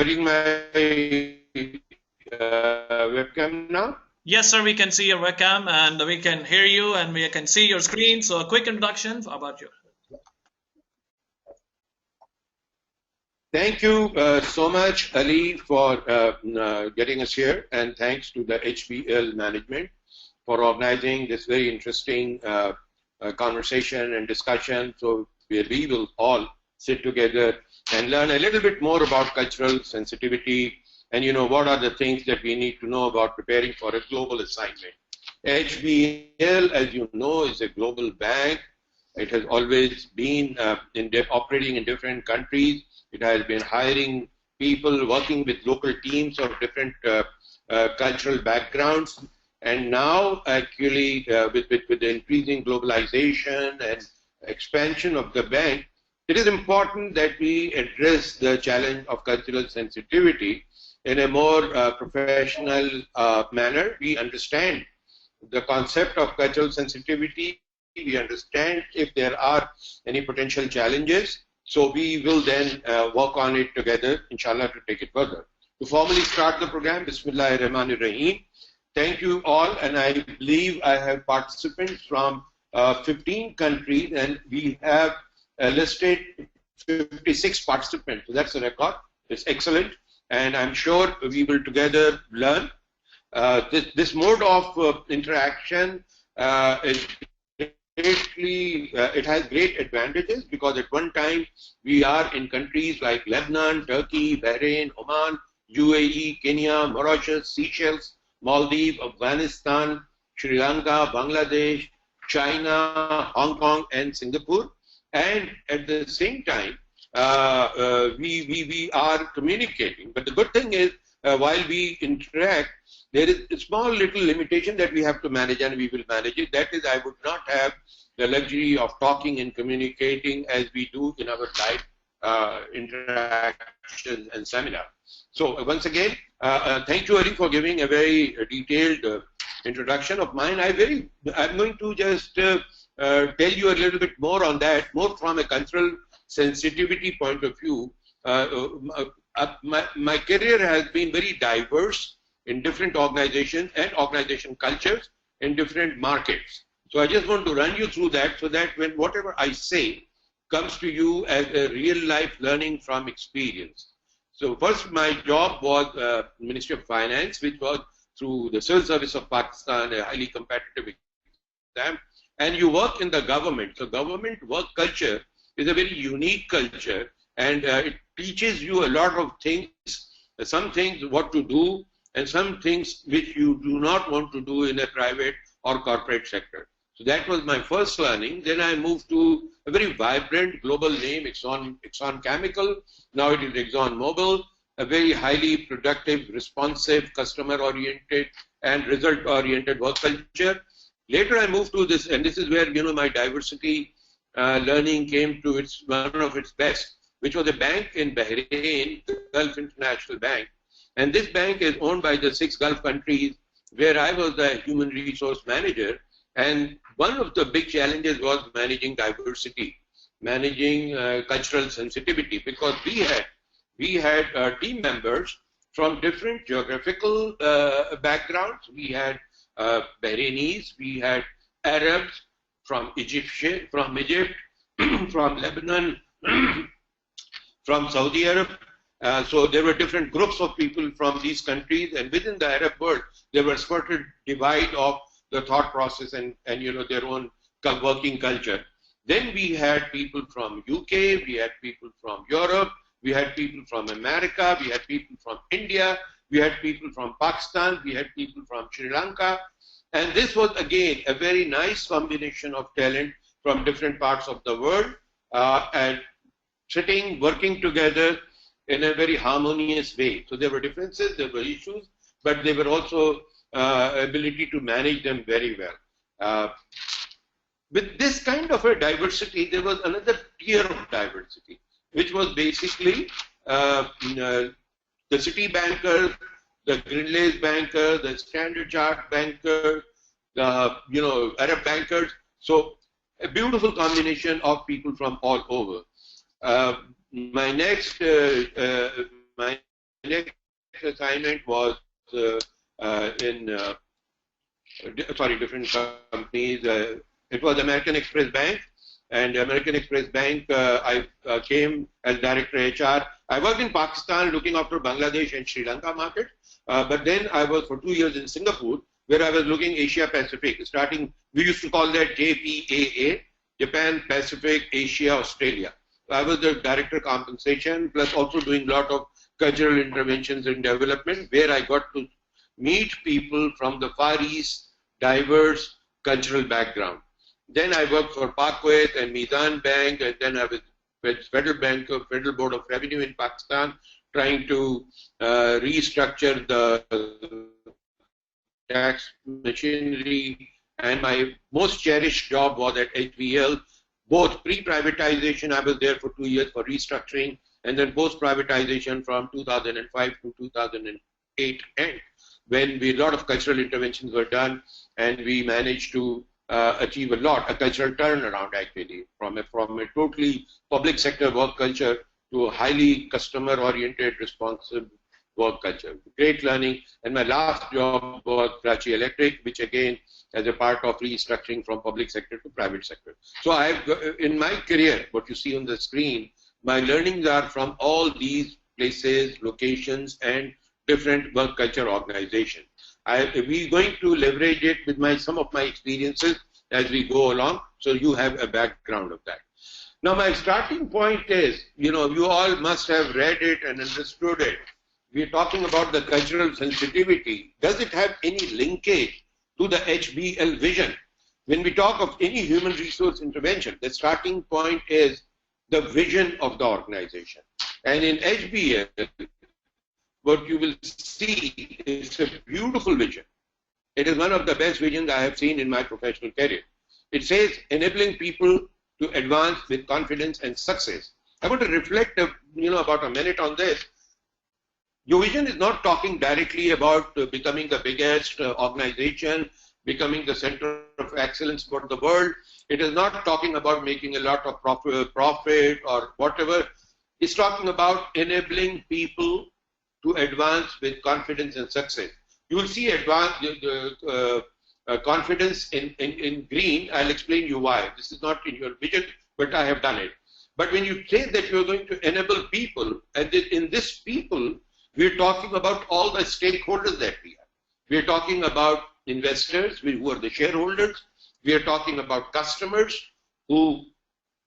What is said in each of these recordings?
hearing my webcam now? Yes, sir, we can see your webcam and we can hear you and we can see your screen. So a quick introduction about you. Thank you so much, Ali, for getting us here, and thanks to the HBL management for organizing this very interesting conversation and discussion. So we will all sit together and learn a little bit more about cultural sensitivity and, you know, what are the things that we need to know about preparing for a global assignment. HBL, as you know, is a global bank. It has always been operating in different countries. It has been hiring people, working with local teams of different cultural backgrounds. And now, actually, with the increasing globalization and expansion of the bank, it is important that we address the challenge of cultural sensitivity in a more professional manner. We understand the concept of cultural sensitivity. We understand if there are any potential challenges. So we will then work on it together, inshallah, to take it further. To formally start the program, Bismillahirrahmanirrahim. Thank you all, and I believe I have participants from 15 countries, and we have listed 56 participants. So that's a record. It's excellent, and I'm sure we will together learn. This mode of interaction is it has great advantages, because at one time we are in countries like Lebanon, Turkey, Bahrain, Oman, UAE, Kenya, Mauritius, Seychelles, Maldives, Afghanistan, Sri Lanka, Bangladesh, China, Hong Kong, and Singapore. And at the same time, we are communicating. But the good thing is, while we interact, there is a small little limitation that we have to manage, and we will manage it. That is, I would not have the luxury of talking and communicating as we do in our live interactions and seminars. So once again, thank you, Ali, for giving a very detailed introduction of mine. I'm going to just tell you a little bit more on that, more from a cultural sensitivity point of view. My career has been very diverse in different organizations and organization cultures in different markets. So I just want to run you through that, so that when whatever I say comes to you as a real life learning from experience. So first, my job was Ministry of Finance, which was through the Civil Service of Pakistan, a highly competitive exam. And you work in the government. So government work culture is a very unique culture, and it teaches you a lot of things, some things what to do, and some things which you do not want to do in a private or corporate sector. So that was my first learning. Then I moved to a very vibrant global name, Exxon Chemical. Now it is Exxon Mobil, a very highly productive, responsive, customer-oriented, and result-oriented work culture. Later I moved to this, and this is where, you know, my diversity learning came to one of its best, which was a bank in Bahrain, the Gulf International Bank. And this bank is owned by the 6 Gulf countries, where I was the human resource manager. And one of the big challenges was managing diversity, managing cultural sensitivity, because we had team members from different geographical backgrounds. We had Bahrainis, we had Arabs from Egypt, from Lebanon, from Saudi Arab. So there were different groups of people from these countries, and within the Arab world, there was certain divide of the thought process and you know, their own working culture. Then we had people from UK, we had people from Europe, we had people from America, we had people from India, we had people from Pakistan, we had people from Sri Lanka. And this was, again, a very nice combination of talent from different parts of the world, and sitting, working together in a very harmonious way. So there were differences, there were issues, but there were also ability to manage them very well. With this kind of a diversity, there was another tier of diversity, which was basically the city banker, the Grindlays banker, the Standard Chart banker, the Arab bankers. So a beautiful combination of people from all over. My next next assignment was different companies. It was American Express Bank, and American Express Bank, I came as Director HR. I worked in Pakistan looking after Bangladesh and Sri Lanka market, but then I was for 2 years in Singapore, where I was looking Asia Pacific, starting, we used to call that JPAA, Japan, Pacific, Asia, Australia. I was the Director Compensation, plus also doing a lot of cultural interventions in development, where I got to meet people from the Far East, diverse cultural background. Then I worked for Parkway and Mizan Bank, and then I was with Federal Board of Revenue in Pakistan, trying to restructure the tax machinery. And my most cherished job was at HBL. Both pre-privatization, I was there for 2 years for restructuring, and then post-privatization from 2005 to 2008 end, when a lot of cultural interventions were done, and we managed to achieve a cultural turnaround actually, from a totally public sector work culture to a highly customer-oriented, responsive work culture. Great learning. And my last job was Karachi Electric, which again, as a part of restructuring from public sector to private sector. So in my career, what you see on the screen, my learnings are from all these places, locations, and different work culture organizations. We're going to leverage it with some of my experiences as we go along, so you have a background of that. Now, my starting point is, you all must have read it and understood it. We're talking about the cultural sensitivity. Does it have any linkage to the HBL vision? When we talk of any human resource intervention, the starting point is the vision of the organization. And in HBL, what you will see is a beautiful vision. It is one of the best visions I have seen in my professional career. It says, enabling people to advance with confidence and success. I want to reflect about a minute on this. Your vision is not talking directly about becoming the biggest organization, becoming the center of excellence for the world. It is not talking about making a lot of profit or whatever. It's talking about enabling people to advance with confidence and success. You will see confidence in green. I'll explain you why. This is not in your vision, but I have done it. But when you say that you're going to enable people, and in this people, we're talking about all the stakeholders that we have. We're talking about investors, who are the shareholders. We are talking about customers who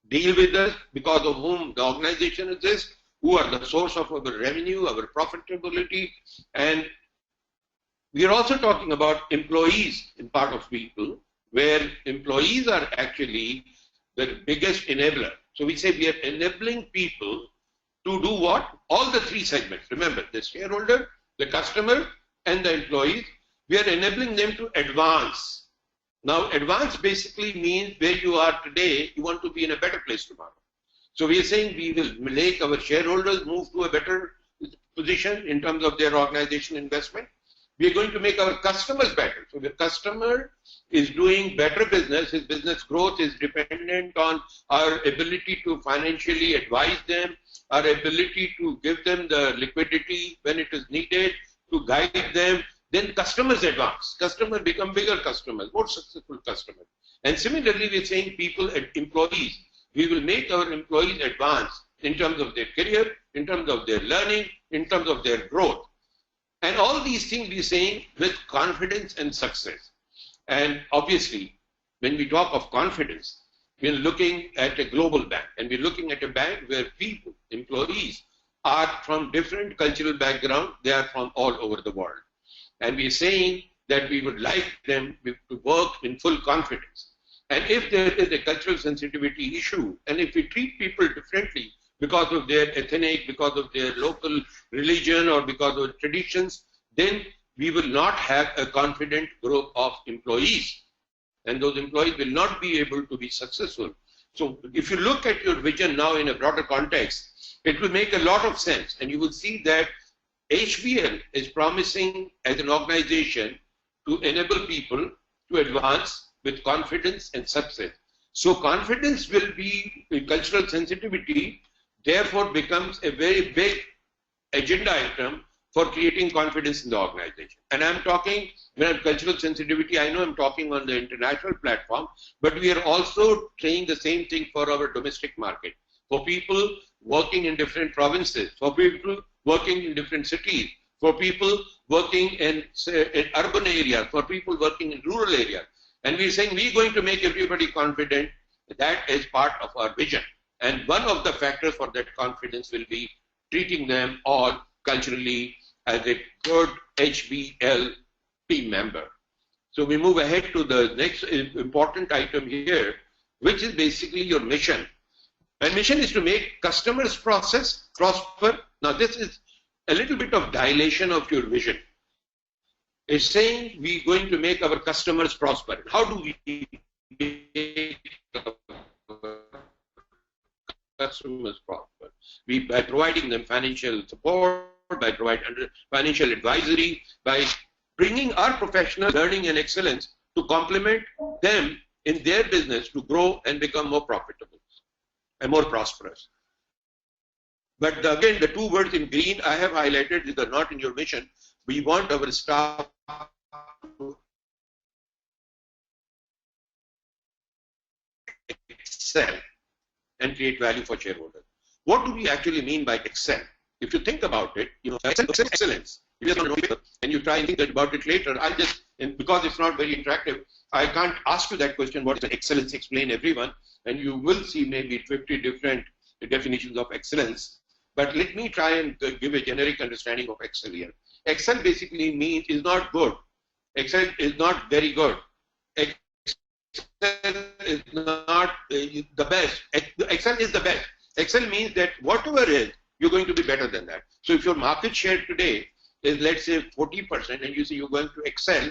deal with us, because of whom the organization exists, who are the source of our revenue, our profitability. And we are also talking about employees in part of people, where employees are actually the biggest enabler. So we say we are enabling people to do what? All the three segments. Remember, the shareholder, the customer, and the employees. We are enabling them to advance. Now, advance basically means where you are today, you want to be in a better place tomorrow. So we are saying we will make our shareholders move to a better position in terms of their organization investment. We are going to make our customers better. So the customer is doing better business. His business growth is dependent on our ability to financially advise them, our ability to give them the liquidity when it is needed, to guide them. Then customers advance. Customers become bigger customers, more successful customers. And similarly, we are saying people and employees. We will make our employees advance in terms of their career, in terms of their learning, in terms of their growth. And all these things we are saying with confidence and success. And obviously, when we talk of confidence, we are looking at a global bank, and we're looking at a bank where people, employees, are from different cultural backgrounds. They are from all over the world. And we're saying that we would like them to work in full confidence. And if there is a cultural sensitivity issue, and if we treat people differently because of their ethnic, because of their local religion, or because of traditions, then we will not have a confident group of employees. And those employees will not be able to be successful. So if you look at your vision now in a broader context, it will make a lot of sense. And you will see that HBL is promising as an organization to enable people to advance with confidence and success. So confidence will be cultural sensitivity, therefore becomes a very big agenda item for creating confidence in the organization. And I'm talking, when I'm cultural sensitivity, I know I'm talking on the international platform, but we are also saying the same thing for our domestic market. For people working in different provinces, for people working in different cities, for people working in urban areas, for people working in rural areas. And we're saying we're going to make everybody confident. That is part of our vision. And one of the factors for that confidence will be treating them all culturally as a good HBL team member. So we move ahead to the next important item here, which is basically your mission. And mission is to make customers' process prosper. Now this is a little bit of dilation of your vision. It's saying we're going to make our customers prosper. How do we make customers prosper? By providing them financial support, by providing financial advisory, by bringing our professional learning and excellence to complement them in their business to grow and become more profitable and more prosperous. But again, the two words in green I have highlighted, these are not in your mission. We want our staff to excel and create value for shareholders. What do we actually mean by excel? If you think about it, excellence. If you don't know, and you try and think about it later, I'll just, because it's not very interactive, I can't ask you that question, what is excellence, explain everyone, and you will see maybe 50 different definitions of excellence. But let me try and give a generic understanding of excel here. Excel basically means is not good. Excel is not very good. Excel is not the best. Excel is the best. Excel means that whatever is, you're going to be better than that. So if your market share today is, let's say, 40%, and you say you're going to excel,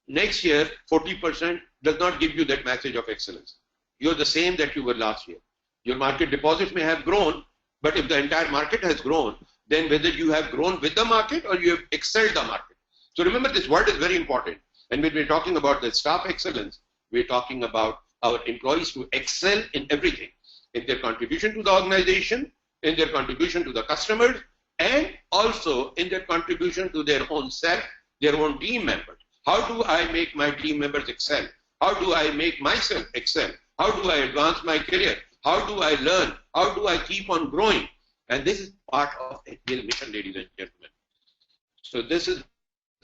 next year, 40% does not give you that message of excellence. You're the same that you were last year. Your market deposits may have grown, but if the entire market has grown, then whether you have grown with the market or you have excelled the market. So remember, this word is very important. And when we're talking about the staff excellence, we're talking about our employees to excel in everything, in their contribution to the organization, in their contribution to the customers, and also in their contribution to their own self, their own team members. How do I make my team members excel? How do I make myself excel? How do I advance my career? How do I learn? How do I keep on growing? And this is part of HBL mission, ladies and gentlemen. So this is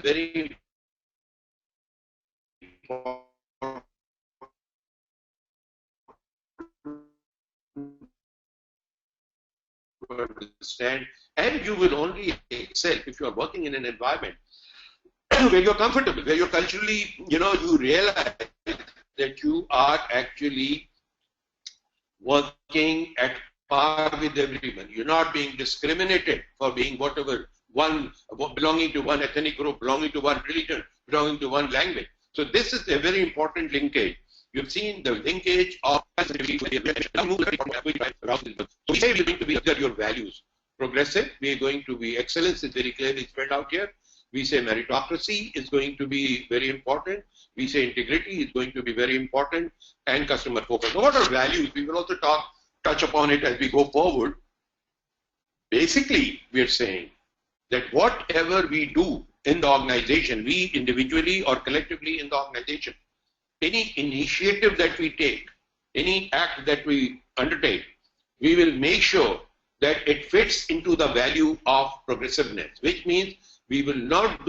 very important to understand. And you will only excel if you are working in an environment where you're comfortable, where you're culturally, you realize that you are actually working at par with everyone. You're not being discriminated for being whatever, belonging to one ethnic group, belonging to one religion, belonging to one language. So this is a very important linkage. You've seen the linkage of so we say we're going to be your values. Progressive, we are going to be excellence is very clearly spelled out here. We say meritocracy is going to be very important. We say integrity is going to be very important, and customer focus. So what are values? We will also touch upon it as we go forward. Basically, we are saying that whatever we do in the organization, we individually or collectively in the organization, any initiative that we take, any act that we undertake, we will make sure that it fits into the value of progressiveness, which means we will not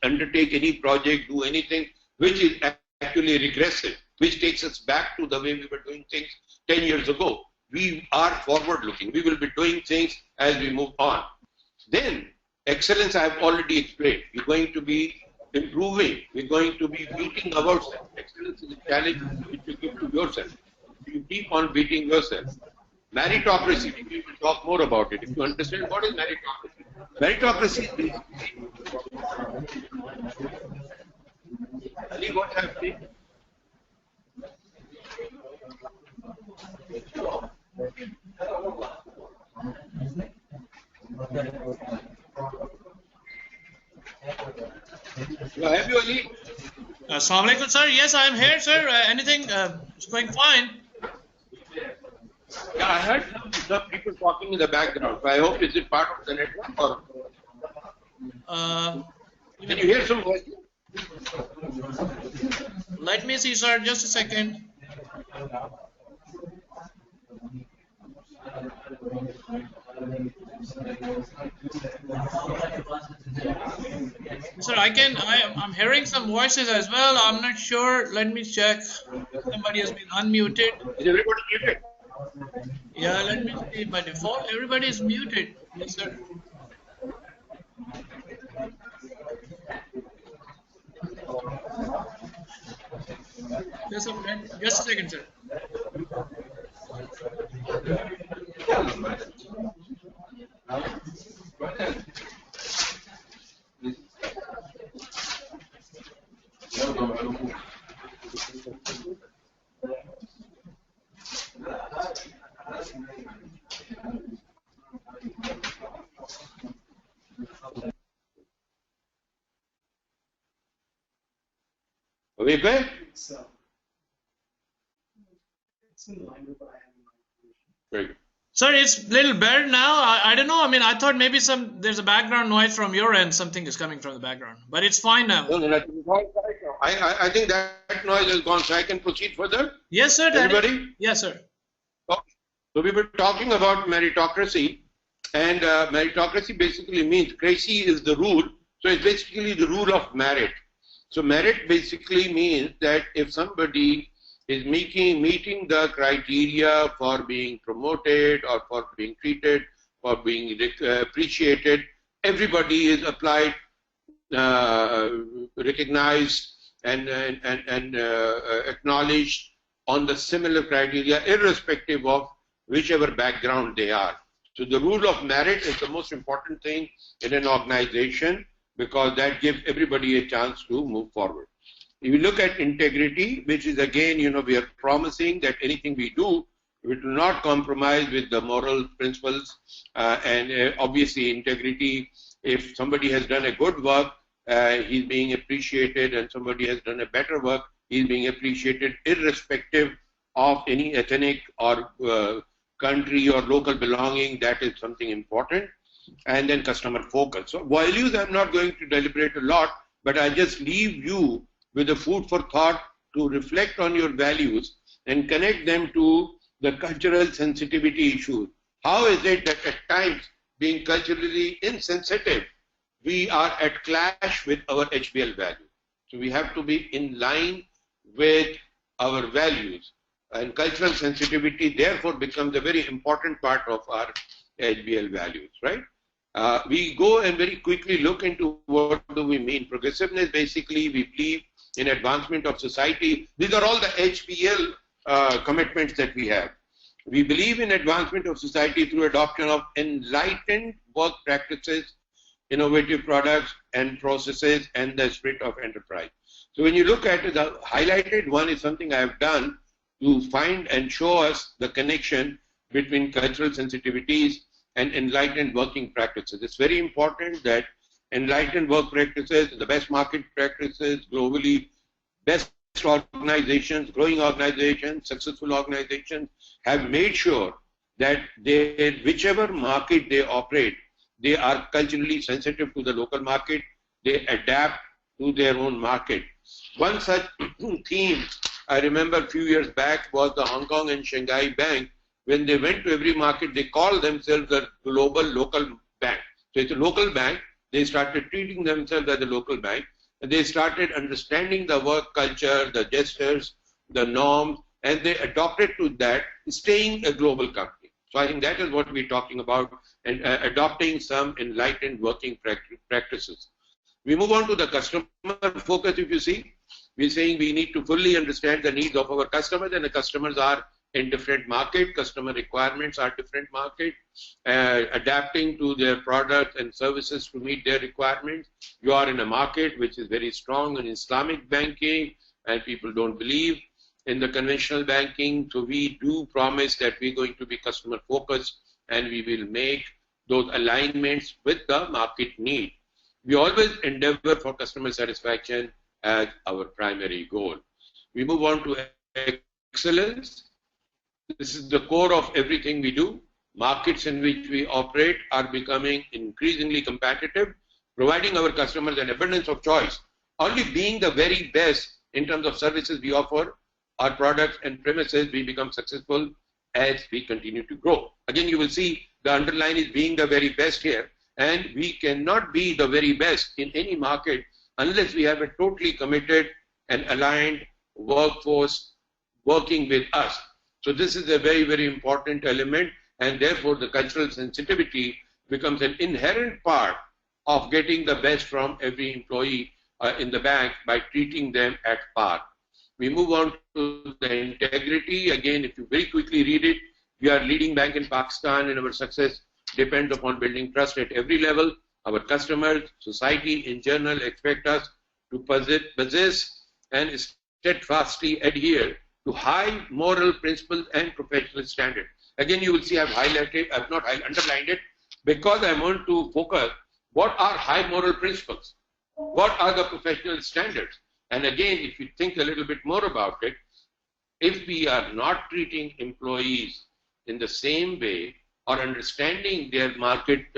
undertake any project, do anything which is actually regressive, which takes us back to the way we were doing things 10 years ago. We are forward looking. We will be doing things as we move on. Then excellence, I have already explained. We're going to be improving. We're going to be beating ourselves. Excellence is a challenge which you give to yourself. You keep on beating yourself. Meritocracy, we will talk more about it. If you understand what is meritocracy. Meritocracy is what's happening. Have you, Ali? Assalamu alaikum, sir. Yes, I am here, sir. Anything is going fine. Yeah, I heard some people talking in the background. So I hope is it part of the network or? Can you hear some voice? Let me see, sir. Just a second. Sir, I'm hearing some voices as well. I'm not sure. Let me check. Somebody has been unmuted. Is everybody muted? Yeah, let me see. By default, everybody is muted. Yes, sir. Just a second, sir. Are we good? Very good. Sir, it's a little better now. I don't know. I mean, I thought maybe there's a background noise from your end. Something is coming from the background, but it's fine now. No, I think that noise is gone, so I can proceed further. Yes, sir. Everybody? Yes, sir. Okay. So we were talking about meritocracy, and meritocracy basically means cracy is the rule. So it's basically the rule of merit. So merit basically means that if somebody is meeting the criteria for being promoted or for being treated, for being appreciated, everybody is applied, recognized, and acknowledged on the similar criteria, irrespective of whichever background they are. So the rule of merit is the most important thing in an organization, because that gives everybody a chance to move forward. If you look at integrity, which is again, we are promising that anything we do, we do not compromise with the moral principles, and obviously integrity, if somebody has done a good work, he's being appreciated, and somebody has done a better work, he's being appreciated irrespective of any ethnic or country or local belonging. That is something important. And then customer focus. So values, I'm not going to deliberate a lot, but I just leave you with a food for thought to reflect on your values and connect them to the cultural sensitivity issues. How is it that at times, being culturally insensitive, we are at clash with our HBL values? So we have to be in line with our values, and cultural sensitivity therefore becomes a very important part of our HBL values, right? We go and very quickly look into what do we mean. Progressiveness, basically, we believe in advancement of society. These are all the HBL commitments that we have. We believe in advancement of society through adoption of enlightened work practices, innovative products and processes, and the spirit of enterprise. So when you look at it, the highlighted one is something I have done to find and show us the connection between cultural sensitivities and enlightened working practices. It's very important that enlightened work practices, the best market practices globally, best organizations, growing organizations, successful organizations have made sure that whichever market they operate, they are culturally sensitive to the local market, they adapt to their own market. One such theme I remember a few years back was the Hong Kong and Shanghai Bank. When they went to every market, they called themselves a global local bank. So it's a local bank. They started treating themselves as a local bank. And they started understanding the work culture, the gestures, the norms, and they adopted to that, staying a global company. So I think that is what we're talking about, and adopting some enlightened working practices. We move on to the customer focus. If you see, we're saying we need to fully understand the needs of our customers, and the customers are in different market, customer requirements are different market, adapting to their products and services to meet their requirements. You are in a market which is very strong in Islamic banking, and people don't believe in the conventional banking. So we do promise that we're going to be customer focused, and we will make those alignments with the market need. We always endeavor for customer satisfaction as our primary goal. We move on to excellence. This is the core of everything we do. Markets in which we operate are becoming increasingly competitive, providing our customers an abundance of choice, only being the very best in terms of services we offer, our products and premises, we become successful as we continue to grow. Again, you will see the underline is being the very best here, and we cannot be the very best in any market unless we have a totally committed and aligned workforce working with us. So this is a very, very important element, and therefore the cultural sensitivity becomes an inherent part of getting the best from every employee in the bank by treating them at par. We move on to the integrity. Again, if you very quickly read it, we are leading bank in Pakistan, and our success depends upon building trust at every level. Our customers, society in general expect us to possess and steadfastly adhere to high moral principles and professional standards. Again, you will see I've highlighted, I've not underlined it, because I want to focus what are high moral principles, what are the professional standards. And again, if you think a little bit more about it, if we are not treating employees in the same way or understanding their market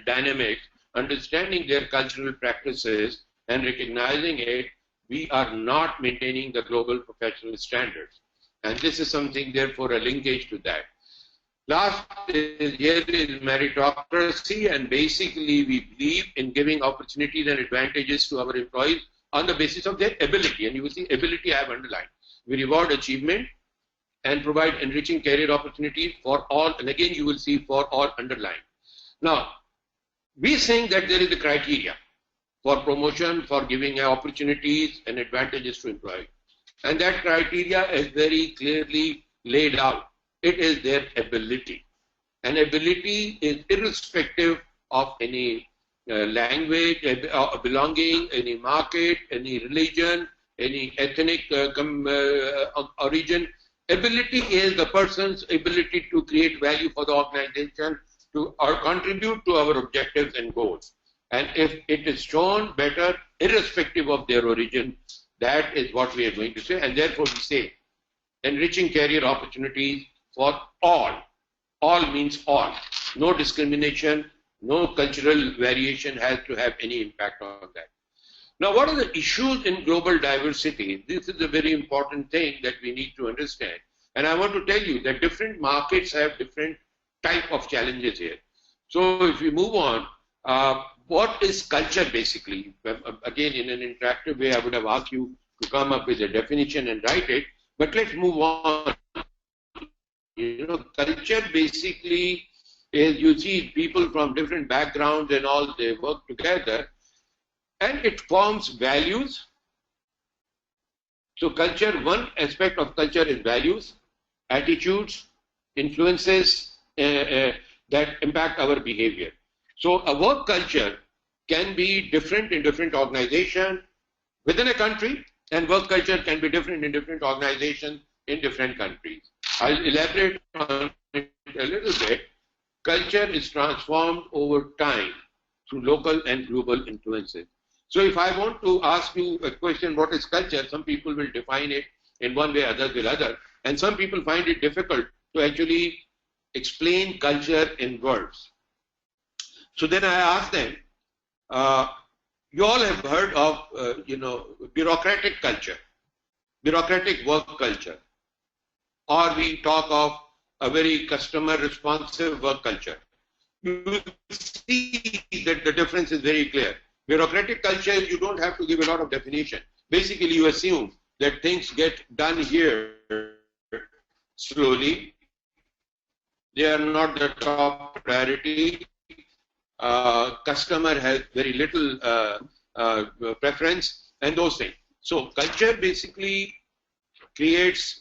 dynamics, understanding their cultural practices and recognizing it, we are not maintaining the global professional standards. And this is something, therefore, a linkage to that. Last here is meritocracy, and basically we believe in giving opportunities and advantages to our employees on the basis of their ability. And you will see ability I have underlined. We reward achievement and provide enriching career opportunities for all, and again you will see for all underlined. Now, we are saying that there is a criteria for promotion, for giving opportunities and advantages to employees. And that criteria is very clearly laid out. It is their ability. And ability is irrespective of any language, belonging, any market, any religion, any ethnic origin. Ability is the person's ability to create value for the organization or contribute to our objectives and goals. And if it is shown better, irrespective of their origin, that is what we are going to say. And therefore we say, enriching career opportunities for all. All means all. No discrimination, no cultural variation has to have any impact on that. Now, what are the issues in global diversity? This is a very important thing that we need to understand. And I want to tell you that different markets have different type of challenges here. So if we move on, what is culture basically? Again, in an interactive way, I would have asked you to come up with a definition and write it. But let's move on. You know, culture basically is, you see people from different backgrounds and all, they work together, and it forms values. So culture, one aspect of culture is values, attitudes, influences that impact our behavior. So a work culture can be different in different organizations within a country, and work culture can be different in different organizations in different countries. I'll elaborate on it a little bit. Culture is transformed over time through local and global influences. So if I want to ask you a question, what is culture? Some people will define it in one way, others will other. And some people find it difficult to actually explain culture in words. So then I ask them, you all have heard of, bureaucratic culture, bureaucratic work culture, or we talk of a very customer responsive work culture. You see that the difference is very clear. Bureaucratic culture, you don't have to give a lot of definition. Basically, you assume that things get done here slowly. They are not the top priority. Customer has very little preference and those things. So culture basically creates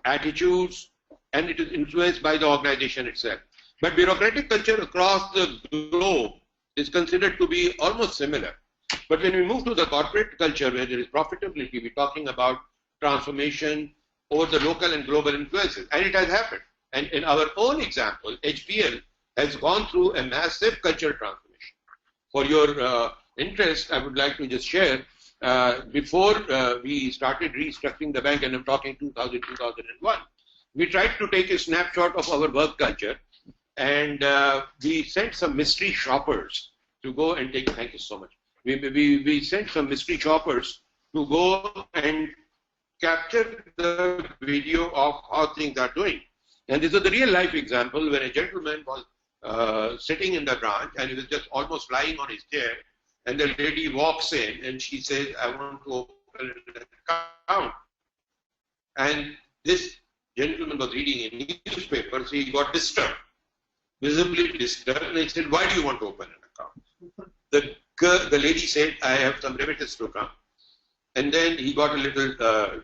attitudes and it is influenced by the organization itself. But bureaucratic culture across the globe is considered to be almost similar. But when we move to the corporate culture where there is profitability, we're talking about transformation over the local and global influences. And it has happened. And in our own example, HBL has gone through a massive cultural transformation. For your interest, I would like to just share, before we started restructuring the bank, and I'm talking 2000, 2001, we tried to take a snapshot of our work culture, and we sent some mystery shoppers to go and take, thank you so much. We sent some mystery choppers to go and capture the video of how things are doing. And this is the real life example where a gentleman was sitting in the branch and he was just almost lying on his chair, and the lady walks in and she says, I want to open an account. And this gentleman was reading a newspaper, so he got disturbed, visibly disturbed, and he said, why do you want to open an account? The lady said, I have some remittance to come. And then he got a little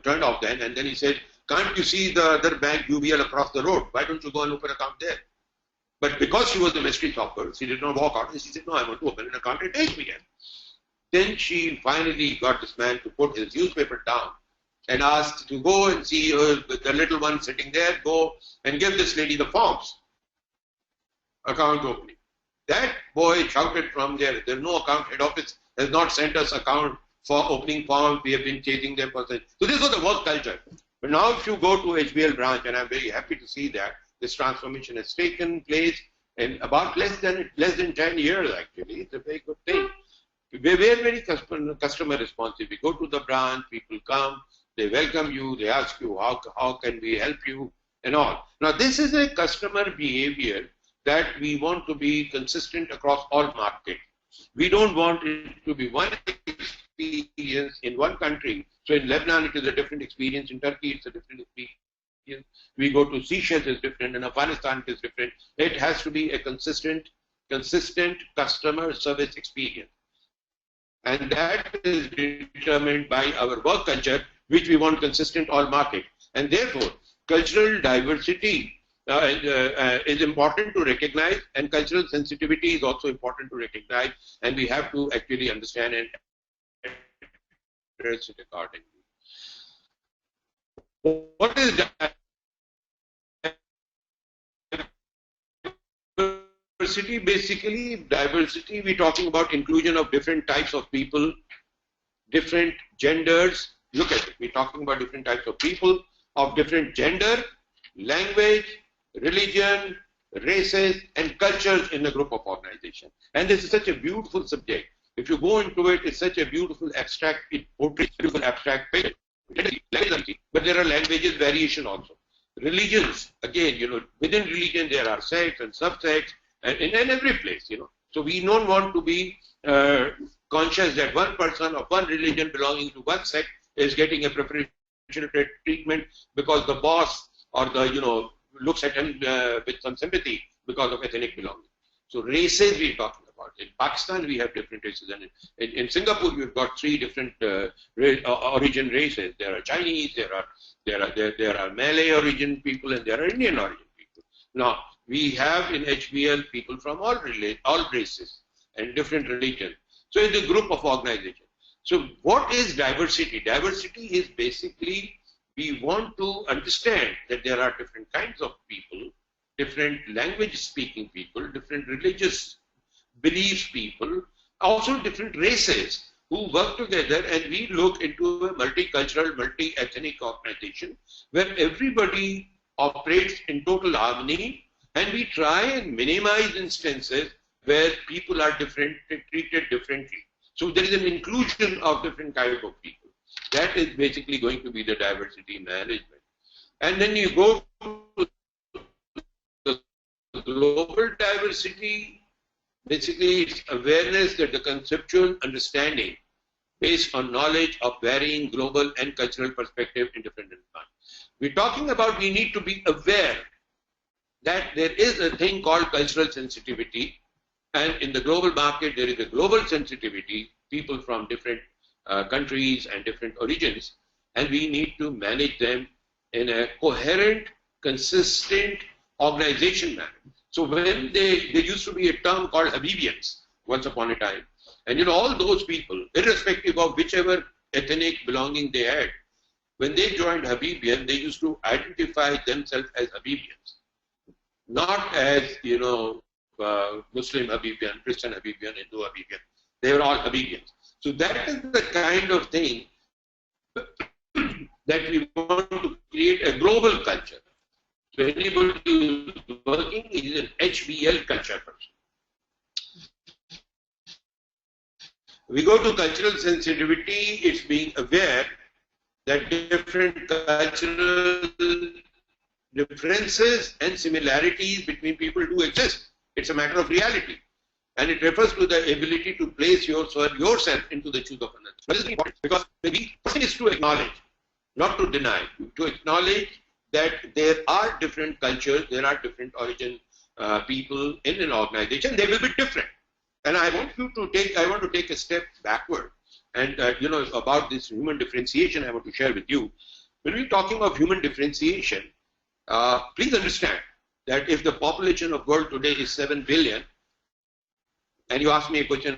turned off then, and then he said, can't you see the other bank, UBL, across the road? Why don't you go and open an account there? But because she was the mystery shopper, she did not walk out, and she said, no, I want to open an account at HBL. Then she finally got this man to put his newspaper down and asked to go and see the little one sitting there, go and give this lady the forms. Account opening. That boy shouted from there, there's no account, head office has not sent us account for opening forms, we have been chasing them for such. So this was the work culture. But now if you go to HBL branch, and I'm very happy to see that this transformation has taken place in about less than 10 years actually. It's a very good thing. We're very customer responsive. We go to the branch, people come, they welcome you, they ask you how can we help you and all. Now this is a customer behavior that we want to be consistent across all markets. We don't want it to be one experience in one country. So in Lebanon it is a different experience, in Turkey it's a different experience. We go to Seychelles is different, in Afghanistan it is different. It has to be a consistent customer service experience. And that is determined by our work culture, which we want consistent all market. And therefore, cultural diversity is important to recognize, and cultural sensitivity is also important to recognize, and we have to actually understand and address it accordingly. What is diversity? Basically, diversity, we're talking about inclusion of different types of people, different genders. Look at it, we're talking about different types of people of different gender, language, religion, races, and cultures in a group of organizations. And this is such a beautiful subject. If you go into it, it's such a beautiful abstract, it portrays beautiful abstract picture. But there are languages variation also. Religions, again, within religion there are sects and subsects, and in every place, So we don't want to be conscious that one person of one religion belonging to one sect is getting a preferential treatment because the boss or the, looks at him with some sympathy because of ethnic belonging. So races we're talking about. In Pakistan we have different races, and in Singapore we've got 3 different origin races. There are Chinese, there are Malay origin people, and there are Indian origin people. Now we have in HBL people from all races and different religions. So it's a group of organizations. So what is diversity? Diversity is basically we want to understand that there are different kinds of people, different language speaking people, different religious beliefs people, also different races who work together, and we look into a multicultural, multi-ethnic organization where everybody operates in total harmony, and we try and minimize instances where people are treated differently. So there is an inclusion of different types of people. That is basically going to be the diversity management. And then you go to the global diversity. Basically, it's awareness that the conceptual understanding based on knowledge of varying global and cultural perspective in different environments. We're talking about we need to be aware that there is a thing called cultural sensitivity, and in the global market there is a global sensitivity, people from different countries and different origins, and we need to manage them in a coherent, consistent organization manner. So when there used to be a term called Habibians once upon a time, and all those people, irrespective of whichever ethnic belonging they had, when they joined Habibian, they used to identify themselves as Habibians, not as Muslim Habibian, Christian Habibian, Hindu Habibian. They were all Habibians. So that is the kind of thing that we want to create a global culture. So anybody who is working is an HBL culture person. We go to cultural sensitivity, it's being aware that different cultural differences and similarities between people do exist. It's a matter of reality. And it refers to the ability to place yourself into the shoes of another. This is important because the first thing is to acknowledge, not to deny, to acknowledge that there are different cultures, there are different origin people in an organization. They will be different. And I want to take a step backward. And about this human differentiation, I want to share with you. When we're talking of human differentiation, please understand that if the population of world today is 7 billion, and you ask me a question,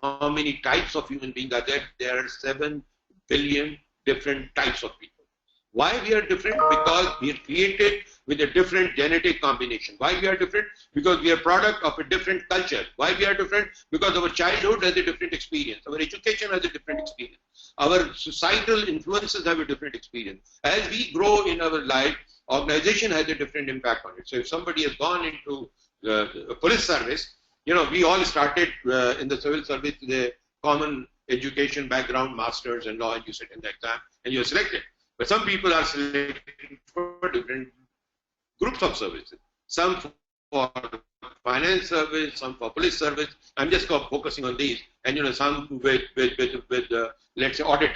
how many types of human beings are there? There are 7 billion different types of people. Why we are different? Because we are created with a different genetic combination. Why we are different? Because we are product of a different culture. Why we are different? Because our childhood has a different experience. Our education has a different experience. Our societal influences have a different experience. As we grow in our life, organization has a different impact on it. So if somebody has gone into the police service, we all started in the civil service with a common education background, masters and law, and you sit in the exam and you're selected. But some people are selected for different groups of services. Some for finance service, some for police service. I'm just focusing on these, and some with let's say audit.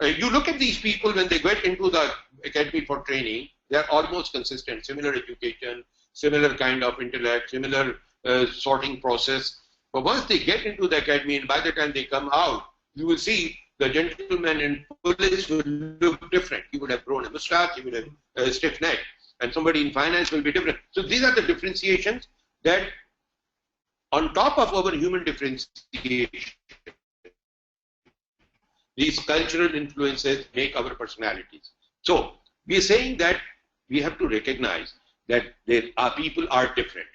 You look at these people when they get into the academy for training, they're almost consistent, similar education, similar kind of intellect, similar sorting process. But once they get into the academy, and by the time they come out, you will see the gentleman in police will look different. He would have grown a mustache, he would have a stiff neck, and somebody in finance will be different. So these are the differentiations that, on top of our human differentiation, these cultural influences make our personalities. So we are saying that we have to recognize that people are different.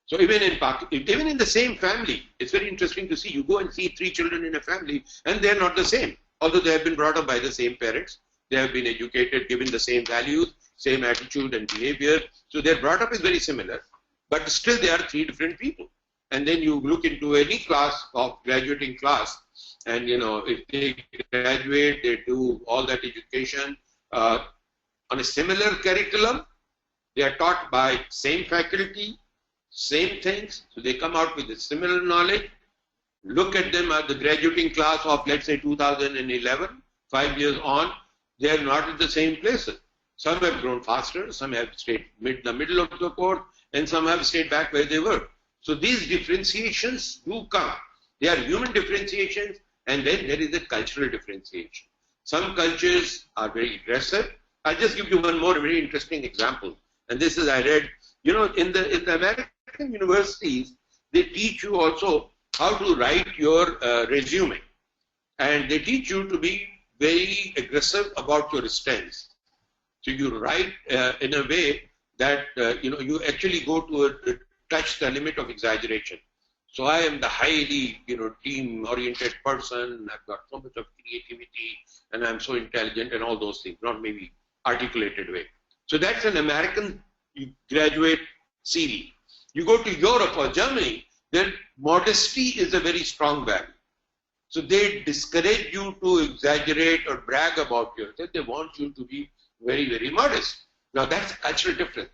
So even in the same family, it's very interesting to see. You go and see 3 children in a family, and they're not the same. Although they have been brought up by the same parents, they have been educated, given the same values, same attitude and behavior. So their brought up is very similar, but still they are 3 different people. And then you look into any class of graduating class, and if they graduate, they do all that education on a similar curriculum. They are taught by same faculty, same things, so they come out with a similar knowledge. Look at them at the graduating class of, let's say, 2011, 5 years on, they are not at the same places. Some have grown faster, some have stayed the middle of the course, and some have stayed back where they were. So these differentiations do come. They are human differentiations, and then there is a cultural differentiation. Some cultures are very aggressive. I'll just give you one more very interesting example. And this is, I read, in the American universities, they teach you also how to write your resume. And they teach you to be very aggressive about your stance. So you write in a way that, you actually go to touch the limit of exaggeration. So I am the highly, team-oriented person. I've got so much of creativity, and I'm so intelligent, and all those things, not maybe articulated way. So that's an American graduate CV. You go to Europe or Germany, then modesty is a very strong value. So they discourage you to exaggerate or brag about yourself. They want you to be very, very modest. Now that's a cultural difference,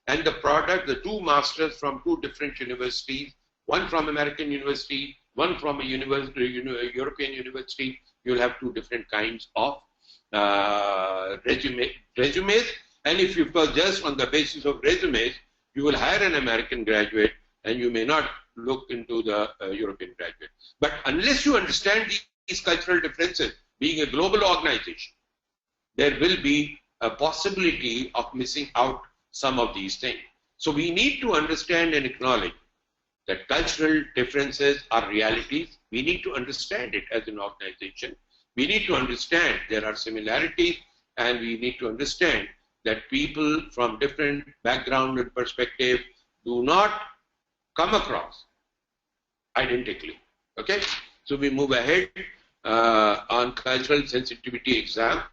And the product, the 2 masters from 2 different universities, one from American university, one from a European university, you'll have 2 different kinds of resumes. And if you go just on the basis of resumes, you will hire an American graduate, and you may not look into the European graduate. But unless you understand these cultural differences, being a global organization, there will be a possibility of missing out some of these things. So we need to understand and acknowledge that cultural differences are realities. We need to understand it as an organization. We need to understand there are similarities, and we need to understand that people from different background and perspective do not come across identically. Okay? So we move ahead on cultural sensitivity exam.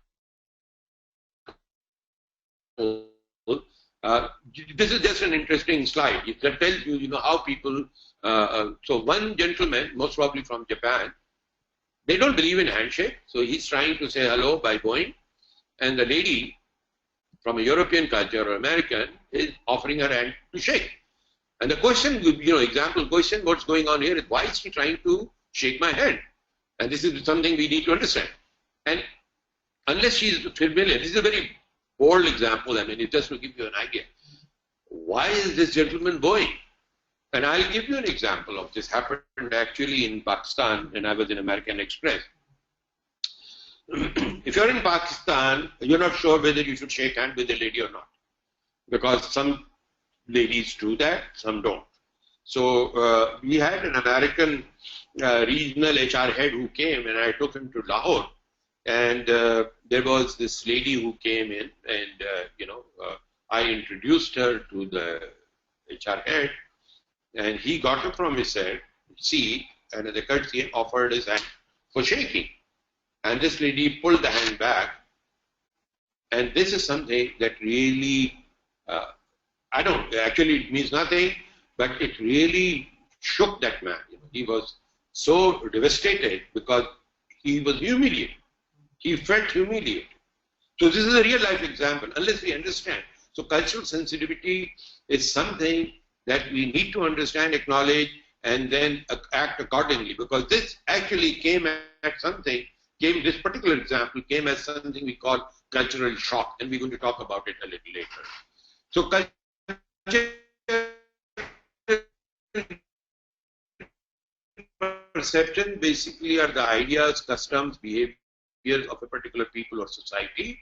This is just an interesting slide. That tells you, how people. So one gentleman, most probably from Japan, they don't believe in handshake. So he's trying to say hello by bowing, and the lady from a European culture or American is offering her hand to shake. And the question, example question, what's going on here is, why is she trying to shake my hand? And this is something we need to understand. And unless she is familiar, this is a very bold example. I mean, it's just to give you an idea. Why is this gentleman bowing? And I'll give you an example of this. Happened actually in Pakistan when I was in American Express. If you're in Pakistan, you're not sure whether you should shake hands with a lady or not, because some ladies do that, some don't. So we had an American regional HR head who came, and I took him to Lahore, and there was this lady who came in, and I introduced her to the HR head, and he got up from his seat, and as a courtesy offered his hand for shaking. And this lady pulled the hand back, and this is something that really, actually it means nothing, but it really shook that man. He was so devastated because he was humiliated. He felt humiliated. So this is a real life example, unless we understand. So cultural sensitivity is something that we need to understand, acknowledge, and then act accordingly, because this actually came at something. This particular example came as something we call cultural shock, and we're going to talk about it a little later. So perception basically are the ideas, customs, behaviors of a particular people or society.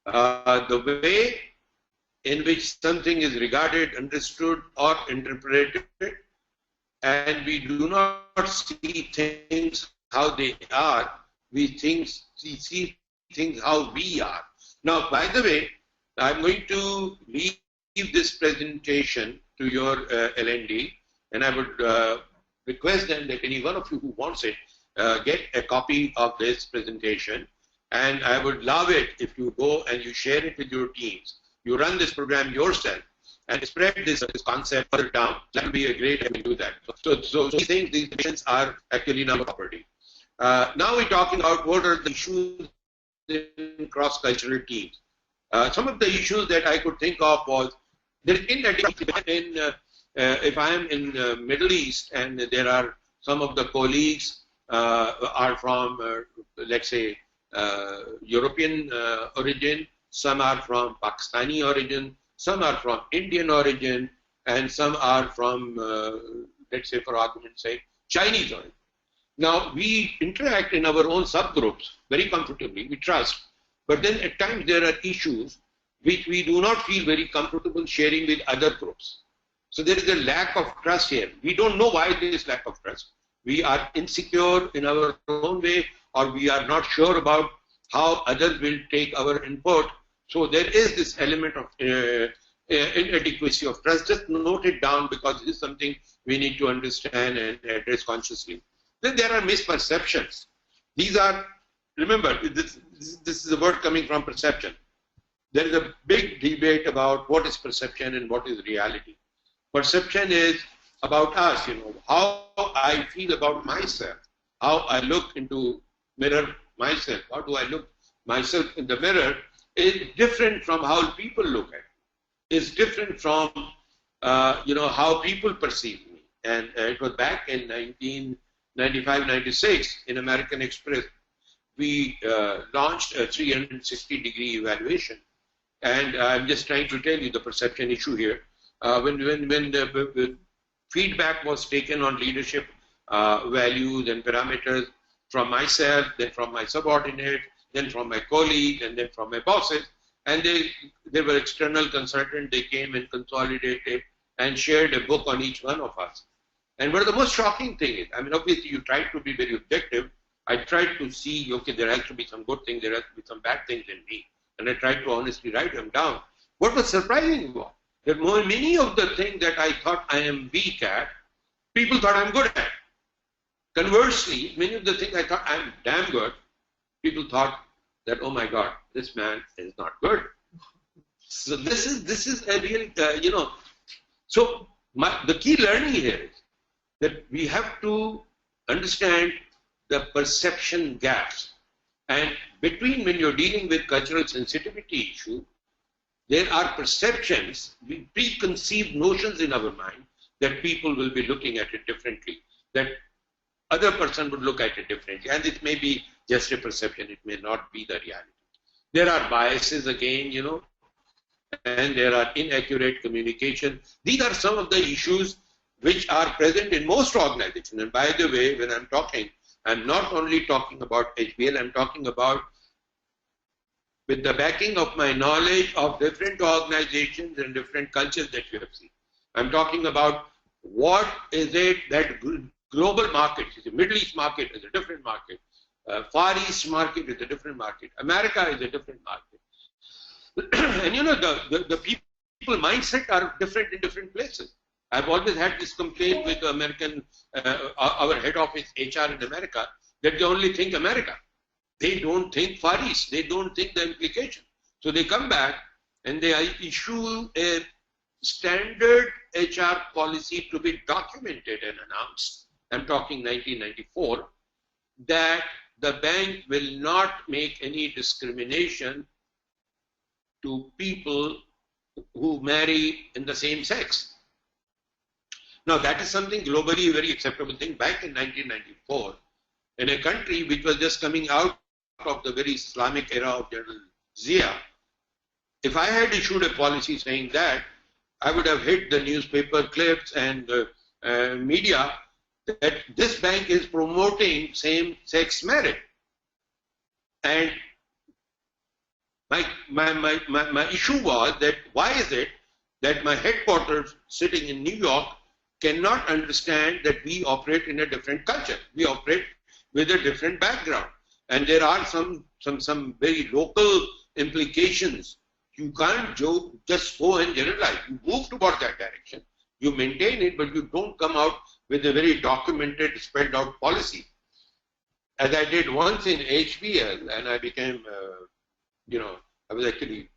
The way in which something is regarded, understood, or interpreted, and we do not see things how they are, we see things how we are. Now, by the way, I'm going to leave this presentation to your LND, and I would request them that any one of you who wants it, get a copy of this presentation, and I would love it if you go and you share it with your teams. You run this program yourself and spread this concept further down. That will be a great way to do that. So these things, these patients are actually now property. Now we're talking about what are the issues in cross-cultural teams. Some of the issues that I could think of was, there is if I am in the Middle East and there are some of the colleagues are from, let's say, European origin, some are from Pakistani origin, some are from Indian origin, and some are from, let's say for argument's sake, Chinese origin. Now, we interact in our own subgroups very comfortably, we trust, but then at times there are issues which we do not feel very comfortable sharing with other groups. So there is a lack of trust here. We don't know why there is lack of trust. We are insecure in our own way, or we are not sure about how others will take our input. So there is this element of inadequacy of trust. Just note it down, because this is something we need to understand and address consciously. Then there are misperceptions. These are, remember, this is a word coming from perception. There is a big debate about what is perception and what is reality. Perception is about us, how I feel about myself, how I look into mirror myself, how do I look myself in the mirror is different from how people look at it. It's different from, how people perceive me. And it was back in 1995-96 in American Express, we launched a 360-degree evaluation. And I'm just trying to tell you the perception issue here. When the feedback was taken on leadership values and parameters from myself, then from my subordinate, then from my colleague, and then from my bosses, and they were external consultants. They came and consolidated and shared a book on each one of us. And what the most shocking thing is, I mean, obviously you try to be very objective. I tried to see, okay, there has to be some good things, there has to be some bad things in me. And I tried to honestly write them down. What was surprising was that many of the things that I thought I am weak at, people thought I'm good at. Conversely, many of the things I thought I'm damn good, people thought that, oh my God, this man is not good. So this is a real, so the key learning here is that we have to understand the perception gaps. And between when you're dealing with cultural sensitivity issue, there are perceptions, preconceived notions in our mind that people will be looking at it differently, that other person would look at it differently. And it may be just a perception, it may not be the reality. There are biases again, and there are inaccurate communication. These are some of the issues which are present in most organizations. And by the way, when I'm talking, I'm not only talking about HBL, I'm talking about with the backing of my knowledge of different organizations and different cultures that you have seen. I'm talking about what is it that global markets, the Middle East market is a different market, Far East market is a different market, America is a different market. And the people mindset are different in different places. I've always had this complaint with the American, our head office HR in America, that they only think America. They don't think Far East. They don't think the implication. So they come back and they issue a standard HR policy to be documented and announced. I'm talking 1994, that the bank will not make any discrimination to people who marry in the same sex. Now that is something globally a very acceptable thing. Back in 1994, in a country which was just coming out of the very Islamic era of General Zia, if I had issued a policy saying that, I would have hit the newspaper clips and the media that this bank is promoting same-sex marriage. And my issue was that why is it that my headquarters sitting in New York cannot understand that we operate in a different culture. We operate with a different background. And there are some very local implications. You can't just go and generalize. You move toward that direction. You maintain it, but you don't come out with a very documented, spread out policy. As I did once in HBL, and I became, I was actually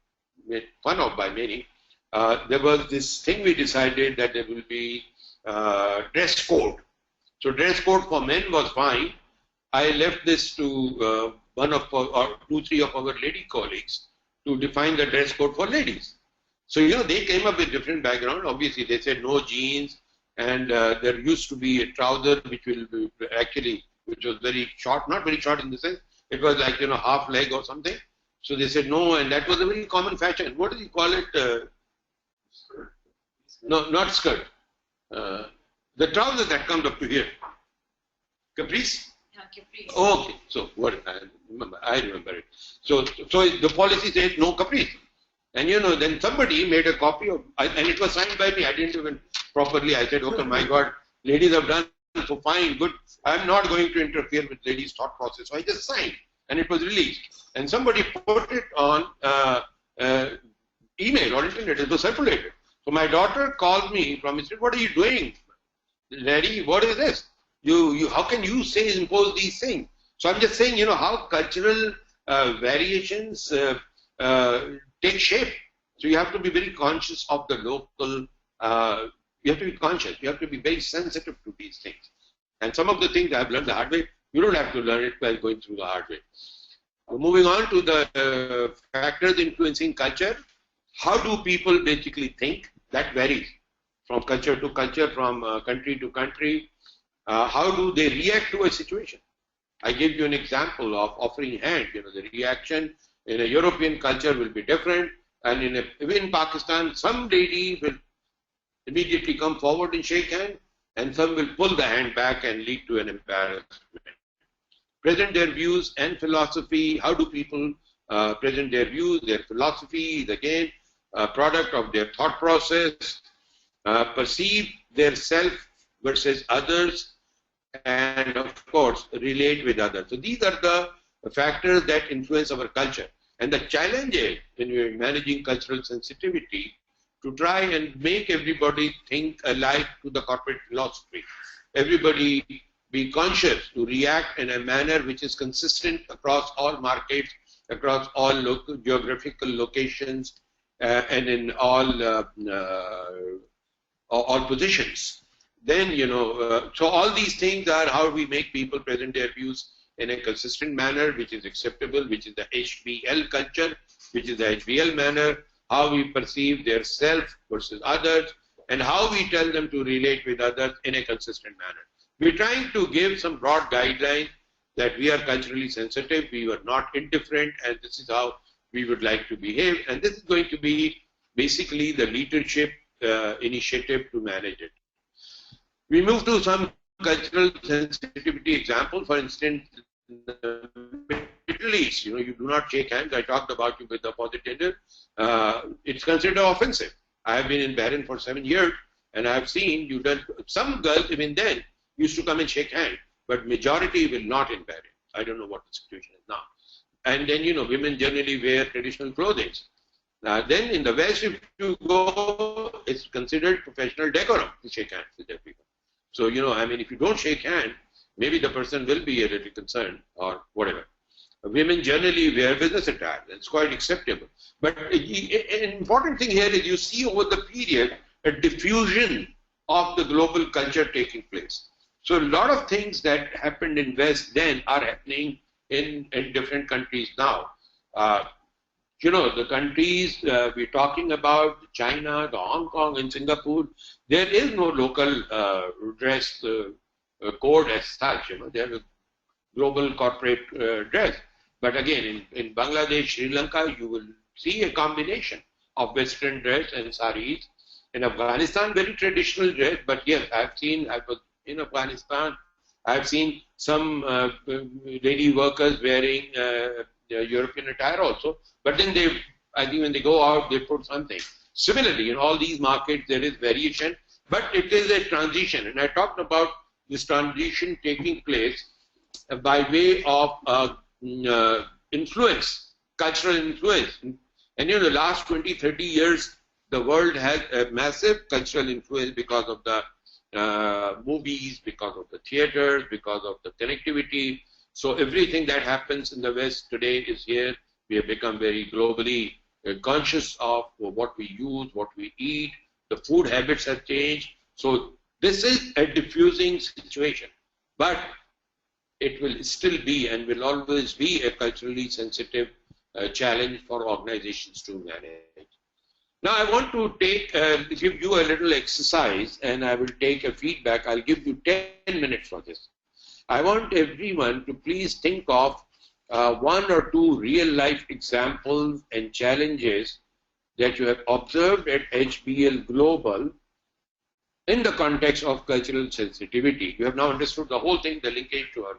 made fun of by many. There was this thing we decided that there will be dress code. So dress code for men was fine. I left this to one of or 2-3 of our lady colleagues to define the dress code for ladies. So they came up with different background. Obviously, they said no jeans, and there used to be a trouser which will be which was very short, not very short in the sense it was like half leg or something. So they said no, and that was a very common fashion. What do you call it? No, not skirt. The trouser that comes up to here. Capris? Yeah, capris. Oh, okay. So what I remember it. So the policy says no capris. And then somebody made a copy of, and it was signed by me. I didn't even properly. I said, okay, my God, ladies have done so fine, good. I'm not going to interfere with ladies' thought process. So I just signed, and it was released. And somebody put it on email or internet. It was circulated. So my daughter called me from and said, "What are you doing, Daddy? What is this? How can you impose these things?" So I'm just saying, how cultural variations take shape. So you have to be very conscious of the local. You have to be conscious. You have to be very sensitive to these things. And some of the things I've learned the hard way, you don't have to learn it by going through the hard way. Moving on to the factors influencing culture. How do people basically think? That varies from culture to culture, from country to country. How do they react to a situation? I gave you an example of offering hand. The reaction in a European culture will be different, and in Pakistan, some lady will immediately come forward and shake hand, and some will pull the hand back and lead to an embarrassment. Present their views and philosophy. How do people present their views, their philosophy is again a product of their thought process, perceive their self versus others, and of course relate with others. So these are the factors that influence our culture. And the challenge is, when we're managing cultural sensitivity, to try and make everybody think alike to the corporate philosophy. Everybody be conscious to react in a manner which is consistent across all markets, across all local geographical locations and in all positions. Then, so all these things are how we make people present their views in a consistent manner, which is acceptable, which is the HBL culture, which is the HBL manner, how we perceive their self versus others, and how we tell them to relate with others in a consistent manner. We're trying to give some broad guidelines that we are culturally sensitive, we were not indifferent, and this is how we would like to behave. And this is going to be basically the leadership initiative to manage it. We move to some cultural sensitivity example. For instance, in the Middle East, you do not shake hands. I talked about you with the opposite gender. It's considered offensive. I have been in Bahrain for 7 years, and I have seen some girls even then used to come and shake hands, but majority will not in Bahrain. I don't know what the situation is now. And then, women generally wear traditional clothing. Then in the West, if you go, it's considered professional decorum to shake hands with everyone. So, if you don't shake hands, maybe the person will be a little concerned or whatever. Women generally wear business attire. It's quite acceptable. But an important thing here is you see over the period a diffusion of the global culture taking place. So a lot of things that happened in West then are happening in different countries now. The countries we're talking about, China, the Hong Kong and Singapore, there is no local dress code as such. There is global corporate dress. But again, in Bangladesh, Sri Lanka, you will see a combination of Western dress and saris. In Afghanistan, very traditional dress, but yes, I was in Afghanistan, I've seen some lady workers wearing European attire also, but then I think when they go out, they put something. Similarly, in all these markets, there is variation, but it is a transition. And I talked about this transition taking place by way of influence, cultural influence. And the last 20, 30 years, the world has a massive cultural influence because of the movies, because of the theaters, because of the connectivity. So everything that happens in the West today is here. We have become very globally conscious of what we use, what we eat. The food habits have changed. So this is a diffusing situation. But it will still be and will always be a culturally sensitive challenge for organizations to manage. Now I want to give you a little exercise, and I will take a feedback. I'll give you 10 minutes for this. I want everyone to please think of 1 or 2 real-life examples and challenges that you have observed at HBL Global in the context of cultural sensitivity. You have now understood the whole thing, the linkage to our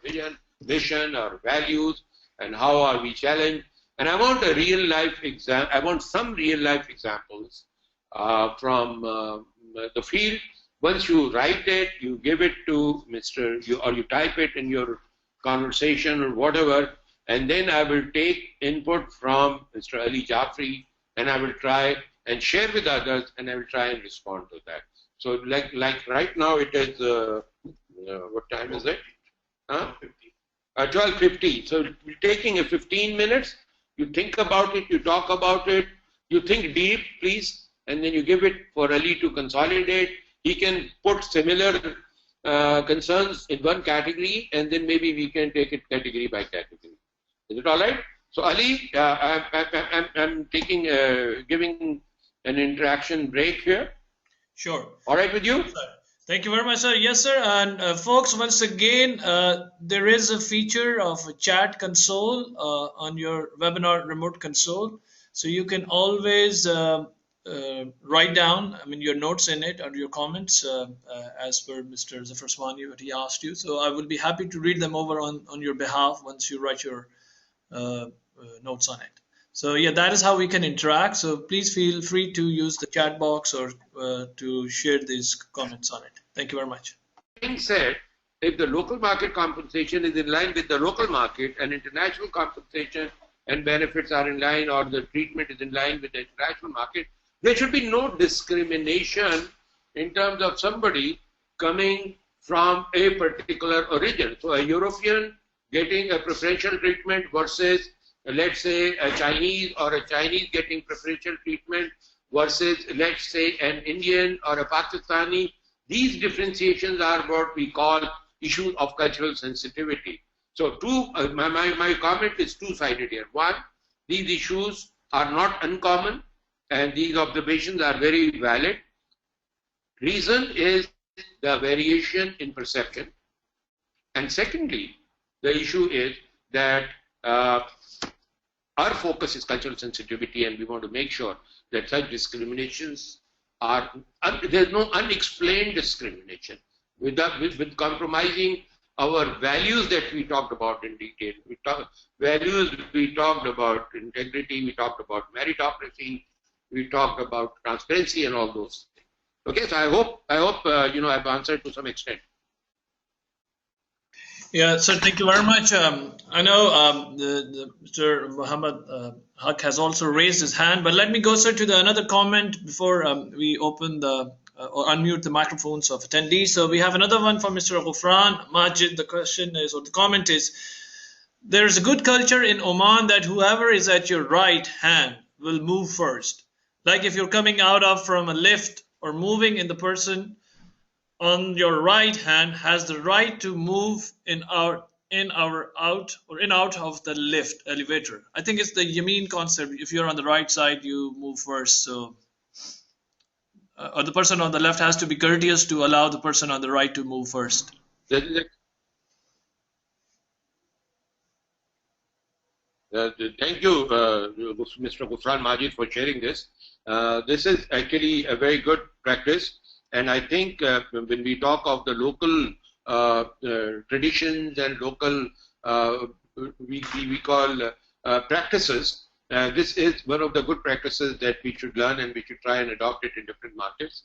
vision, our values, and how are we challenged. And I want a real-life I want some real-life examples from the field. Once you write it, you give it to or you type it in your conversation or whatever, and then I will take input from Mr. Ali Jafri, and I will try and share with others, and I will try and respond to that. So like right now it is, what time is it? 12:50. So we're taking a 15 minutes. You think about it, you talk about it, you think deep, please, and then you give it for Ali to consolidate. He can put similar concerns in one category, and then maybe we can take it category by category. Is it all right? So Ali, I'm giving an interaction break here. Sure. All right with you? Thank you very much, sir. Yes, sir. And folks, once again, there is a feature of a chat console on your webinar remote console. So you can always write down, your notes in it or your comments as per Mr. Zafar Usmani, what he asked you. So I will be happy to read them over on your behalf once you write your notes on it. So yeah, that is how we can interact. So please feel free to use the chat box or to share these comments on it. Thank you very much. Being said, if the local market compensation is in line with the local market and international compensation and benefits are in line, or the treatment is in line with the international market, there should be no discrimination in terms of somebody coming from a particular origin. So a European getting a preferential treatment versus let's say a Chinese or a Chinese getting preferential treatment versus, let's say, an Indian or a Pakistani. These differentiations are what we call issues of cultural sensitivity. So my comment is two-sided here. One, these issues are not uncommon and these observations are very valid. Reason is the variation in perception. And secondly, the issue is that our focus is cultural sensitivity, and we want to make sure that such discriminations are, there's no unexplained discrimination with compromising our values that we talked about in detail. Values, we talked about integrity, we talked about meritocracy, we talked about transparency and all those things. Okay, so I hope I've answered to some extent. Yeah, sir, thank you very much. I know Mr. Muhammad Haq has also raised his hand, but let me go, sir, to another comment before we open the or unmute the microphones of attendees. So we have another one from Mr. Ghufran Majid. The question is, or the comment is, there's a good culture in Oman that whoever is at your right hand will move first. Like if you're coming out of from a lift or moving in, the person on your right hand has the right to move in out of the lift elevator. I think it's the Yameen concept. If you're on the right side, you move first. So, or the person on the left has to be courteous to allow the person on the right to move first. Thank you, Mr. Ghufran Majid, for sharing this. This is actually a very good practice. And I think when we talk of the local traditions and local, we call practices, this is one of the good practices that we should learn, and we should try and adopt it in different markets.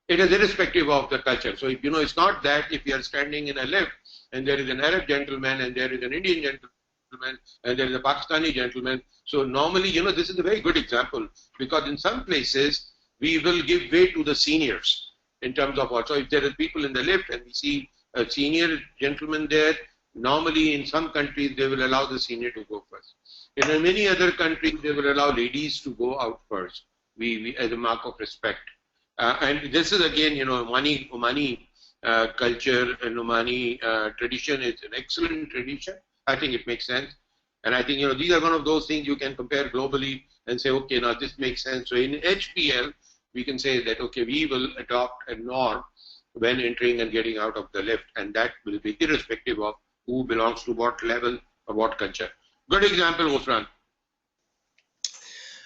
It is irrespective of the culture. So, it's not that if you are standing in a lift and there is an Arab gentleman and there is an Indian gentleman and there is a Pakistani gentleman. So normally, this is a very good example, because in some places we will give way to the seniors in terms of what. So if there are people in the lift and we see a senior gentleman there, normally in some countries they will allow the senior to go first. In many other countries they will allow ladies to go out first, we as a mark of respect. And this is again, Omani culture and Omani tradition is an excellent tradition. I think it makes sense. And I think, these are one of those things you can compare globally and say, okay, now this makes sense. So in HBL, we can say that, okay, we will adopt a norm when entering and getting out of the lift, and that will be irrespective of who belongs to what level or what culture. Good example, Ghufran.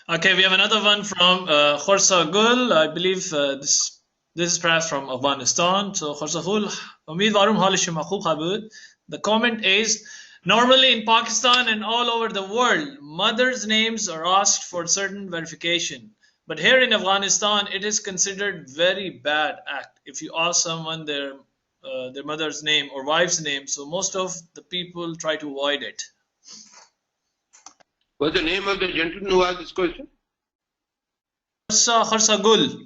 Okay, we have another one from Khorsa Gul. I believe this is perhaps from Afghanistan. So Khorsa Gul, Umeedwarum halishma khub khabud. The comment is, normally in Pakistan and all over the world, mothers' names are asked for certain verification. But here in Afghanistan, it is considered very bad act if you ask someone their mother's name or wife's name. So most of the people try to avoid it. What's the name of the gentleman who asked this question? Khorsa Gul.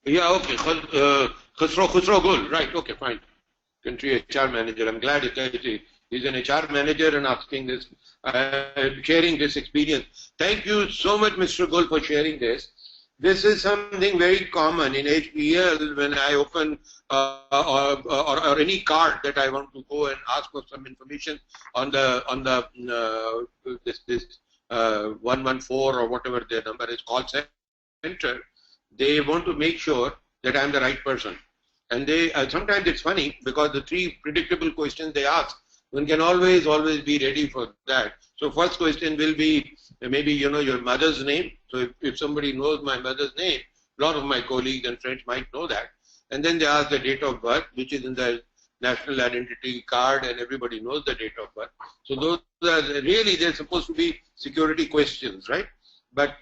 Yeah, okay. Khusro Gul, right, okay, fine. Country HR manager. I'm glad he's an HR manager and asking this, sharing this experience. Thank you so much, Mr. Gul, for sharing this. This is something very common in HBL when I open or any card that I want to go and ask for some information on this 114 or whatever their number is, call center. They want to make sure that I'm the right person. And they sometimes it's funny because the three predictable questions they ask, one can always be ready for that. So first question will be maybe your mother's name. So if somebody knows my mother's name, a lot of my colleagues and friends might know that. And then they ask the date of birth, which is in the national identity card, and everybody knows the date of birth. So those are really, they're supposed to be security questions, right? But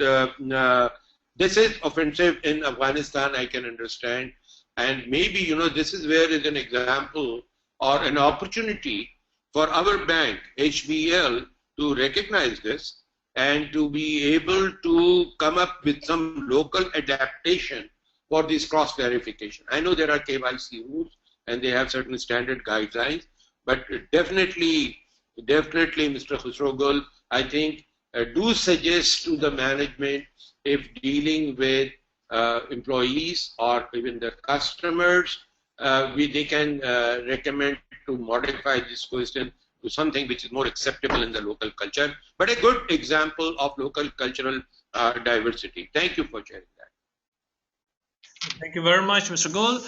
this is offensive in Afghanistan, I can understand. And maybe, this is where is an example or an opportunity for our bank, HBL, to recognize this and to be able to come up with some local adaptation for this cross verification. I know there are KYC rules, and they have certain standard guidelines. But definitely, Mr. Khusrogul, I think do suggest to the management, if dealing with employees or even the customers, they can recommend to modify this question to something which is more acceptable in the local culture, but a good example of local cultural diversity. Thank you for sharing that. Thank you very much, Mr. Gul.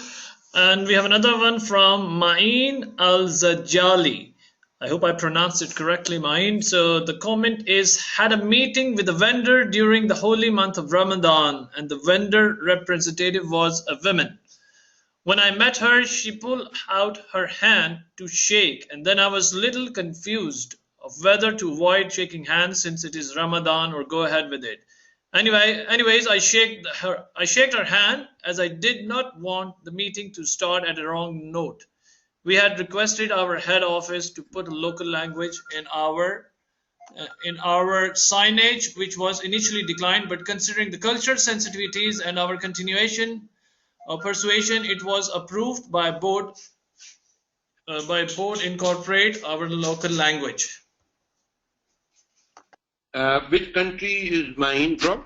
And we have another one from Ma'in Al-Zajali. I hope I pronounced it correctly, Ma'in. So the comment is, had a meeting with a vendor during the holy month of Ramadan, and the vendor representative was a woman. When I met her, she pulled out her hand to shake, and then I was a little confused of whether to avoid shaking hands since it is Ramadan or go ahead with it. Anyways, I shaked her hand as I did not want the meeting to start at a wrong note. We had requested our head office to put a local language in our signage, which was initially declined, but considering the cultural sensitivities and our continuation persuasion, it was approved by board incorporate our local language. Which country is mine from?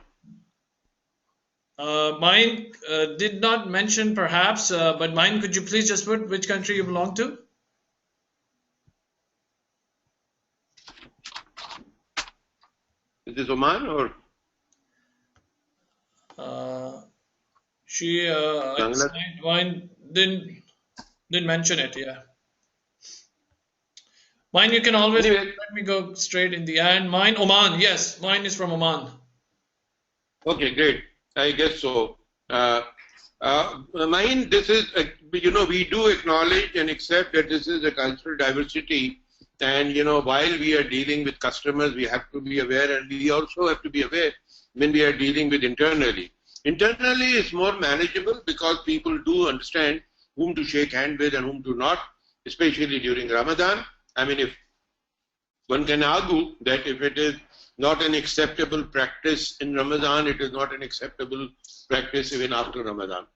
Mine did not mention perhaps, but mine, could you please just put which country you belong to? Is this Oman or? Mine didn't mention it. Yeah. Mine, you can always let me go straight in the end. Mine, Oman. Yes, mine is from Oman. Okay, great. I guess so. Mine, this is, we do acknowledge and accept that this is a cultural diversity. And, while we are dealing with customers, we have to be aware, and we also have to be aware when we are dealing with internally. Internally, it's more manageable because people do understand whom to shake hand with and whom to not, especially during Ramadan. I mean, if one can argue that if it is not an acceptable practice in Ramadan, it is not an acceptable practice even after Ramadan.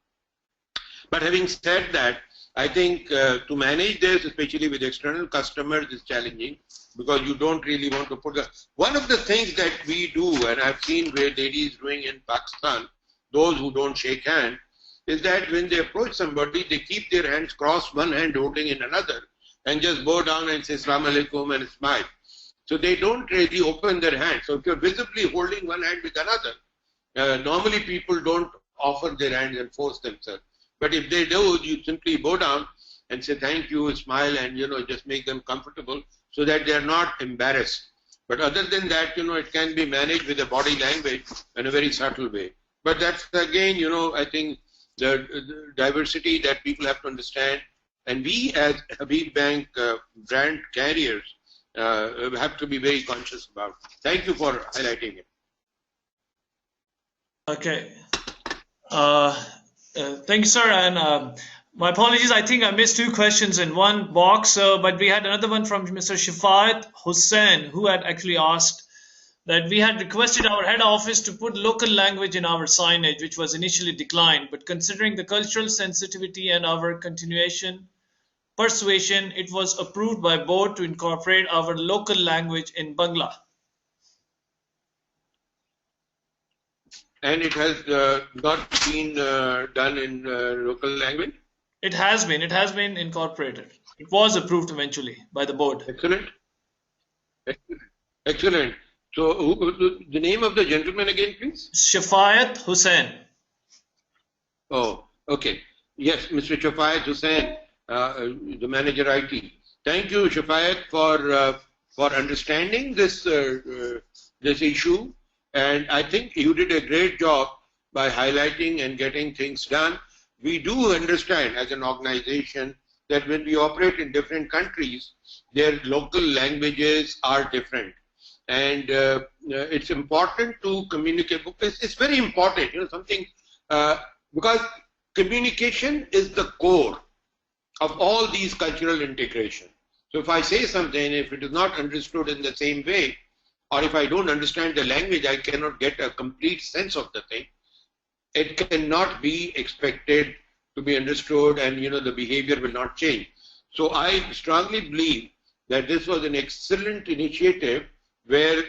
But having said that, I think to manage this, especially with external customers, is challenging because you don't really want to put one of the things that we do, and I've seen where ladies doing in Pakistan, those who don't shake hands, is that when they approach somebody, they keep their hands crossed, one hand holding in another, and just bow down and say Assalamu alaikum and smile. So they don't really open their hands. So if you're visibly holding one hand with another, normally people don't offer their hands and force themselves. But if they do, you simply bow down and say thank you, smile, and just make them comfortable so that they are not embarrassed. But other than that, it can be managed with a body language in a very subtle way. But that's again, I think the diversity that people have to understand. And we as Habib Bank brand carriers have to be very conscious about. Thank you for highlighting it. Okay. Thank you, sir. And my apologies, I think I missed two questions in one box. But we had another one from Mr. Shafat Hussain, who had actually asked that we had requested our head office to put local language in our signage, which was initially declined. But considering the cultural sensitivity and our continuation persuasion, it was approved by board to incorporate our local language in Bangla. And it has not been done in local language? It has been incorporated. It was approved eventually by the board. Excellent. Excellent. So the name of the gentleman again, please? Shafayat Hussain. Oh, okay. Yes, Mr. Shafayat Hussain, the manager IT. Thank you, Shafayat, for understanding this this issue. And I think you did a great job by highlighting and getting things done. We do understand as an organization that when we operate in different countries, their local languages are different. And it's important to communicate. It's very important, something, because communication is the core of all these cultural integration. So if I say something, if it is not understood in the same way, or if I don't understand the language, I cannot get a complete sense of the thing. It cannot be expected to be understood, and the behavior will not change. So I strongly believe that this was an excellent initiative where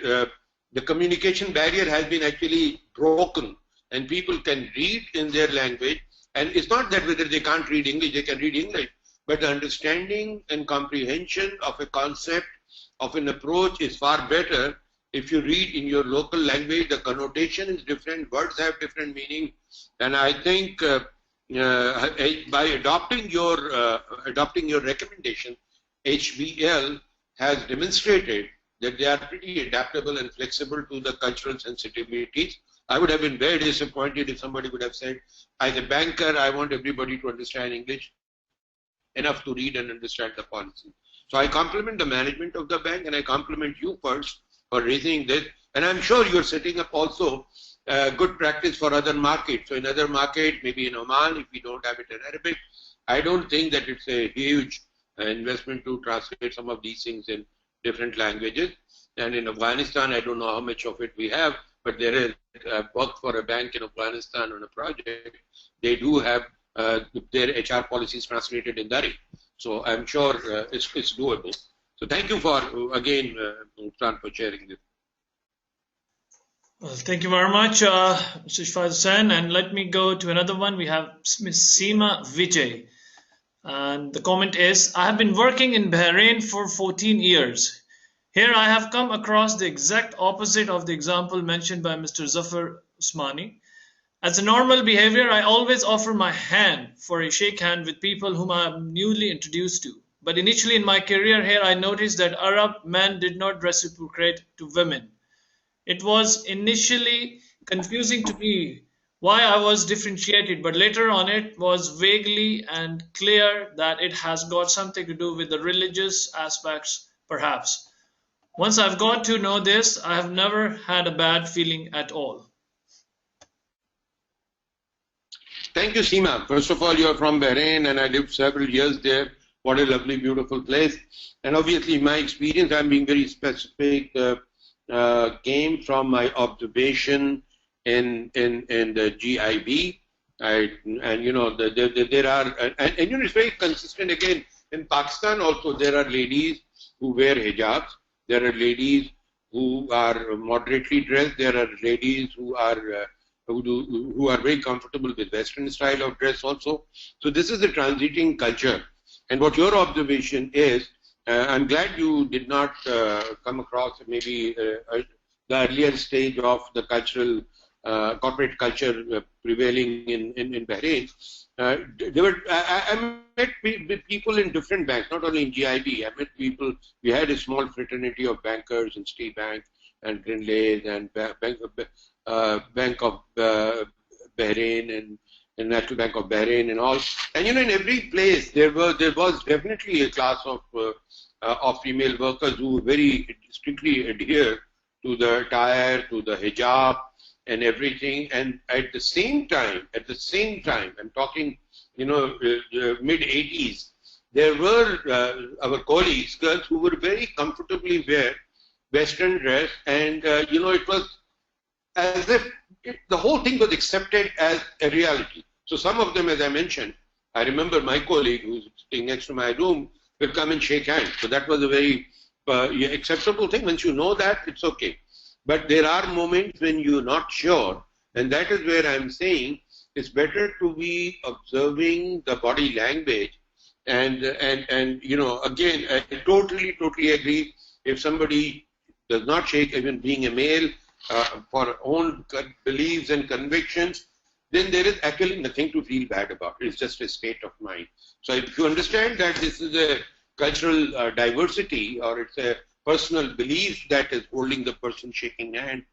the communication barrier has been actually broken and people can read in their language. And it's not that whether they can't read English, they can read English, but the understanding and comprehension of a concept, of an approach is far better if you read in your local language. The connotation is different, words have different meaning, and I think by adopting your recommendation, HBL has demonstrated that they are pretty adaptable and flexible to the cultural sensitivities. I would have been very disappointed if somebody would have said, as a banker, I want everybody to understand English enough to read and understand the policy. So I compliment the management of the bank, and I compliment you first for raising this. And I'm sure you're setting up also good practice for other markets. So in other markets, maybe in Oman, if we don't have it in Arabic, I don't think that it's a huge investment to translate some of these things in different languages. And in Afghanistan, I don't know how much of it we have, but there is work for a bank in Afghanistan on a project. They do have their HR policies translated in Dari. So I'm sure it's doable. So thank you for, again, Mustan, for sharing this. Well, thank you very much, Mr. Shafaz Hussain. And let me go to another one. We have Ms. Seema Vijay. And the comment is, I have been working in Bahrain for 14 years. Here I have come across the exact opposite of the example mentioned by Mr. Zafar Usmani. As a normal behavior, I always offer my hand for a shake hand with people whom I am newly introduced to. But initially in my career here, I noticed that Arab men did not reciprocate to women. It was initially confusing to me why I was differentiated, but later on it was vaguely and clear that it has got something to do with the religious aspects, perhaps. Once I've got to know this, I have never had a bad feeling at all. Thank you, Seema. First of all, you're from Bahrain, and I lived several years there. What a lovely, beautiful place. And obviously, my experience, I'm being very specific, came from my observation in the GIB. There are, and it's very consistent. Again, in Pakistan also, there are ladies who wear hijabs. There are ladies who are moderately dressed. There are ladies who are very comfortable with Western style of dress also. So this is the transiting culture. And what your observation is, I'm glad you did not come across maybe the earlier stage of the cultural, corporate culture prevailing in Bahrain. I met people in different banks, not only in GIB. I met people, we had a small fraternity of bankers in State Bank and Grindlays and Bank of Bahrain and National Bank of Bahrain and all. And in every place there was definitely a class of female workers who very strictly adhere to the attire, to the hijab and everything. And at the same time, I'm talking, mid-80s, there were our colleagues, girls who were very comfortably wear Western dress, and it was as if the whole thing was accepted as a reality. So some of them, as I mentioned, I remember my colleague who's sitting next to my room will come and shake hands. So that was a very acceptable thing. Once you know that, it's okay. But there are moments when you're not sure, and that is where I'm saying it's better to be observing the body language. And again, I totally agree. If somebody does not shake, even being a male, for own beliefs and convictions, then there is actually nothing to feel bad about. It's just a state of mind. So if you understand that this is a cultural diversity, or it's a personal belief that is holding the person shaking hand,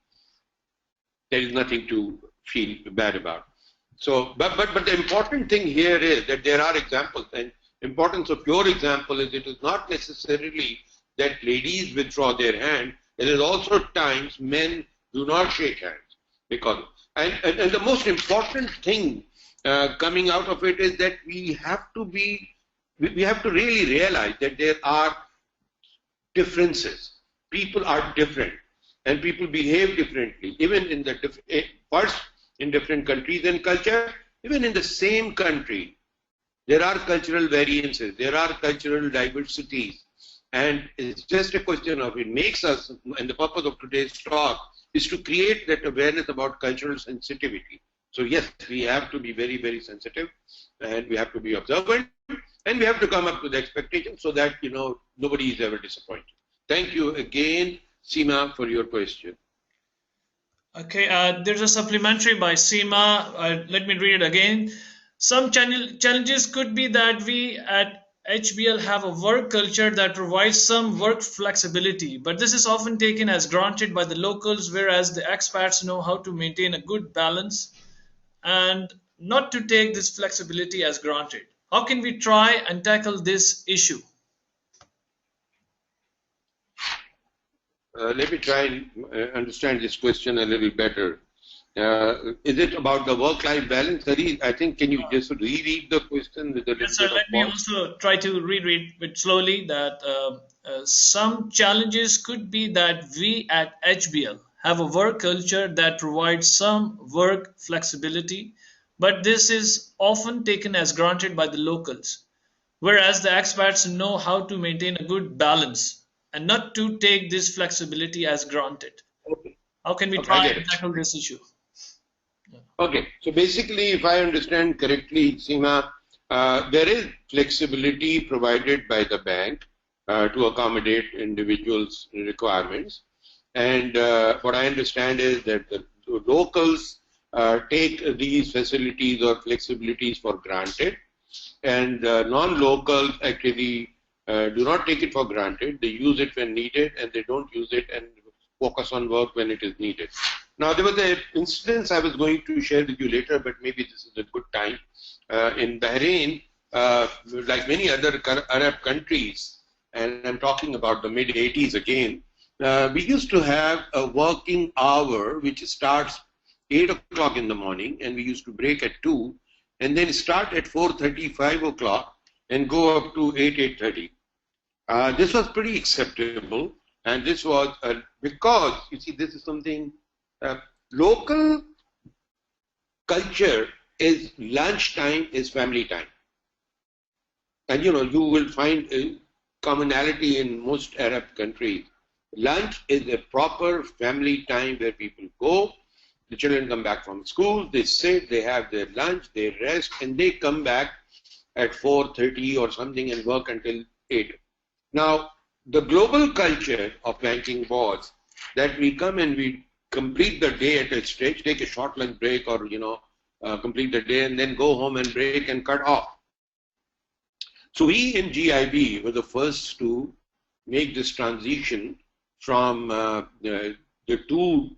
there is nothing to feel bad about. So, but the important thing here is that there are examples, and importance of your example is it is not necessarily that ladies withdraw their hand. There is also times men do not shake hands because, and the most important thing coming out of it is that we have to really realize that there are differences. People are different, and people behave differently, even in the first in different countries and culture, even in the same country. There are cultural variances, there are cultural diversities, and it's just a question of it makes us, and the purpose of today's talk is to create that awareness about cultural sensitivity. So yes, we have to be very, very sensitive, and we have to be observant, and we have to come up with expectations so that, nobody is ever disappointed. Thank you again, Seema, for your question. Okay, there's a supplementary by Seema. Let me read it again. Some challenges could be that we at HBL have a work culture that provides some work flexibility, but this is often taken as granted by the locals, whereas the expats know how to maintain a good balance and not to take this flexibility as granted. How can we try and tackle this issue? Let me try and understand this question a little better. Is it about the work-life balance? I think, can you just reread the question with a little Yes, sir. bit of Let me pause? also try to reread it slowly that some challenges could be that we at HBL have a work culture that provides some work flexibility, but this is often taken as granted by the locals, whereas the expats know how to maintain a good balance and not to take this flexibility as granted. Okay, How can we okay, I try get and it. tackle this issue? Okay, so basically, if I understand correctly, Seema, there is flexibility provided by the bank to accommodate individuals' requirements. And what I understand is that the locals take these facilities or flexibilities for granted, and non-locals actually do not take it for granted. They use it when needed, and they don't use it and focus on work when it is needed. Now, there was an instance I was going to share with you later, but maybe this is a good time. In Bahrain, like many other Arab countries, and I'm talking about the mid-80s again, we used to have a working hour which starts 8 o'clock in the morning, and we used to break at 2, and then start at 4:30, 5 o'clock, and go up to 8, 8:30. This was pretty acceptable, and this was because, you see, this is something, local culture is lunchtime is family time. And you will find a commonality in most Arab countries. Lunch is a proper family time where people go, the children come back from school, they sit, they have their lunch, they rest, and they come back at 4:30 or something and work until 8. Now, the global culture of banking was that we come and we complete the day at a stretch, take a short lunch break or, complete the day and then go home and break and cut off. So we in GIB were the first to make this transition from the two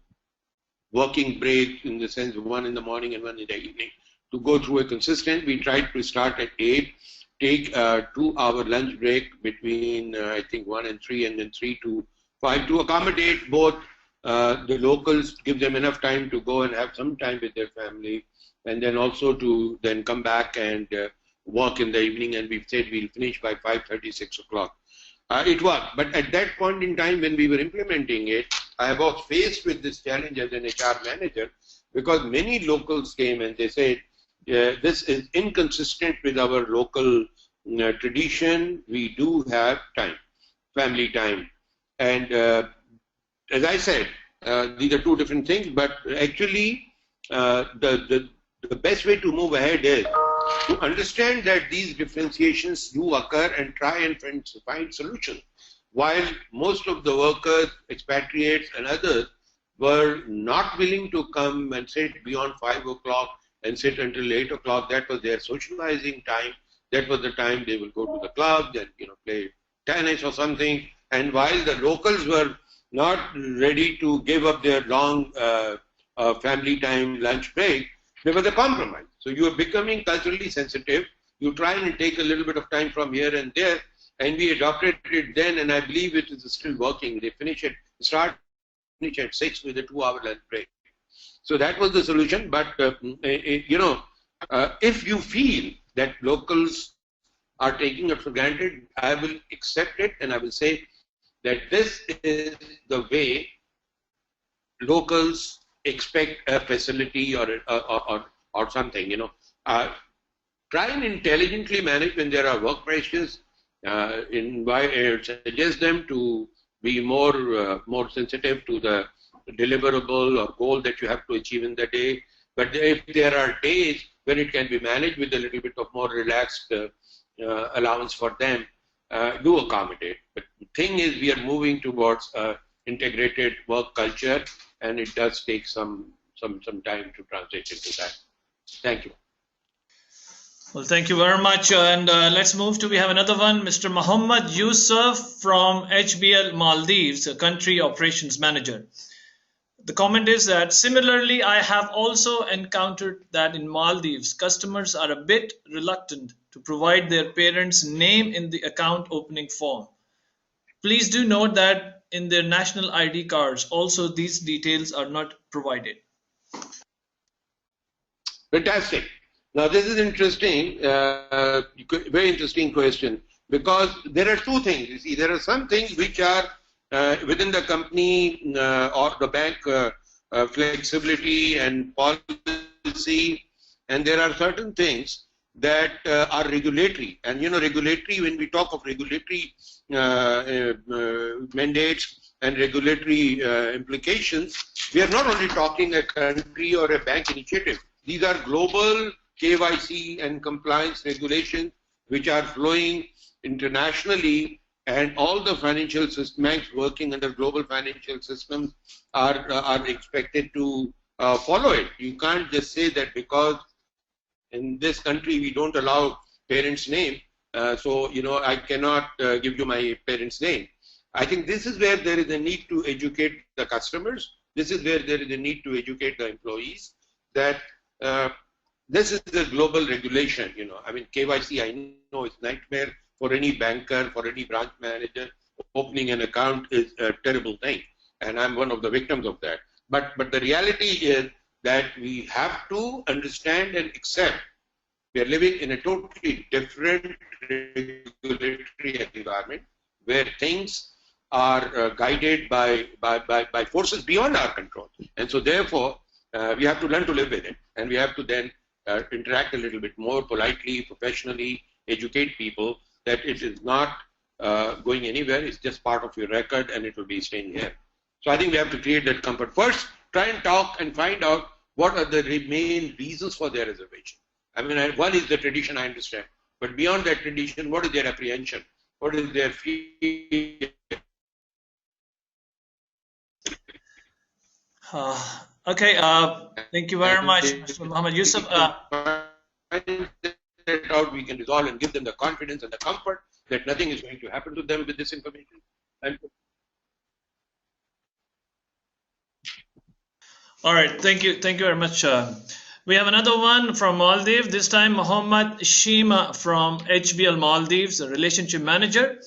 working breaks, in the sense of one in the morning and one in the evening, to go through a consistent. We tried to start at 8, take a 2-hour lunch break between, I think, 1 and 3, and then 3 to 5, to accommodate both the locals, give them enough time to go and have some time with their family, and then also to then come back and work in the evening. And we've said we'll finish by 5:30, 6 o'clock. It worked. But at that point in time when we were implementing it, I was faced with this challenge as an HR manager, because many locals came and they said, this is inconsistent with our local tradition. We do have time, family time. And as I said, these are two different things, but actually the best way to move ahead is to understand that these differentiations do occur and try and find solutions. While most of the workers, expatriates and others, were not willing to come and sit beyond 5 o'clock and sit until 8 o'clock, that was their socializing time. That was the time they will go to the clubs and play tennis or something. And while the locals were not ready to give up their long family time lunch break, there was a compromise. So you are becoming culturally sensitive. You try and take a little bit of time from here and there, and we adopted it then, and I believe it is still working. They finish at 6 with a 2-hour lunch break. So that was the solution. But if you feel that locals are taking it for granted, I will accept it, and I will say that this is the way locals expect a facility or something. try and intelligently manage when there are work pressures. Suggest them to be more sensitive to the deliverable or goal that you have to achieve in the day. But if there are days when it can be managed with a little bit of more relaxed allowance for them, do accommodate. But the thing is, we are moving towards integrated work culture, and it does take some time to translate into that. Thank you. Well, thank you very much. And let's move to, we have another one, Mr. Muhammad Yusuf from HBL Maldives, a country operations manager. The comment is that similarly, I have also encountered that in Maldives, customers are a bit reluctant to provide their parents' name in the account opening form. Please do note that in their national ID cards, also these details are not provided. Fantastic. Now this is interesting, very interesting question, because there are two things. You see, there are some things which are within the company or the bank flexibility and policy, and there are certain things that are regulatory. And regulatory, when we talk of regulatory mandates and regulatory implications, we are not only talking a country or a bank initiative. These are global KYC and compliance regulations which are flowing internationally, and all the financial banks working under global financial systems are expected to follow it. You can't just say that because in this country we don't allow parents' name, so I cannot give you my parents' name. I think this is where there is a need to educate the customers. This is where there is a need to educate the employees that this is a global regulation. I mean, KYC, I know it's nightmare for any banker, for any branch manager. Opening an account is a terrible thing, and I'm one of the victims of that. But the reality is that we have to understand and accept we are living in a totally different regulatory environment where things are guided by forces beyond our control, and so therefore we have to learn to live with it, and we have to then interact a little bit more politely, professionally, educate people that it is not going anywhere. It's just part of your record, and it will be staying here. So I think we have to create that comfort. First, try and talk and find out what are the main reasons for their reservation. I mean, one is the tradition, I understand. But beyond that tradition, what is their apprehension? What is their fear? Okay, thank you very much, Mr. Muhammad Yusuf. Out, we can resolve and give them the confidence and the comfort that nothing is going to happen to them with this information. All right, thank you very much. We have another one from Maldives, this time Muhammad Shima from HBL Maldives, a relationship manager.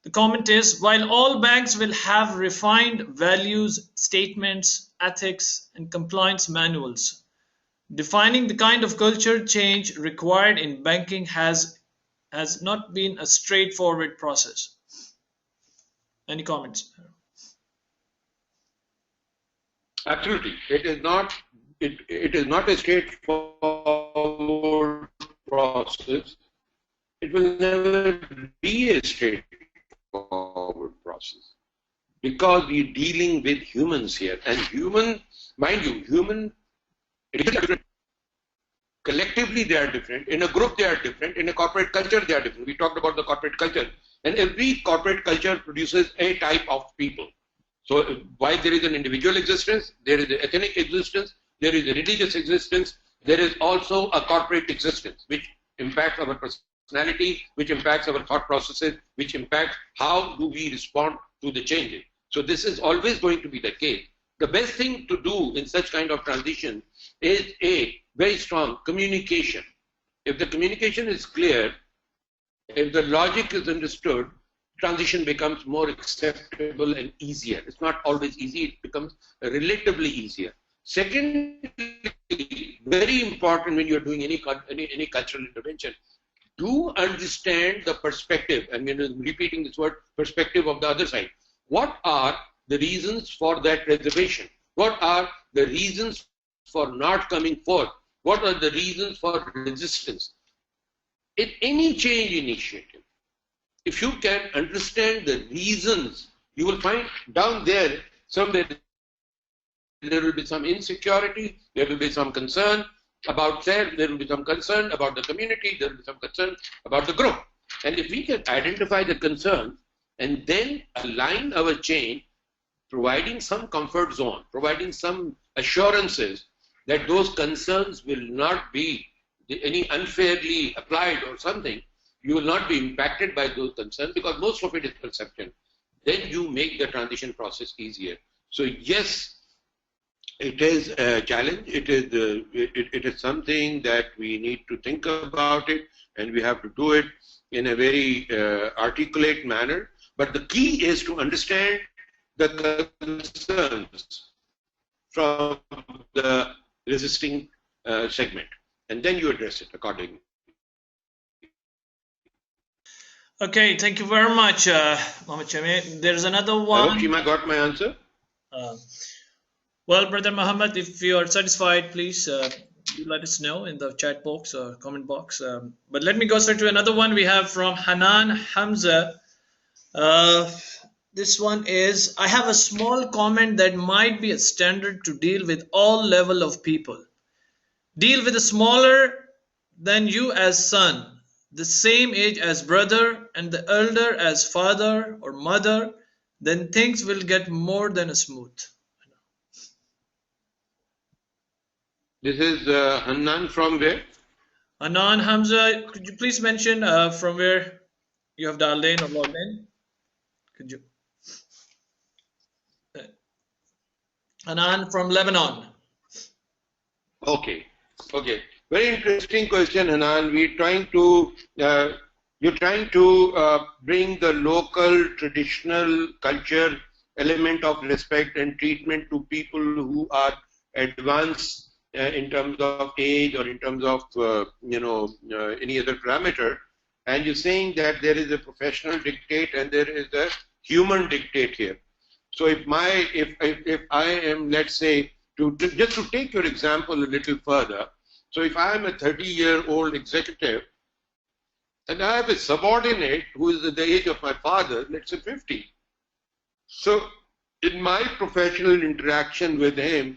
The comment is, while all banks will have refined values, statements, ethics, and compliance manuals, defining the kind of culture change required in banking has not been a straightforward process. Any comments? Absolutely. It is not a straightforward process. It will never be a straightforward process because we're dealing with humans here, and mind you, collectively they are different, in a group they are different, in a corporate culture they are different. We talked about the corporate culture, and every corporate culture produces a type of people. So while there is an individual existence, there is an ethnic existence, there is a religious existence, there is also a corporate existence which impacts our personality, which impacts our thought processes, which impacts how do we respond to the changes. So this is always going to be the case. The best thing to do in such kind of transition is a very strong communication. If the communication is clear, if the logic is understood, transition becomes more acceptable and easier. It's not always easy, it becomes relatively easier. Secondly, very important when you're doing any cultural intervention, do understand the perspective, and repeating this word, perspective of the other side. What are the reasons for that reservation? What are the reasons for not coming forth? What are the reasons for resistance? in any change initiative, if you can understand the reasons, you will find down there somewhere there will be some insecurity, there will be some concern about self, there will be some concern about the community, there will be some concern about the group. And if we can identify the concerns and then align our chain, providing some comfort zone, providing some assurances that those concerns will not be any unfairly applied or something, you will not be impacted by those concerns because most of it is perception. Then you make the transition process easier. So yes, it is a challenge. It is something that we need to think about it, and we have to do it in a very articulate manner. But the key is to understand the concerns from the resisting segment, and then you address it accordingly. Okay, thank you very much, Mohammed Shami. There's another one. I hope Shima got my answer. Well, Brother Muhammad, if you are satisfied, please do let us know in the chat box or comment box. But let me go straight to another one we have from Hanan Hamza. This one is, I have a small comment that might be a standard to deal with all level of people. Deal with a smaller than you as son, the same age as brother, and the elder as father or mother, then things will get more than smooth. This is Hanan from where? Hanan Hamza, could you please mention from where you have dialed in or logged in? Could you? Hanan from Lebanon. Okay. Okay. Very interesting question, Hanan. We're trying to, you're trying to bring the local traditional culture element of respect and treatment to people who are advanced in terms of age or in terms of, any other parameter. And you're saying that there is a professional dictate and there is a human dictate here. So if I am, let's say, just to take your example a little further, so if I am a 30-year-old executive and I have a subordinate who is at the age of my father, let's say 50. So in my professional interaction with him,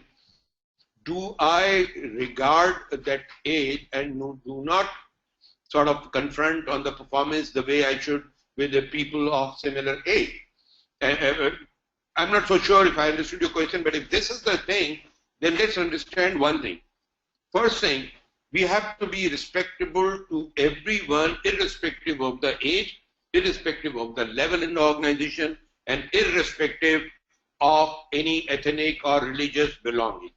do I regard that age and do not sort of confront on the performance the way I should with the people of similar age? I'm not so sure if I understood your question, but if this is the thing, then let's understand one thing. First thing, we have to be respectable to everyone, irrespective of the age, irrespective of the level in the organization, and irrespective of any ethnic or religious belonging.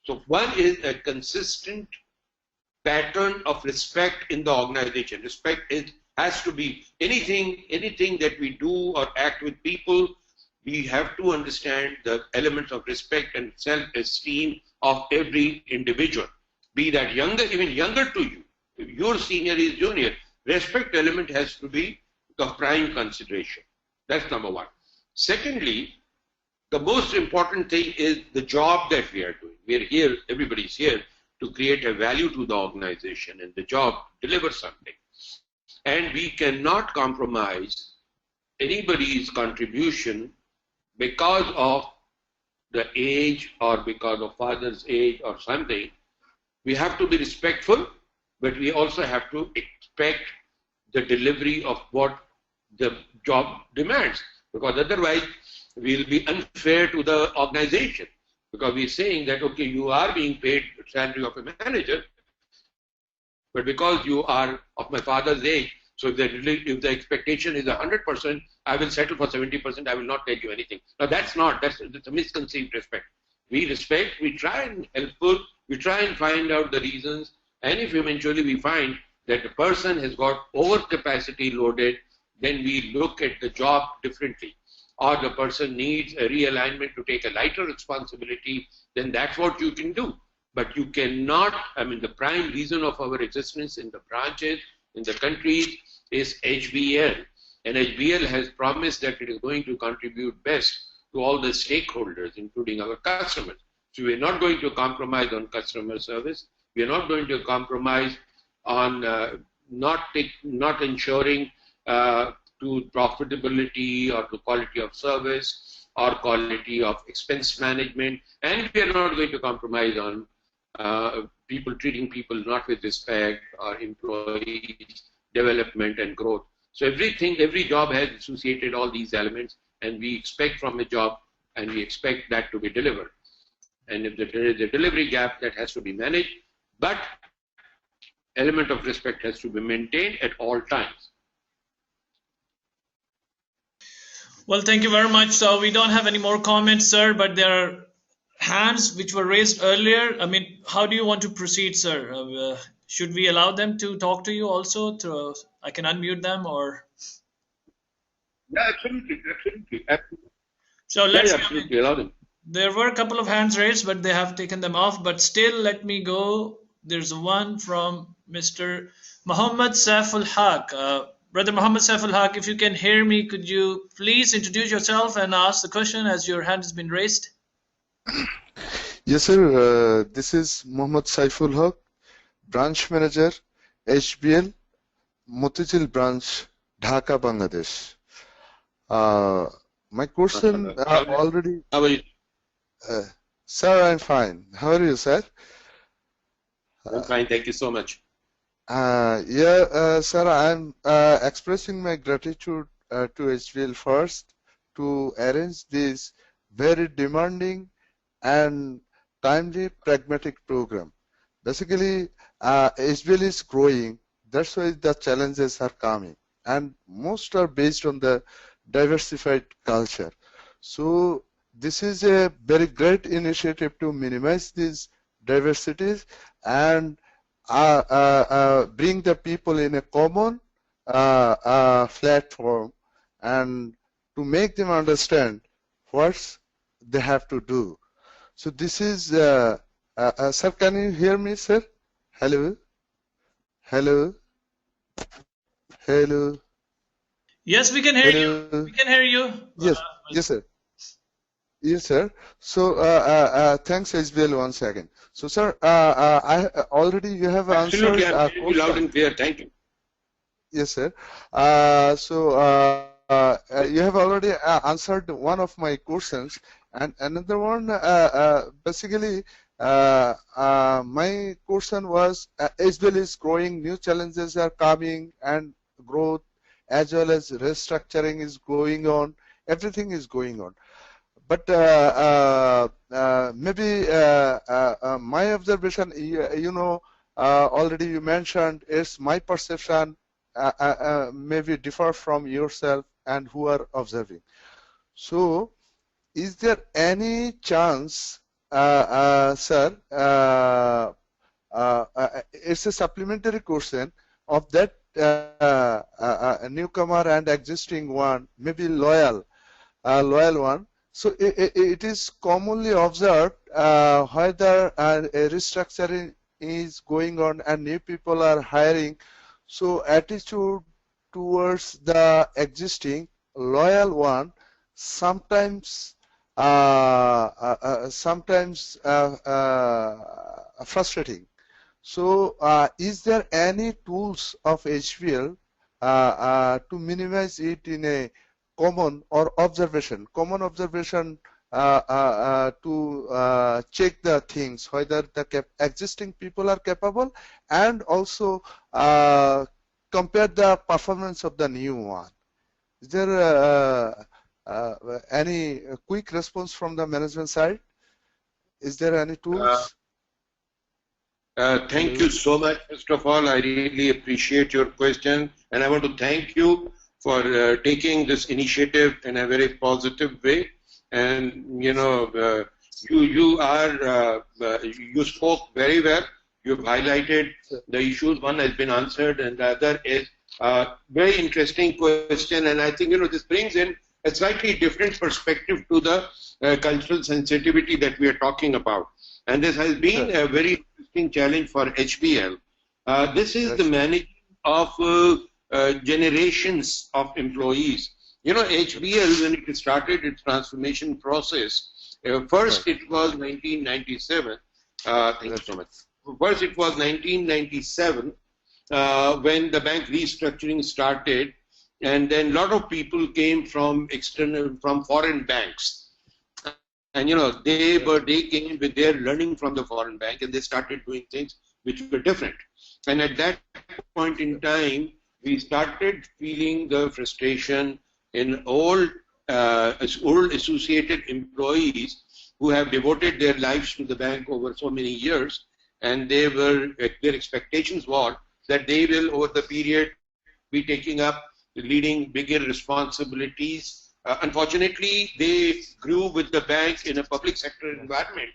So one is a consistent pattern of respect in the organization. Respect has to be anything that we do or act with people, we have to understand the elements of respect and self-esteem of every individual. Be that younger, even younger to you. If your senior is junior, respect element has to be the prime consideration. That's number one. Secondly, the most important thing is the job that we are doing. We are here, everybody's here to create a value to the organization, and the job delivers something. And we cannot compromise anybody's contribution because of the age or because of father's age or something. We have to be respectful, but we also have to expect the delivery of what the job demands, because otherwise we'll be unfair to the organization, because we're saying that, okay, you are being paid the salary of a manager, but because you are of my father's age, so if the expectation is 100%, I will settle for 70%, I will not tell you anything. Now that's a misconceived respect. We respect, we try and helpful, we try and find out the reasons, and if eventually we find that the person has got overcapacity loaded, then we look at the job differently. Or the person needs a realignment to take a lighter responsibility, then that's what you can do. But you cannot, the prime reason of our existence in the branches, in the countries, is HBL. And HBL has promised that it is going to contribute best to all the stakeholders, including our customers. So we're not going to compromise on customer service. We're not going to compromise on not ensuring to profitability or to quality of service or quality of expense management, and we are not going to compromise on people treating people not with respect or employees development and growth. So every job has associated all these elements, and we expect from a job, and we expect that to be delivered. And if there is a delivery gap, that has to be managed, but element of respect has to be maintained at all times. Well, thank you very much. So we don't have any more comments, sir, but there are hands which were raised earlier. I mean, how do you want to proceed, sir? Should we allow them to talk to you also? I can unmute them, or? Yeah, absolutely. So let's. Yeah, absolutely. Allow them. There were a couple of hands raised, but they have taken them off. But still, let me go. There's one from Mr. Muhammad Saiful Haq. Brother Muhammad Saiful Haq, if you can hear me, could you please introduce yourself and ask the question as your hand has been raised? Yes, sir. This is Muhammad Saiful Haq, Branch Manager, HBL, Motichil Branch, Dhaka, Bangladesh. My question already... How are you? Sir, I'm fine. How are you, sir? I'm fine. Thank you so much. Sir, I'm expressing my gratitude to HBL first to arrange this very demanding and timely pragmatic program. Basically, HBL is growing. That's why the challenges are coming, and most are based on the diversified culture. So this is a very great initiative to minimize these diversities and bring the people in a common platform, and to make them understand what they have to do. So this is, sir, can you hear me, sir? Hello? Hello? Hello? Yes, we can hear you. We can hear you. Yes, yes, sir. Yes, sir. So, thanks, HBL, once again. So, sir, I already you have Absolutely, answered. I'm loud and clear. Thank you. Yes, sir. You have already answered one of my questions, and another one. Basically, my question was: HBL is growing, new challenges are coming, and growth as well as restructuring is going on. Everything is going on. But maybe my observation, already you mentioned, is my perception maybe differ from yourself and who are observing. So, is there any chance, sir, it's a supplementary question of that newcomer and existing one, maybe loyal one. So it is commonly observed whether a restructuring is going on and new people are hiring. So attitude towards the existing loyal one sometimes frustrating. So is there any tools of HBL to minimize it in a common observation to check the things whether the existing people are capable, and also compare the performance of the new one? Is there any quick response from the management side? Is there any tools? Thank you so much. First of all, I really appreciate your question, and I want to thank you for taking this initiative in a very positive way. And you spoke very well. You've highlighted the issues. One has been answered, and the other is a very interesting question. And I think this brings in a slightly different perspective to the cultural sensitivity that we are talking about. And this has been a very interesting challenge for HBL. This is the managing of generations of employees. HBL, when it started its transformation process, first it was 1997. Thank you so much. First it was 1997, when the bank restructuring started, and then a lot of people came from foreign banks, and they came with their learning from the foreign bank, and they started doing things which were different. And at that point in time, we started feeling the frustration in old associated employees who have devoted their lives to the bank over so many years, and their expectations were that they will, over the period, be taking up leading bigger responsibilities. Unfortunately, they grew with the bank in a public sector environment,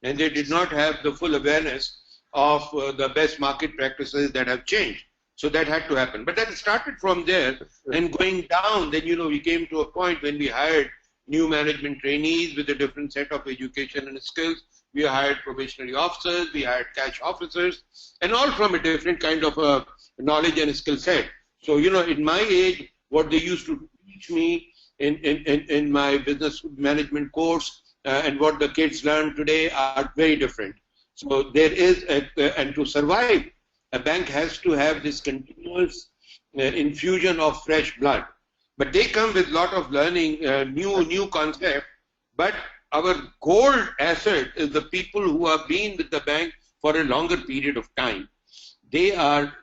and they did not have the full awareness of the best market practices that have changed. So that had to happen. But that started from there, and going down, then we came to a point when we hired new management trainees with a different set of education and skills. We hired probationary officers, we hired cash officers, and all from a different kind of knowledge and skill set. So, in my age, what they used to teach me in my business management course and what the kids learn today are very different. So there is, and to survive, a bank has to have this continuous infusion of fresh blood. But they come with a lot of learning, new concept. But our gold asset is the people who have been with the bank for a longer period of time. They are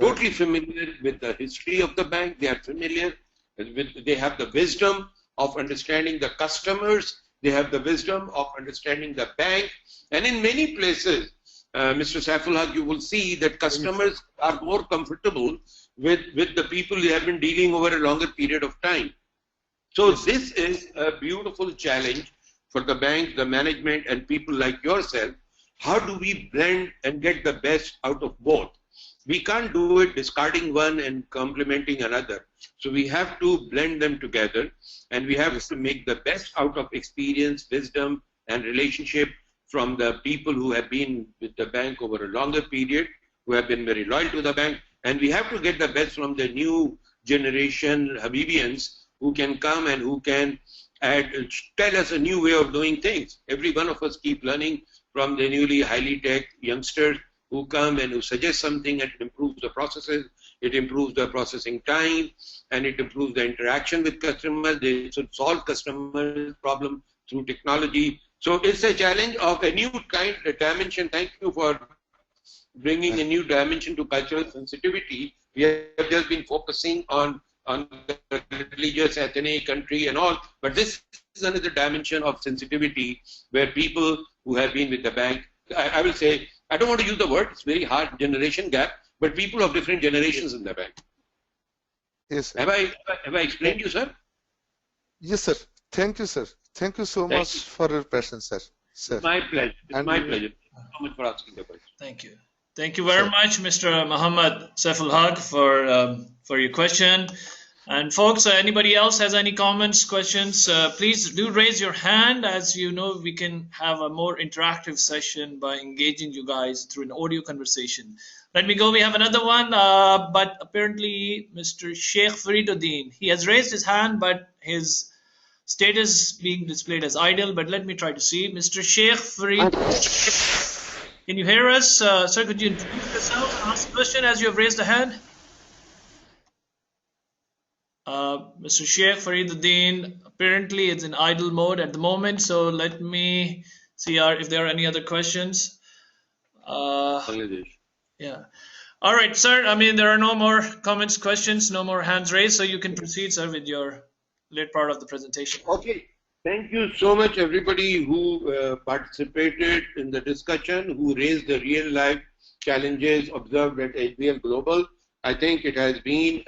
totally familiar with the history of the bank. They are familiar with, they have the wisdom of understanding the customers. They have the wisdom of understanding the bank. And in many places, Mr. Saiful, you will see that customers are more comfortable with the people they have been dealing over a longer period of time. So this is a beautiful challenge for the bank, the management, and people like yourself. How do we blend and get the best out of both? We can't do it discarding one and complementing another. So we have to blend them together, and we have to make the best out of experience, wisdom, and relationship from the people who have been with the bank over a longer period, who have been very loyal to the bank. And we have to get the best from the new generation Habibians who can come and who can tell us a new way of doing things. Every one of us keep learning from the newly highly tech youngsters who come and who suggest something, and it improves the processes, it improves the processing time, and it improves the interaction with customers. They should solve customer problem through technology. So it's a challenge of a new kind of dimension. Thank you for bringing a new dimension to cultural sensitivity. We have just been focusing on the religious, ethnic, country and all, but this is another dimension of sensitivity where people who have been with the bank, I will say, I don't want to use the word, it's very hard, generation gap, but people of different generations in the bank. Yes. Have I explained you, sir? Yes, sir. Thank you, sir. Thank you so much for your patience, sir. My pleasure. It's my pleasure. Thank you so much for asking the question. Thank you. Thank you very much, Mr. Muhammad Saiful Haq, for your question. And folks, anybody else has any comments, questions, please do raise your hand. As you know, we can have a more interactive session by engaging you guys through an audio conversation. Let me go. We have another one, but apparently Mr. Sheikh Fariduddin, he has raised his hand, but his status being displayed as idle. But let me try to see. Mr. Sheikh Farid, can you hear us? Sir, could you introduce yourself and ask a question as you have raised a hand? Mr. Sheikh Fariduddin apparently is in idle mode at the moment, so let me see if there are any other questions. Yeah. All right, sir. I mean, there are no more comments, questions, no more hands raised, so you can proceed, sir, with your late part of the presentation. Okay. Thank you so much, everybody who participated in the discussion, who raised the real-life challenges observed at HBL Global. I think it has been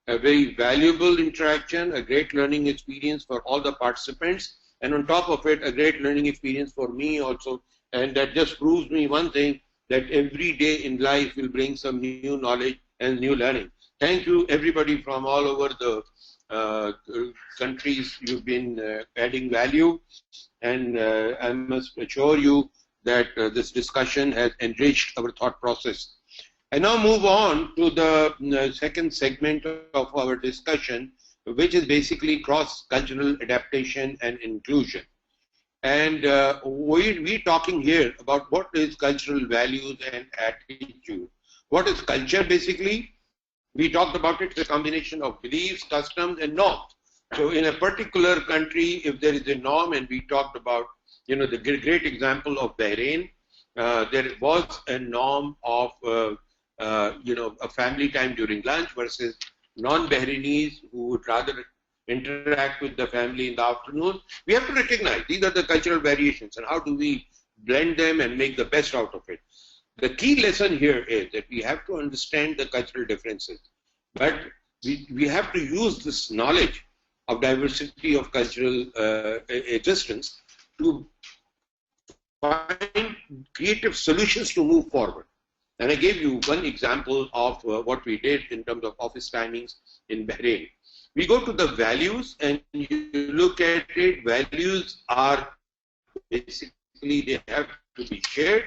a very valuable interaction, a great learning experience for all the participants, and on top of it, a great learning experience for me also. And that just proves me one thing, that every day in life will bring some new knowledge and new learning. Thank you, everybody from all over the countries. You've been adding value, and I must assure you that this discussion has enriched our thought process. I now move on to the second segment of our discussion, which is basically cross-cultural adaptation and inclusion. And we're talking here about what is cultural values and attitude. What is culture basically? We talked about it, it's a combination of beliefs, customs, and norms. So in a particular country, if there is a norm, and we talked about, the great example of Bahrain, there was a norm of, a family time during lunch versus non-Bahrainis who would rather interact with the family in the afternoon. We have to recognize these are the cultural variations, and how do we blend them and make the best out of it. The key lesson here is that we have to understand the cultural differences, but we have to use this knowledge of diversity of cultural existence to find creative solutions to move forward. And I gave you one example of what we did in terms of office timings in Bahrain. We go to the values and you look at it, values are basically, they have to be shared.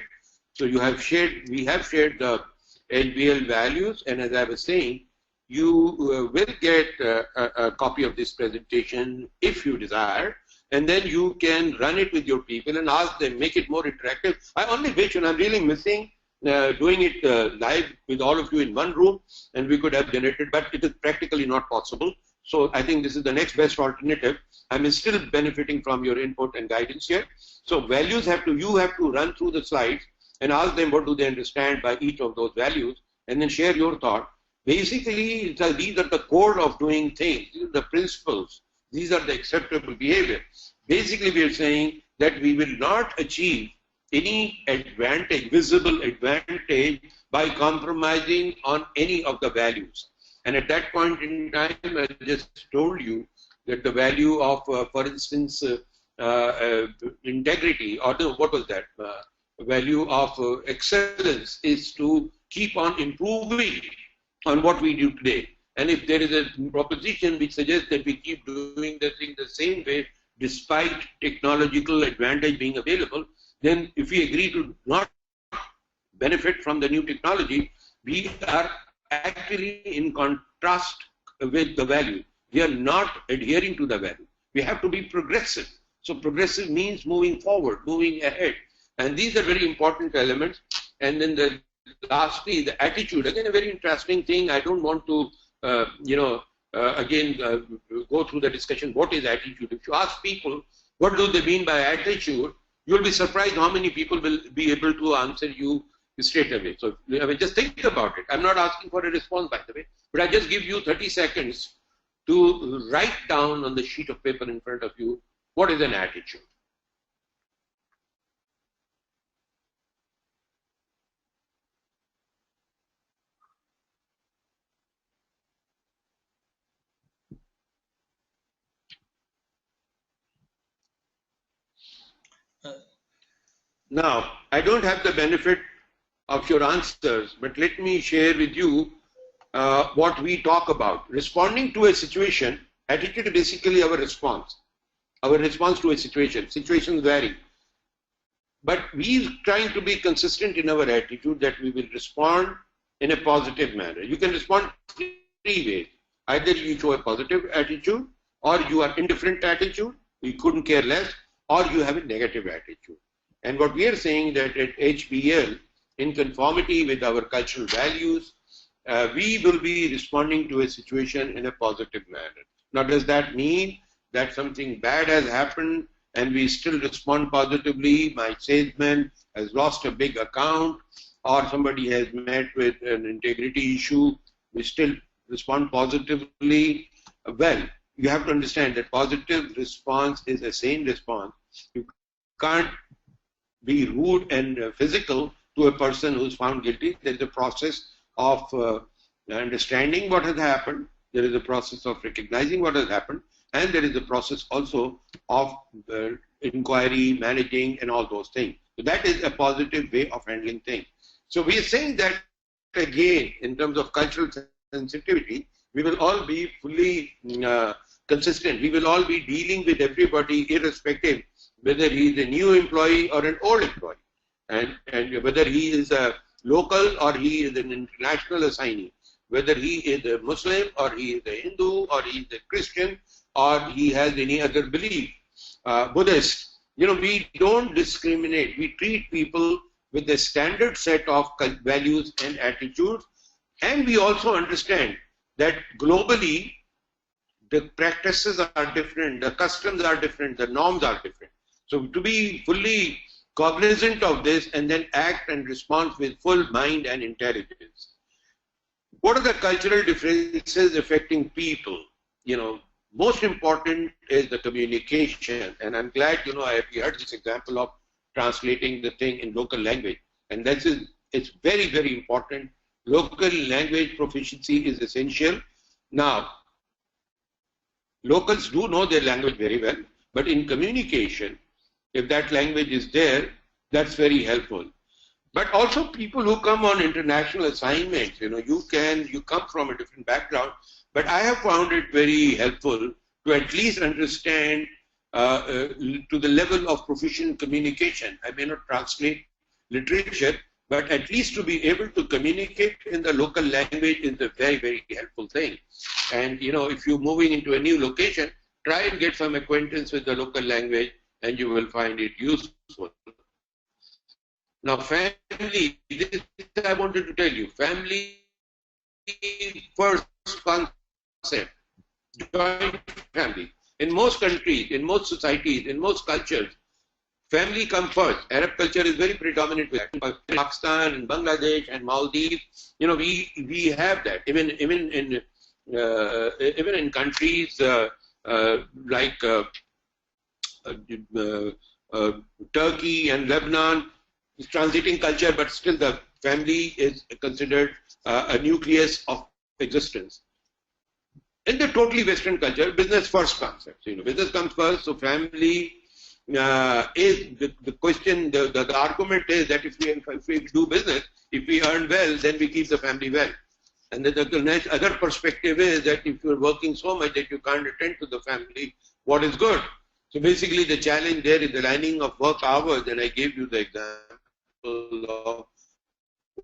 So we have shared the HBL values, and as I was saying, you will get a copy of this presentation if you desire, and then you can run it with your people and ask them, make it more interactive. I only wish, and I'm really missing doing it live with all of you in one room, and we could have generated, but it is practically not possible. So I think this is the next best alternative. I'm still benefiting from your input and guidance here. So values you have to run through the slides and ask them what do they understand by each of those values, and then share your thought. Basically, these are the core of doing things. These are the principles. These are the acceptable behavior. Basically, we are saying that we will not achieve any advantage, visible advantage, by compromising on any of the values. And at that point in time, I just told you that the value of, for instance, integrity, or what was that? Value of excellence is to keep on improving on what we do today. And if there is a proposition which suggests that we keep doing the thing the same way, despite technological advantage being available, then if we agree to not benefit from the new technology, we are actually in contrast with the value. We are not adhering to the value. We have to be progressive. So progressive means moving forward, moving ahead. And these are very important elements. And then lastly, the attitude. Again, a very interesting thing. I don't want to, go through the discussion. What is attitude? If you ask people, what do they mean by attitude? You'll be surprised how many people will be able to answer you straight away. So just think about it. I'm not asking for a response, by the way, but I just give you 30 seconds to write down on the sheet of paper in front of you, what is an attitude? Now, I don't have the benefit of your answers, but let me share with you what we talk about. Responding to a situation, attitude is basically our response to a situation. Situations vary. But we are trying to be consistent in our attitude that we will respond in a positive manner. You can respond three ways. Either you show a positive attitude, or you are indifferent attitude, you couldn't care less, or you have a negative attitude. And what we are saying that at HBL, in conformity with our cultural values, we will be responding to a situation in a positive manner. Now, does that mean that something bad has happened and we still respond positively? My salesman has lost a big account, or somebody has met with an integrity issue, we still respond positively? Well, you have to understand that positive response is a sane response. You can't be rude and physical to a person who's found guilty. There is a process of understanding what has happened. There is a process of recognizing what has happened. And there is a process also of inquiry, managing, and all those things. So that is a positive way of handling things. So we are saying that, again, in terms of cultural sensitivity, we will all be fully consistent. We will all be dealing with everybody irrespective whether he is a new employee or an old employee, and whether he is a local or he is an international assignee, whether he is a Muslim or he is a Hindu or he is a Christian or he has any other belief, Buddhist. We don't discriminate. We treat people with a standard set of values and attitudes. And we also understand that globally, the practices are different, the customs are different, the norms are different. So to be fully cognizant of this and then act and respond with full mind and intelligence. What are the cultural differences affecting people? Most important is the communication. And I'm glad, I heard this example of translating the thing in local language. And it's very, very important. Local language proficiency is essential. Now, locals do know their language very well, but in communication, if that language is there, that's very helpful. But also people who come on international assignments, you come from a different background, but I have found it very helpful to at least understand to the level of proficient communication. I may not translate literature, but at least to be able to communicate in the local language is a very, very helpful thing. And, if you're moving into a new location, try and get some acquaintance with the local language and you will find it useful. Now, family, this I wanted to tell you, family first concept, joint family. In most countries, in most societies, in most cultures, family comes first. Arab culture is very predominant with that. Pakistan and Bangladesh and Maldives, we have that. Even in countries like Turkey and Lebanon, it's transiting culture, but still the family is considered a nucleus of existence. In the totally Western culture, business first concept. Business comes first, so family is the question, the argument is that if we do business, if we earn well, then we keep the family well. And the other perspective is that if you're working so much that you can't attend to the family, what is good? So basically the challenge there is the lining of work hours, and I gave you the example of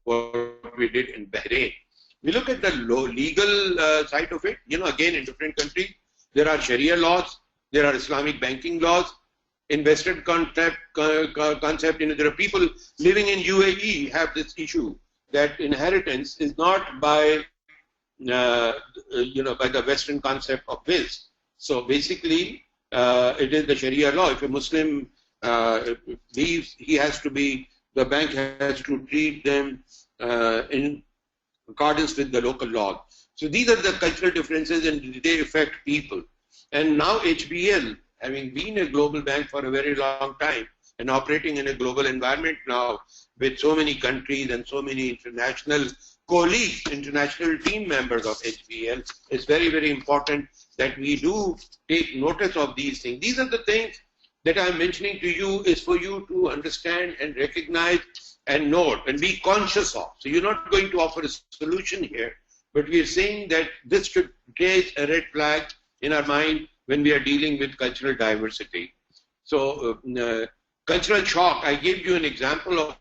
what we did in Bahrain. We look at the legal side of it. Again, in different countries, there are Sharia laws, there are Islamic banking laws. In Western concept, there are people living in UAE have this issue that inheritance is not by, by the Western concept of wills. So basically, it is the Sharia law. If a Muslim leaves, the bank has to treat them in accordance with the local law. So these are the cultural differences and they affect people. And now HBL, having been a global bank for a very long time and operating in a global environment now with so many countries and so many international colleagues, international team members of HBL, it's very, very important that we do take notice of these things. These are the things that I'm mentioning to you is for you to understand and recognize and note and be conscious of. So you're not going to offer a solution here, but we are saying that this should raise a red flag in our mind when we are dealing with cultural diversity. So cultural shock, I gave you an example of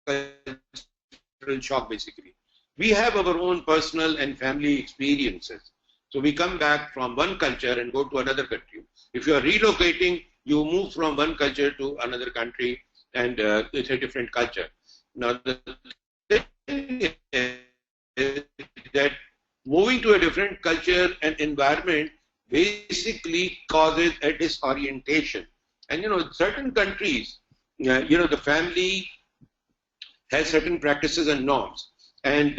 cultural shock basically. We have our own personal and family experiences. So we come back from one culture and go to another country. If you are relocating, you move from one culture to another country and it's a different culture. Now the thing is that moving to a different culture and environment basically causes a disorientation. And certain countries, the family has certain practices and norms. And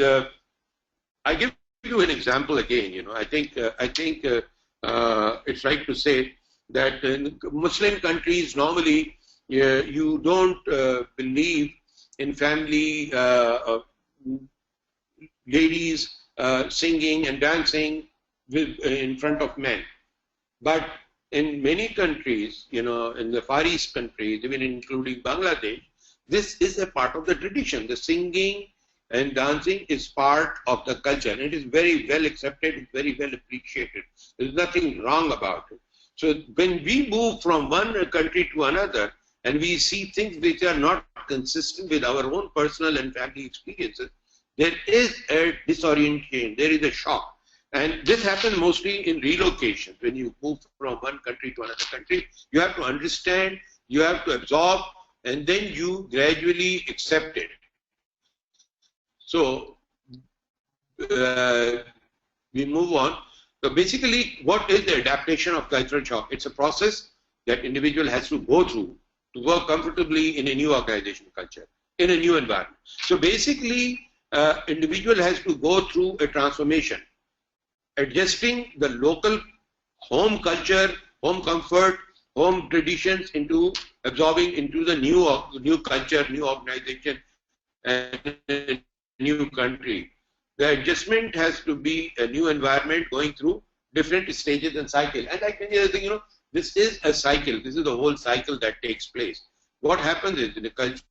I give you an example again. I think it's right to say that in Muslim countries normally you don't believe in family ladies singing and dancing in front of men. But in many countries, in the Far East countries, even including Bangladesh, this is a part of the tradition. The singing and dancing is part of the culture. And it is very well accepted, it's very well appreciated. There's nothing wrong about it. So when we move from one country to another and we see things which are not consistent with our own personal and family experiences, there is a disorientation, there is a shock. And this happens mostly in relocation. When you move from one country to another country, you have to understand, you have to absorb and then you gradually accept it. So we move on. So basically, what is the adaptation of cultural shock? It's a process that individual has to go through to work comfortably in a new organizational culture, in a new environment. So basically, individual has to go through a transformation, adjusting the local home culture, home comfort, home traditions into absorbing into the new culture, new organization, and a new country. The adjustment has to be a new environment going through different stages and cycle. And I can say, this is a cycle. This is the whole cycle that takes place. What happens is in the culture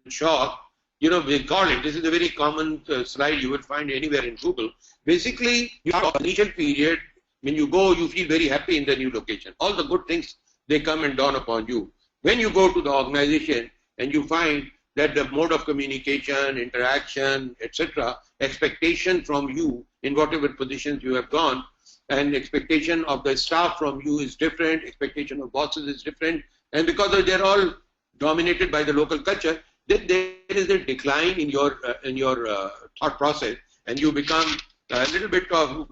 shock, we call it, this is a very common slide you will find anywhere in Google. Basically, you have the initial period, when you go, you feel very happy in the new location. All the good things, they come and dawn upon you. When you go to the organization and you find that the mode of communication, interaction, etc., expectation from you in whatever positions you have gone, and expectation of the staff from you is different, expectation of bosses is different, and because they're all dominated by the local culture, then there is a decline in your thought process, and you become a little bit of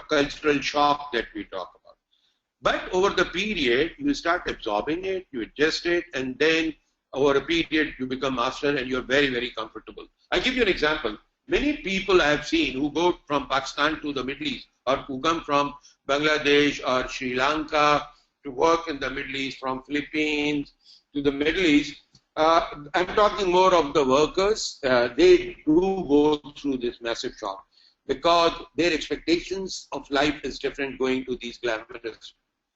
cultural shock that we talk about. But over the period, you start absorbing it, you adjust it, and then over a period, you become master and you're very, very comfortable. I'll give you an example. Many people I have seen who go from Pakistan to the Middle East, or who come from Bangladesh or Sri Lanka to work in the Middle East, from Philippines to the Middle East. I'm talking more of the workers. They do go through this massive shock because their expectations of life is different going to these glamorous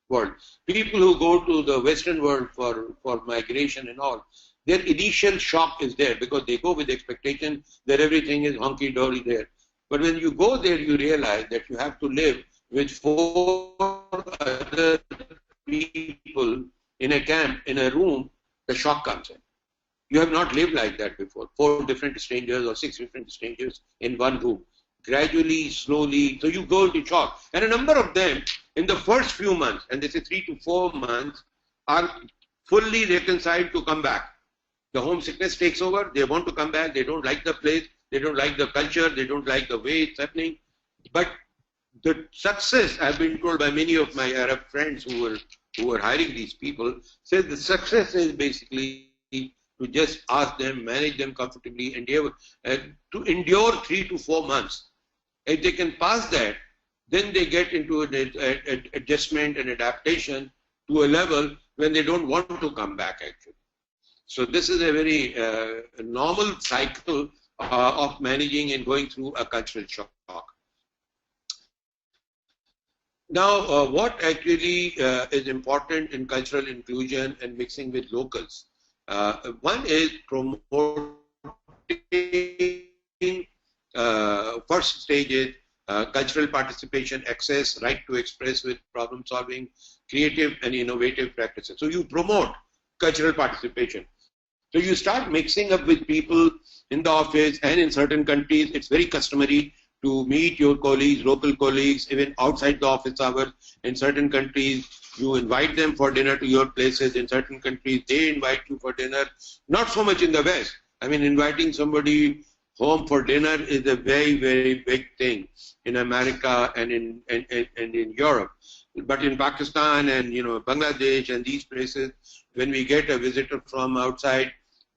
world. People who go to the Western world for migration and all, their initial shock is there because they go with the expectation that everything is honky-dory there. But when you go there, you realize that you have to live with 4 other people in a camp, in a room. The shock comes in. You have not lived like that before. 4 different strangers or 6 different strangers in one room. Gradually, slowly, so you go into shock. And a number of them, in the first few months, and this is 3 to 4 months, are fully reconciled to come back. The homesickness takes over, they want to come back, they don't like the place, they don't like the culture, they don't like the way it's happening. But the success, I've been told by many of my Arab friends who were hiring these people, said the success is basically to just ask them, manage them comfortably, and to endure 3 to 4 months. If they can pass that, then they get into an adjustment and adaptation to a level when they don't want to come back actually. So this is a very normal cycle of managing and going through a cultural shock. Now, what actually is important in cultural inclusion and mixing with locals? One is promoting first stage is cultural participation, access, right to express with problem solving, creative and innovative practices. So you promote cultural participation. So you start mixing up with people in the office, and in certain countries it's very customary to meet your colleagues, local colleagues, even outside the office hours. In certain countries, you invite them for dinner to your places. In certain countries, they invite you for dinner. Not so much in the West. I mean, inviting somebody home for dinner is a very, very big thing in America and in Europe. But in Pakistan and Bangladesh and these places, when we get a visitor from outside,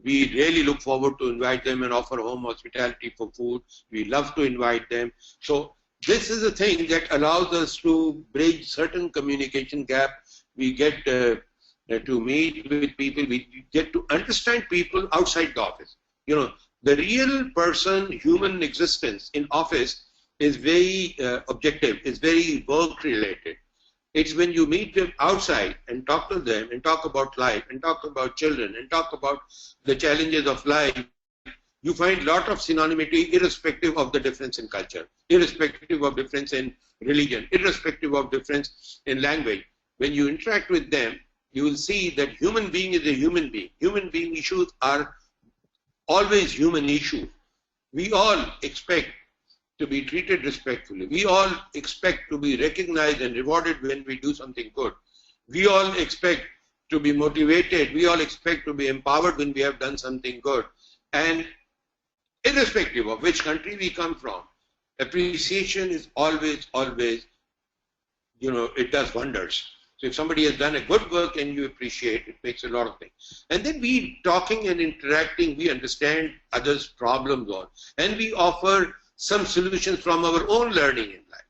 we really look forward to invite them and offer home hospitality for food. We love to invite them. So this is a thing that allows us to bridge certain communication gap. We get to meet with people. We get to understand people outside the office. The real person, human existence in office is very objective, is very work related. It's when you meet them outside and talk to them and talk about life and talk about children and talk about the challenges of life, you find a lot of synonymity irrespective of the difference in culture, irrespective of difference in religion, irrespective of difference in language. When you interact with them, you will see that human being is a human being. Human being issues are always human issues. We all expect to be treated respectfully. We all expect to be recognized and rewarded when we do something good. We all expect to be motivated. We all expect to be empowered when we have done something good. And irrespective of which country we come from, appreciation is always, it does wonders. So if somebody has done a good work and you appreciate, it makes a lot of things. And then we talking and interacting, we understand others' problems on, and we offer some solutions from our own learning in life.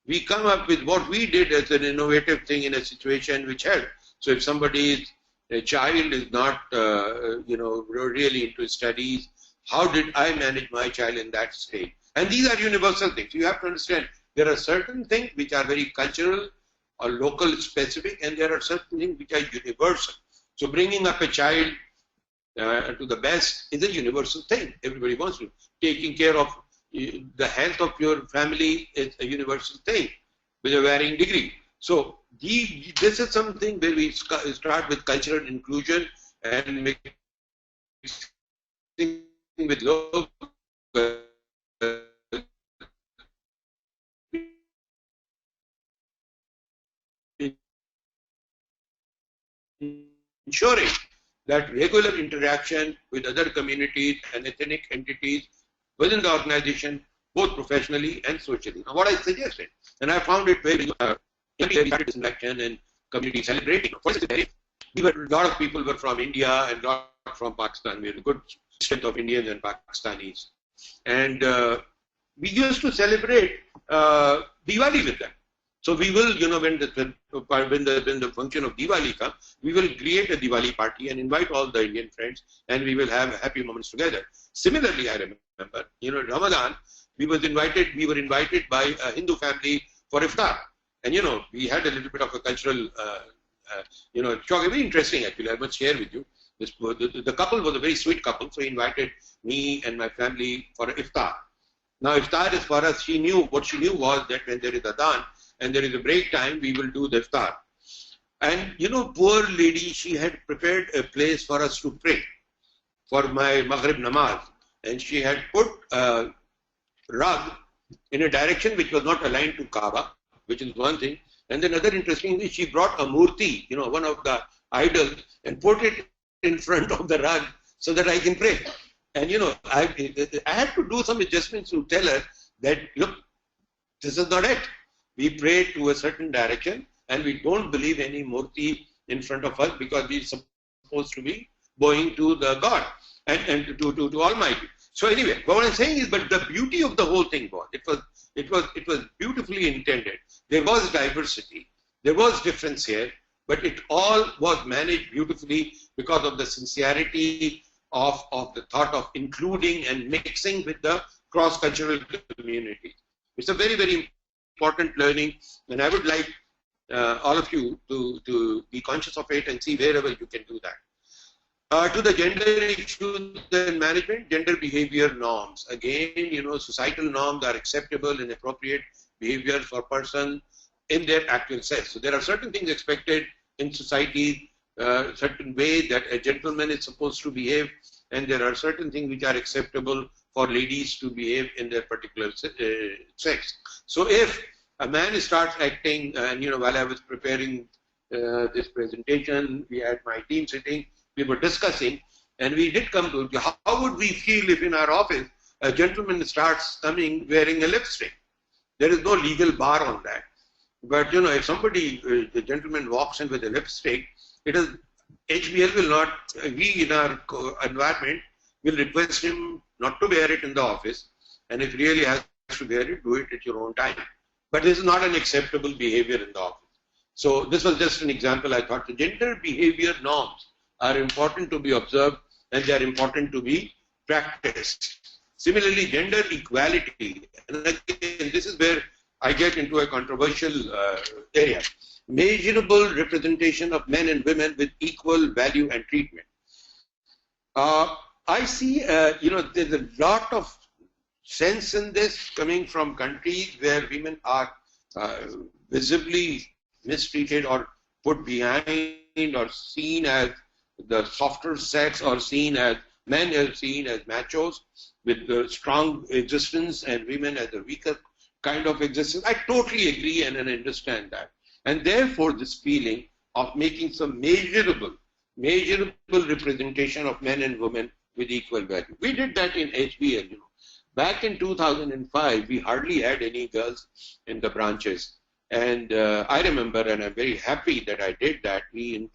We come up with what we did as an innovative thing in a situation which helped. So if a child is not, really into studies, how did I manage my child in that state? And these are universal things. You have to understand there are certain things which are very cultural or local specific, and there are certain things which are universal. So bringing up a child to the best is a universal thing. Everybody wants to. Taking care of the health of your family is a universal thing with a varying degree. So this is something where we start with cultural inclusion and mixing with local, ensuring that regular interaction with other communities and ethnic entities within the organization, both professionally and socially. Now, what I suggested, and I found it very interaction and community celebrating. For instance, a lot of people were from India and a lot from Pakistan. We had a good strength of Indians and Pakistanis, and we used to celebrate Diwali with them. So we will, when the function of Diwali comes, we will create a Diwali party and invite all the Indian friends, and we will have happy moments together. Similarly, I remember, Ramadan, we were invited by a Hindu family for iftar, and we had a little bit of a cultural, shock. Very interesting actually. I must share with you. The couple was a very sweet couple, so he invited me and my family for iftar. Now, iftar is for us. What she knew was that when there is adhan and there is a break time, we will do the iftar. And poor lady, she had prepared a place for us to pray for my Maghrib namaz, and she had put a rug in a direction which was not aligned to Kaaba, which is one thing. And then another interesting thing, she brought a murti, one of the idols, and put it in front of the rug so that I can pray. And I had to do some adjustments to tell her that, look, this is not it. We pray to a certain direction, and we don't believe any murti in front of us because we're supposed to be bowing to the God and to Almighty. So anyway, what I'm saying is, but the beauty of the whole thing was, it was beautifully intended. There was diversity, there was difference here, but it all was managed beautifully because of the sincerity of the thought of including and mixing with the cross-cultural community. It's a very, very important learning, and I would like all of you to be conscious of it and see wherever you can do that. To the gender issues and management, gender behavior norms. Again, societal norms are acceptable and appropriate behavior for person in their actual sex. So there are certain things expected in society, certain way that a gentleman is supposed to behave, and there are certain things which are acceptable for ladies to behave in their particular sex. So if a man starts acting, and while I was preparing this presentation, we had my team sitting, we were discussing, and we did come to how would we feel if in our office a gentleman starts coming wearing a lipstick. There is no legal bar on that. But if somebody, the gentleman walks in with a lipstick, it is HBL will not, we in our environment will request him not to wear it in the office, and if really has to wear it, do it at your own time. But this is not an acceptable behavior in the office. So this was just an example. I thought the gender behavior norms are important to be observed, and they are important to be practiced. Similarly, gender equality, and again, this is where I get into a controversial area. Measurable representation of men and women with equal value and treatment. I see, there's a lot of sense in this coming from countries where women are visibly mistreated or put behind or seen as the softer sex or seen as Men are seen as machos with strong existence and women as a weaker kind of existence. I totally agree and understand that. And therefore, this feeling of making some measurable representation of men and women with equal value. We did that in HBL. Back in 2005, we hardly had any girls in the branches. And I remember, and I'm very happy that I did that, we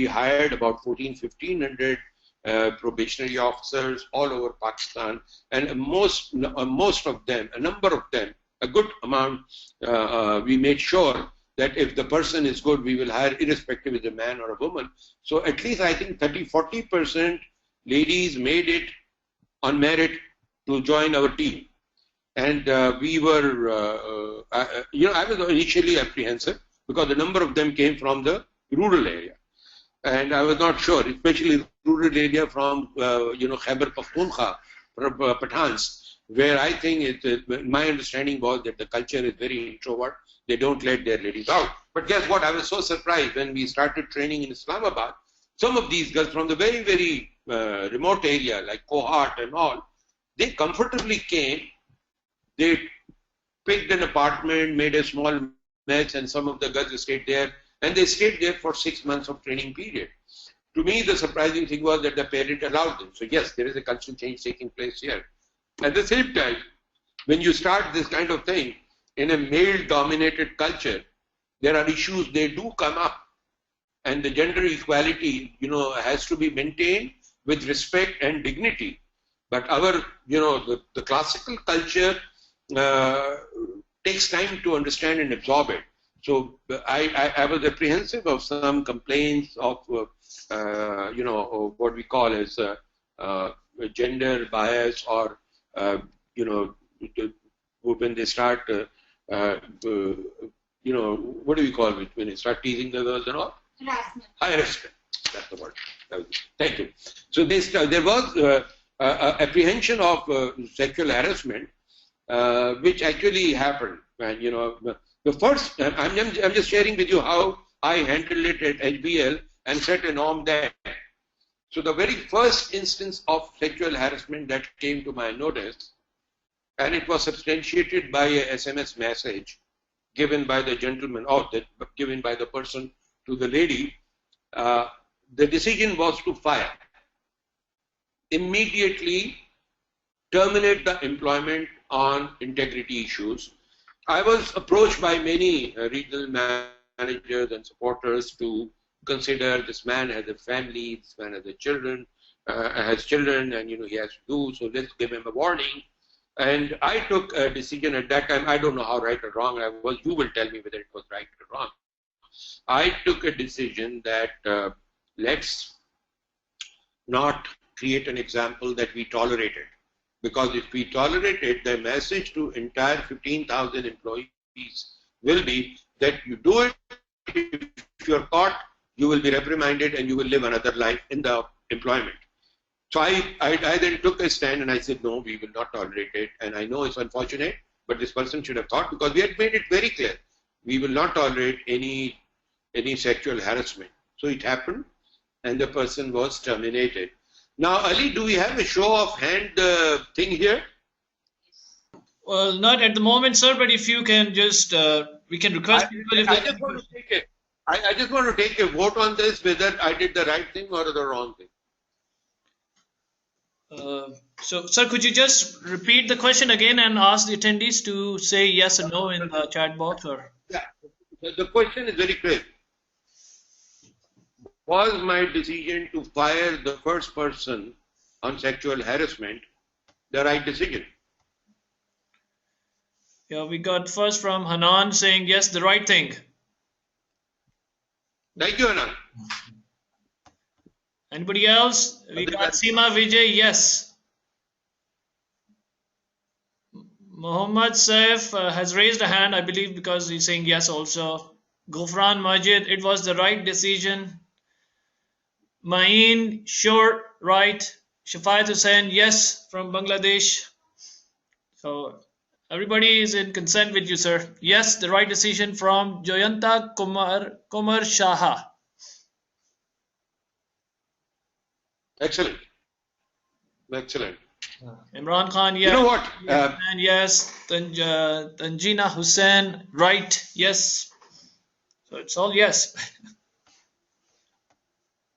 hired about 1,500 probationary officers all over Pakistan, and most of them, a number of them, a good amount, we made sure that if the person is good, we will hire irrespective of a man or a woman. So at least I think 30-40% ladies made it on merit to join our team. And we were, I was initially apprehensive because a number of them came from the rural area. And I was not sure, especially rural area from, Khyber Pakhtunkhwa, Pathans, where I think my understanding was that the culture is very introvert. They don't let their ladies out. But guess what? I was so surprised when we started training in Islamabad. Some of these girls from the very, very remote area, like Kohat and all, they comfortably came. They picked an apartment, made a small mess, and some of the girls stayed there. And they stayed there for 6 months of training period. To me, the surprising thing was that the parent allowed them. So yes, there is a cultural change taking place here. At the same time, when you start this kind of thing in a male-dominated culture, there are issues, they do come up. And the gender equality, has to be maintained with respect and dignity. But our, the classical culture takes time to understand and absorb it. So I was apprehensive of some complaints of, what we call as gender bias or, when they start, what do we call it, when they start teasing the girls and all? Harassment. That's the word. Thank you. So there was apprehension of sexual harassment, which actually happened. And, the first, I'm just sharing with you how I handled it at HBL and set a norm there. So the very first instance of sexual harassment that came to my notice, and it was substantiated by a SMS message given by the gentleman, or given by the person to the lady, the decision was to fire. Immediately terminate the employment on integrity issues. I was approached by many regional managers and supporters to consider this man has a family, this man has children, and he has to do, so let's give him a warning. And I took a decision at that time. I don't know how right or wrong I was. You will tell me whether it was right or wrong. I took a decision that let's not create an example that we tolerated. Because if we tolerate it, the message to entire 15,000 employees will be that you do it, if you're caught, you will be reprimanded and you will live another life in the employment. So I then took a stand and I said, no, we will not tolerate it. And I know it's unfortunate, but this person should have thought, because we had made it very clear, we will not tolerate any sexual harassment. So it happened and the person was terminated. Now, Ali, do we have a show of hand thing here? Well, not at the moment, sir, but if you can just, we can request people if I just want to take a vote on this, whether I did the right thing or the wrong thing. So, sir, could you just repeat the question again and ask the attendees to say yes or no in the chat box? Or? Yeah, the question is very clear. Was my decision to fire the first person on sexual harassment the right decision? Yeah, we got first from Hanan saying yes, the right thing. Thank you, Hanan. Anybody else? We got Seema Vijay, yes. Muhammad Saif has raised a hand, I believe, because he's saying yes also. Gufran Majid, it was the right decision. Maeen, sure, right. Shafayat Hussain, yes, from Bangladesh. So everybody is in consent with you, sir. Yes, the right decision from Joyanta Kumar Shaha. Excellent. Excellent. Imran Khan, yes. You know what? And yes. Tanjina Hussain, right? Yes. So it's all yes.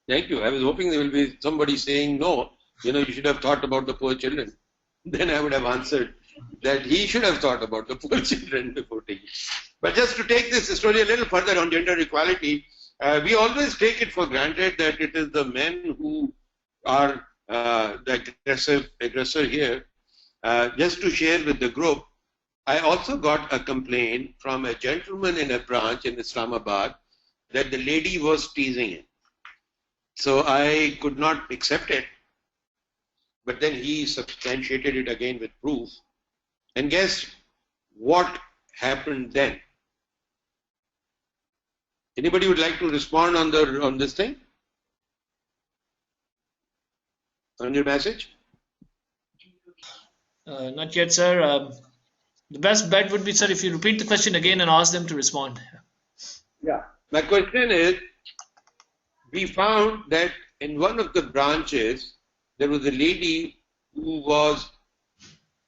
Thank you. I was hoping there will be somebody saying no. You should have thought about the poor children. Then I would have answered that he should have thought about the poor children before taking. But just to take this story a little further on gender equality, we always take it for granted that it is the men who are the aggressor here. Just to share with the group, I also got a complaint from a gentleman in a branch in Islamabad that the lady was teasing him. So I could not accept it. But then he substantiated it again with proof. And guess what happened then? Anybody would like to respond on this thing? On your message? Not yet, sir. The best bet would be, sir, if you repeat the question again and ask them to respond. Yeah. My question is, we found that in one of the branches, there was a lady who was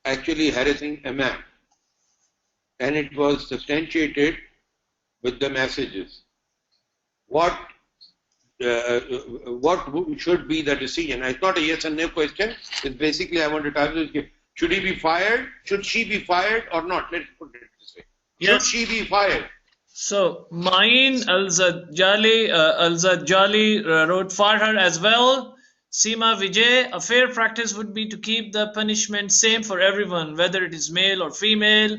actually harassing a man. And it was substantiated with the messages. What should be the decision? It's not a yes and no question. It's basically I want to tell you, should he be fired? Should she be fired or not? Let's put it this way. Should she be fired? So mine Al-Zajjali wrote for her as well. Seema Vijay, a fair practice would be to keep the punishment same for everyone, whether it is male or female.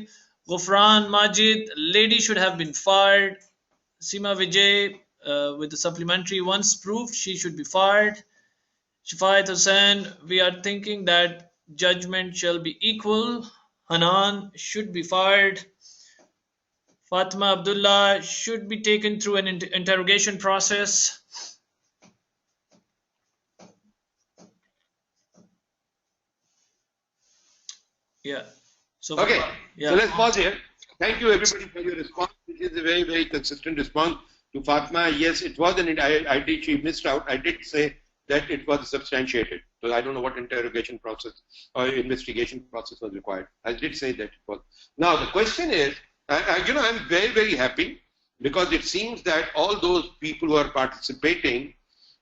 Ghufran Majid, lady should have been fired. Seema Vijay, with the supplementary, once proved she should be fired. Shafayat Hussain, we are thinking that judgment shall be equal. Hanan should be fired. Fatima Abdullah should be taken through an interrogation process. Yeah. So okay. Yeah. So let's pause here. Thank you everybody for your response. It is a very, very consistent response to Fatima. Yes, it was she missed out. I did say that it was substantiated. So I don't know what interrogation process or investigation process was required. I did say that it was. Now the question is, I'm very, very happy because it seems that all those people who are participating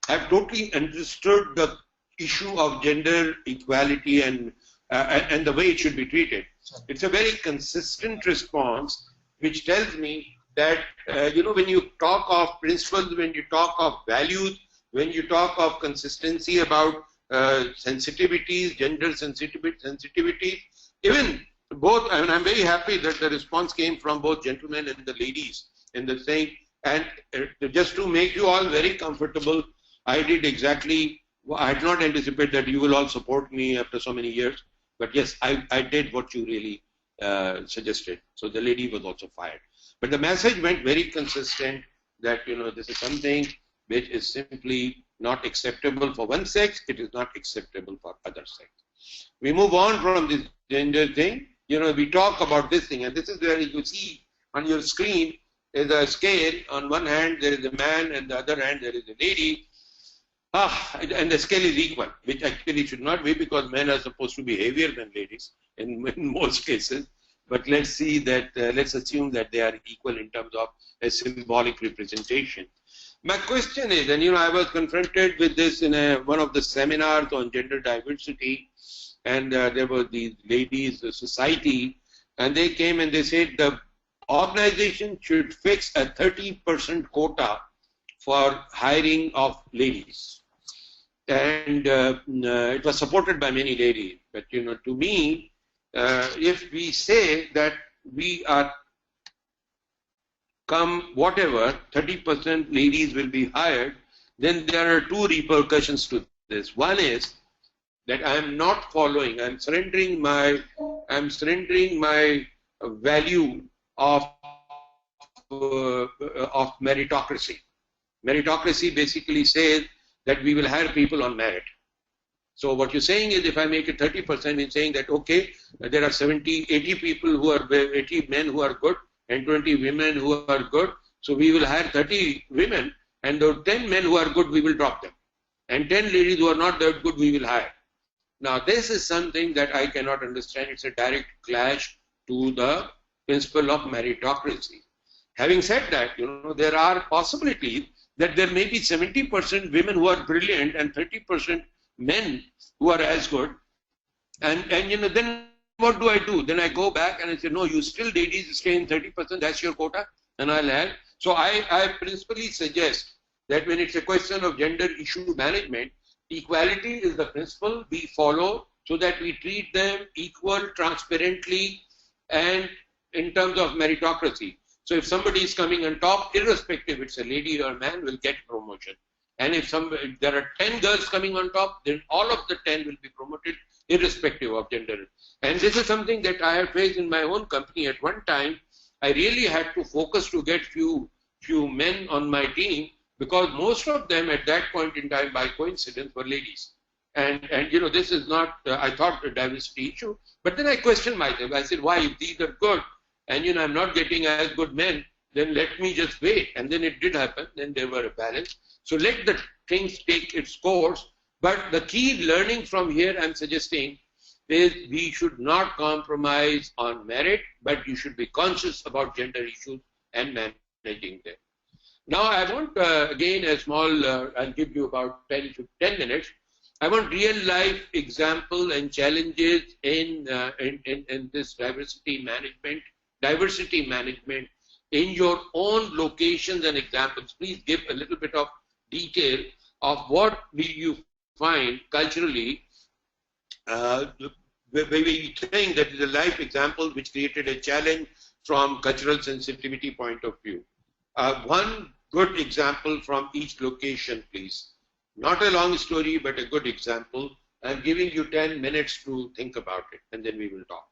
have totally understood the issue of gender equality and the way it should be treated. It's a very consistent response, which tells me that, when you talk of principles, when you talk of values, when you talk of consistency about sensitivities, gender sensitivity, even both, I mean, I'm very happy that the response came from both gentlemen and the ladies in the thing. And just to make you all very comfortable, I did exactly, I had not anticipated that you will all support me after so many years. But yes, I did what you really suggested. So the lady was also fired. But the message went very consistent that, this is something which is simply not acceptable for one sex. It is not acceptable for other sex. We move on from this gender thing. We talk about this thing. And this is where you see on your screen is a scale. On one hand, there is a man, and the other hand, there is a lady. And the scale is equal, which actually should not be because men are supposed to be heavier than ladies in most cases. But let's see that, let's assume that they are equal in terms of a symbolic representation. My question is, and I was confronted with this in one of the seminars on gender diversity, and there were these ladies, the society, and they came and they said the organization should fix a 30% quota for hiring of ladies. And it was supported by many ladies. But, to me, if we say that we are come whatever, 30% ladies will be hired, then there are two repercussions to this. One is that I am not following, I'm surrendering my value of meritocracy. Meritocracy basically says that we will hire people on merit. So what you're saying is, if I make it 30%, in saying that, okay, there are 80 people who are, 80 men who are good and 20 women who are good. So we will hire 30 women, and the 10 men who are good, we will drop them. And 10 ladies who are not that good, we will hire. Now, this is something that I cannot understand. It's a direct clash to the principle of meritocracy. Having said that, there are possibilities that there may be 70% women who are brilliant and 30% men who are as good. And then what do? Then I go back and I say, no, you still ladies stay in 30%, that's your quota, and I'll have. So I principally suggest that when it's a question of gender issue management, equality is the principle we follow so that we treat them equal, transparently, and in terms of meritocracy. So if somebody is coming on top, irrespective it's a lady or a man, will get promotion. And if there are 10 girls coming on top, then all of the 10 will be promoted irrespective of gender. And this is something that I have faced in my own company. At one time, I really had to focus to get few men on my team, because most of them at that point in time, by coincidence, were ladies. And this is not, I thought, a diversity issue. But then I questioned myself. I said, why? If these are good, and I'm not getting as good men, then let me just wait. And then it did happen. Then there were a balance. So let the things take its course. But the key learning from here, I'm suggesting, is we should not compromise on merit, but you should be conscious about gender issues and managing them. Now, I want, again, a small, I'll give you about 10 minutes. I want real life example and challenges in this diversity management in your own locations and examples. Please give a little bit of detail of what do you find culturally, where we think that is a life example which created a challenge from cultural sensitivity point of view. One good example from each location, please. Not a long story, but a good example. I'm giving you 10 minutes to think about it, and then we will talk.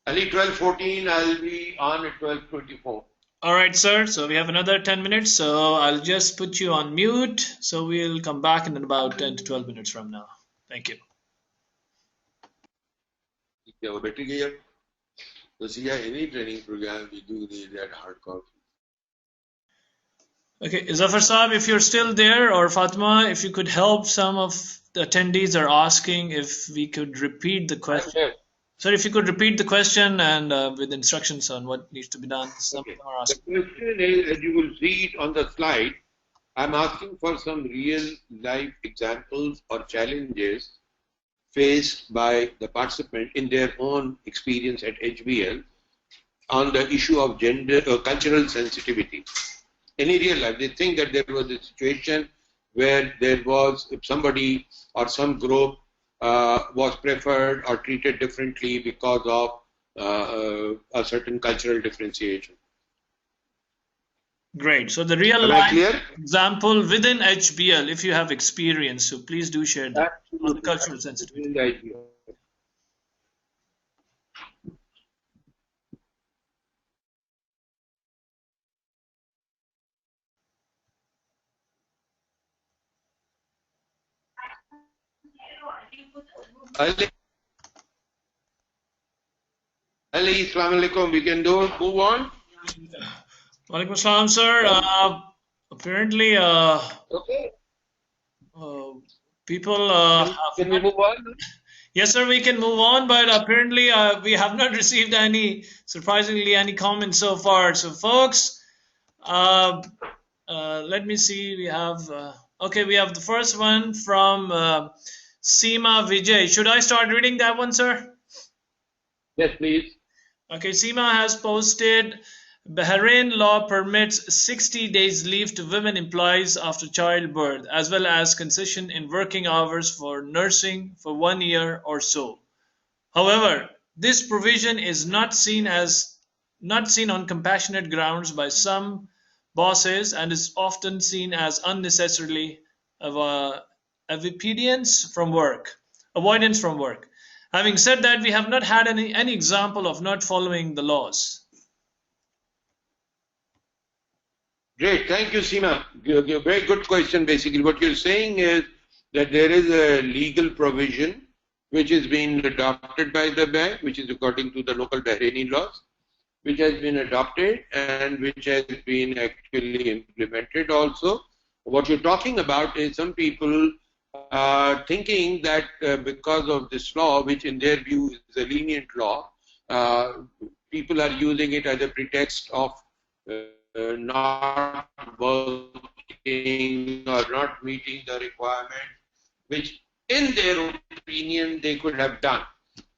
Ali, 12:14, I'll be on at 12:24. All right, sir. So we have another 10 minutes. So I'll just put you on mute. So we'll come back in about 10 to 12 minutes from now. Thank you. So see, any training program, we do need that hard copy. Okay, Zafar Saab, if you're still there, or Fatima, if you could help, some of the attendees are asking if we could repeat the question. Sir, if you could repeat the question and with instructions on what needs to be done. Some of them are asking. The question is, as you will see it on the slide, I'm asking for some real life examples or challenges faced by the participant in their own experience at HBL on the issue of gender or cultural sensitivity. Any real life, they think that there was a situation where there was, if somebody or some group was preferred or treated differently because of a certain cultural differentiation. Great. So the real life example within HBL, if you have experience, so please do share that on the cultural sensitivity. Ali, Assalamu alaikum. We can move on. Walaikum assalam, sir. Apparently, okay. People can we move on? Yes, sir, we can move on, but apparently we have not received surprisingly, any comments so far. So, folks, let me see. We have, okay, we have the first one from Seema Vijay. Should I start reading that one, sir? Yes, please. Okay, Seema has posted, Bahrain law permits 60 days leave to women employees after childbirth, as well as concession in working hours for nursing for 1 year or so. However, this provision is not seen on compassionate grounds by some bosses and is often seen as unnecessarily avoidance from work. Having said that, we have not had any example of not following the laws. Great, thank you, Seema. Very good question. Basically, what you're saying is that there is a legal provision which is being adopted by the bank, which is according to the local Bahraini laws, which has been adopted and which has been actually implemented also. What you're talking about is some people thinking that because of this law, which in their view is a lenient law, people are using it as a pretext of not working or not meeting the requirement, which in their opinion they could have done.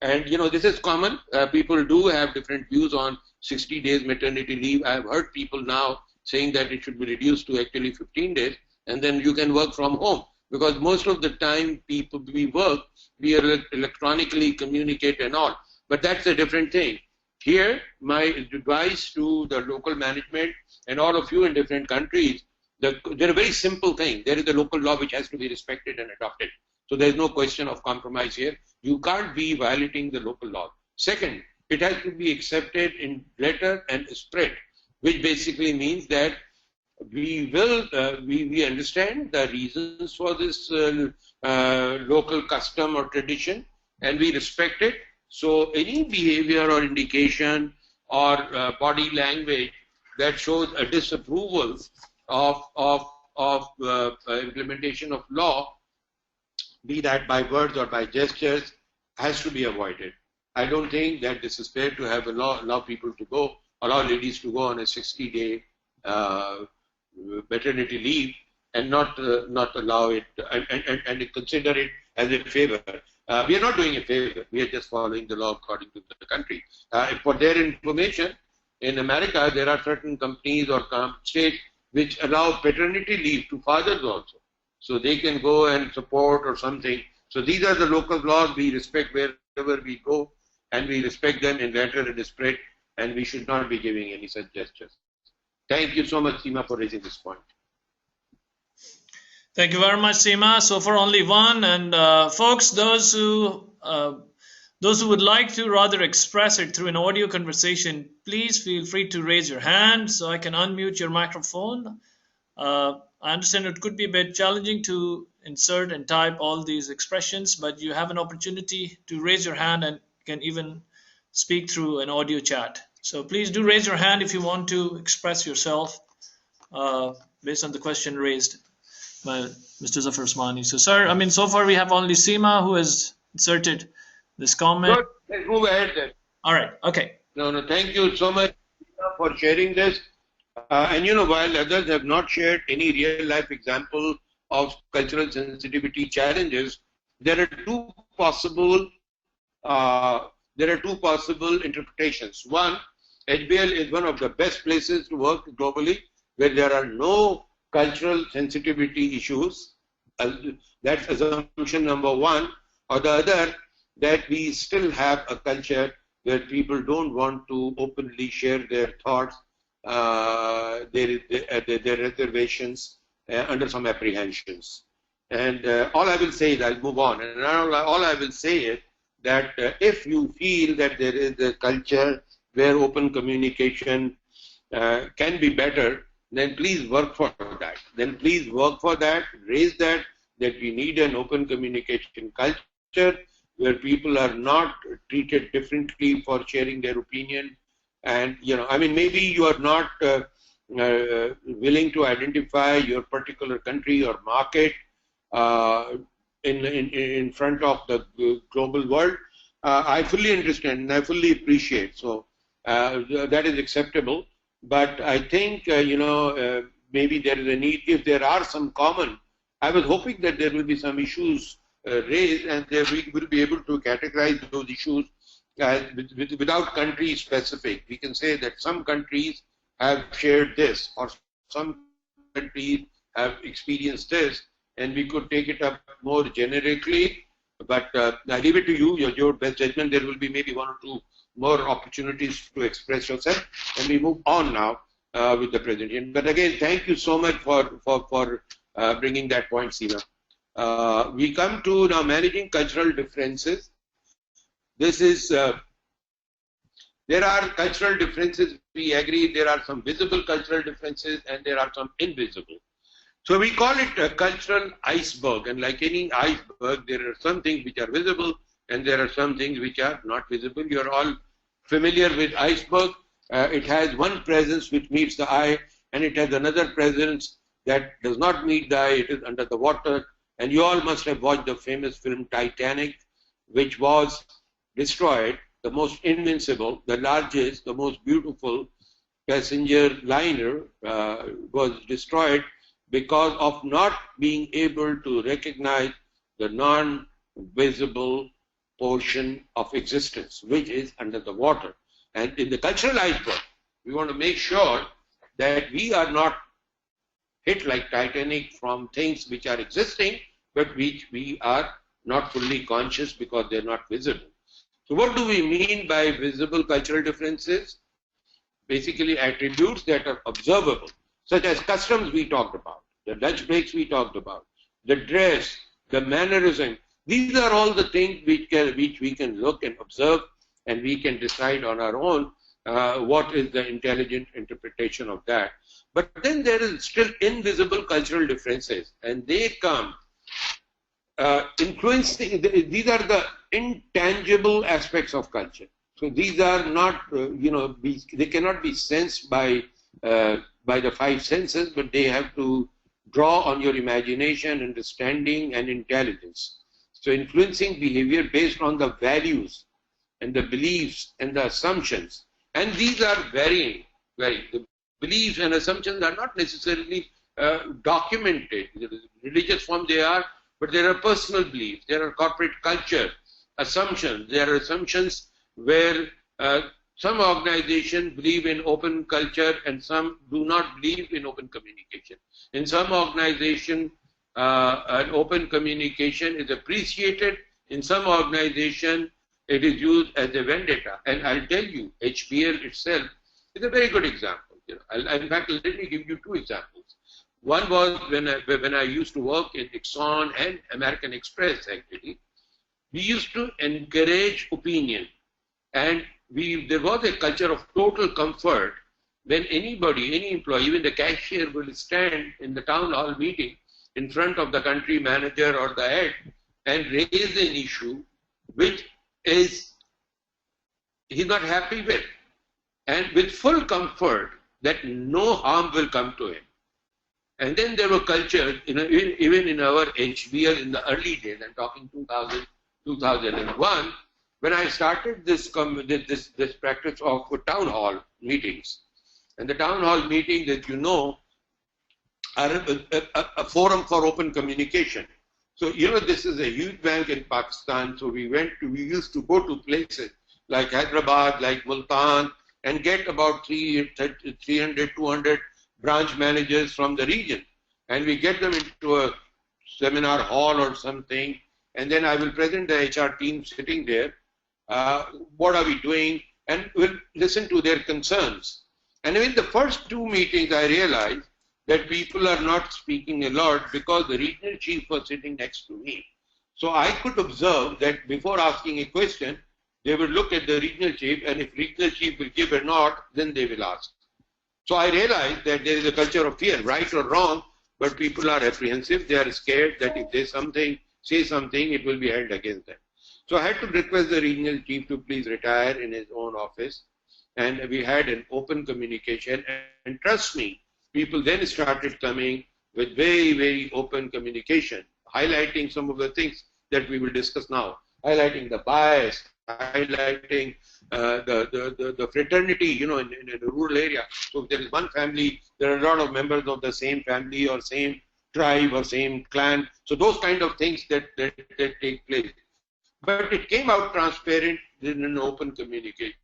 And this is common. People do have different views on 60 days maternity leave. I've heard people now saying that it should be reduced to actually 15 days, and then you can work from home. Because most of the time we work, we electronically communicate and all. But that's a different thing. Here, my advice to the local management and all of you in different countries, they're a very simple thing. There is a local law which has to be respected and adopted. So there's no question of compromise here. You can't be violating the local law. Second, it has to be accepted in letter and spirit, which basically means that we understand the reasons for this local custom or tradition, and we respect it. So any behavior or indication or body language that shows a disapproval of implementation of law, be that by words or by gestures, has to be avoided. I don't think that this is fair to have allow people to go, allow ladies to go on a 60-day maternity leave and not allow it and consider it as a favor. We are not doing a favor. We are just following the law according to the country. For their information, in America, there are certain companies or states which allow paternity leave to fathers also. So they can go and support or something. So these are the local laws. We respect wherever we go, and we respect them in letter and spirit, and we should not be giving any such gestures. Thank you so much, Seema, for raising this point. Thank you very much, Seema. So for only one, and folks, those who would like to rather express it through an audio conversation, please feel free to raise your hand so I can unmute your microphone. I understand it could be a bit challenging to insert and type all these expressions, but you have an opportunity to raise your hand and can even speak through an audio chat. So please do raise your hand if you want to express yourself based on the question raised by Mr. Zafar Usmani. So, sir, I mean, so far we have only Seema who has inserted this comment. Good. Let's move ahead then. All right. Okay. No, thank you so much for sharing this. And while others have not shared any real-life example of cultural sensitivity challenges, there are two possible interpretations. One, HBL is one of the best places to work globally, where there are no cultural sensitivity issues. That's assumption number one. Or the other, that we still have a culture where people don't want to openly share their thoughts, their reservations under some apprehensions. And all I will say is, I'll move on, and all I will say is that if you feel that there is a culture where open communication can be better, then please work for that. Raise that we need an open communication culture where people are not treated differently for sharing their opinion. And, I mean, maybe you are not willing to identify your particular country or market in front of the global world. I fully understand and I fully appreciate. So that is acceptable. But I think, maybe there is a need, if there are some common, I was hoping that there will be some issues raised, and we will be able to categorize those issues without country specific. We can say that some countries have shared this, or some countries have experienced this, and we could take it up more generically. But I leave it to you, your best judgment. There will be maybe one or two more opportunities to express yourself, and we move on now with the presentation. But again, thank you so much for bringing that point, Seema. We come to now managing cultural differences. This is, there are cultural differences, we agree. There are some visible cultural differences and there are some invisible. So we call it a cultural iceberg, and like any iceberg, there are some things which are visible and there are some things which are not visible. You're all familiar with iceberg. It has one presence which meets the eye, and it has another presence that does not meet the eye, it is under the water. And you all must have watched the famous film Titanic, which was destroyed, the most invincible, the largest, the most beautiful passenger liner was destroyed because of not being able to recognize the non-visible portion of existence, which is under the water. And in the cultural iceberg, we want to make sure that we are not hit like Titanic from things which are existing, but which we are not fully conscious because they're not visible. So what do we mean by visible cultural differences? Basically attributes that are observable, such as customs we talked about, the lunch breaks we talked about, the dress, the mannerism. These are all the things which we can look and observe, and we can decide on our own what is the intelligent interpretation of that. But then there is still invisible cultural differences, and they come influencing. These are the intangible aspects of culture. So these are not, they cannot be sensed by the five senses, but they have to draw on your imagination, understanding, and intelligence. So influencing behavior based on the values and the beliefs and the assumptions. And these are varying. The beliefs and assumptions are not necessarily documented. In religious form they are, but there are personal beliefs, there are corporate culture assumptions, there are assumptions where some organizations believe in open culture and some do not believe in open communication. In some organizations, an open communication is appreciated. In some organizations, it is used as a vendetta. And I'll tell you, HBL itself is a very good example. In fact, let me give you two examples. One was when I used to work in Exxon and American Express, actually. We used to encourage opinion. And there was a culture of total comfort when anybody, any employee, even the cashier will stand in the town hall meeting in front of the country manager or the head and raise an issue which he's not happy with, and with full comfort that no harm will come to him. And then there were cultures, even in our HBL in the early days, I'm talking 2000, 2001, when I started this practice of town hall meetings. And the town hall meetings, as you know, are a forum for open communication. So, this is a huge bank in Pakistan. So we used to go to places like Hyderabad, like Multan, and get about 300, 200 branch managers from the region. And we get them into a seminar hall or something. And then I will present the HR team sitting there. What are we doing? And we'll listen to their concerns. And in the first two meetings, I realized that people are not speaking a lot because the regional chief was sitting next to me. So I could observe that before asking a question, they would look at the regional chief, and if regional chief will give a nod, then they will ask. So I realized that there is a culture of fear, right or wrong, but people are apprehensive. They are scared that if they say something, it will be held against them. So I had to request the regional chief to please retire in his own office. And we had an open communication. And trust me, people then started coming with very, very open communication, highlighting some of the things that we will discuss now, highlighting the bias, highlighting the fraternity, in a rural area. So if there is one family, there are a lot of members of the same family or same tribe or same clan. So those kind of things that take place. But it came out transparent in an open communication.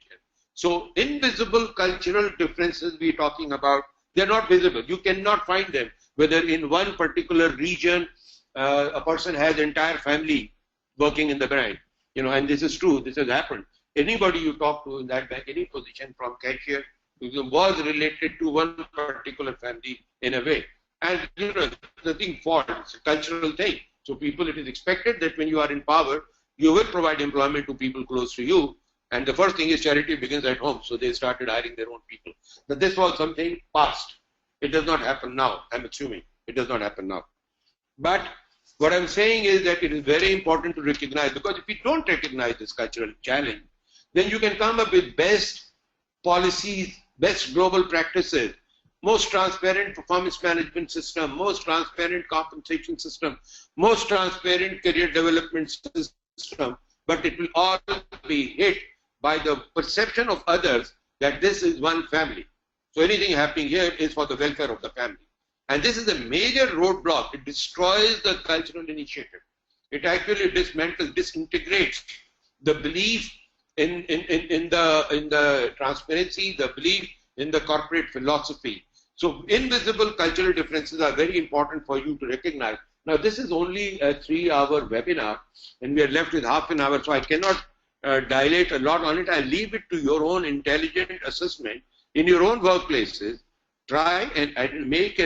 So invisible cultural differences we're talking about, they're not visible. You cannot find them. Whether in one particular region, a person has entire family working in the bank, and this is true, this has happened. Anybody you talk to in that bank, any position from cashier, was related to one particular family in a way. And nothing false, it's a cultural thing. So people, it is expected that when you are in power, you will provide employment to people close to you. And the first thing is charity begins at home. So they started hiring their own people. But this was something past. It does not happen now. I'm assuming it does not happen now. But what I'm saying is that it is very important to recognize, because if you don't recognize this cultural challenge, then you can come up with best policies, best global practices, most transparent performance management system, most transparent compensation system, most transparent career development system, but it will all be hit by the perception of others that this is one family. So anything happening here is for the welfare of the family. And this is a major roadblock. It destroys the cultural initiative. It actually dismantles, disintegrates the belief in the transparency, the belief in the corporate philosophy. So invisible cultural differences are very important for you to recognize. Now this is only a 3-hour webinar and we are left with half an hour, so I cannot dilate a lot on it. I leave it to your own intelligent assessment in your own workplaces. Try and make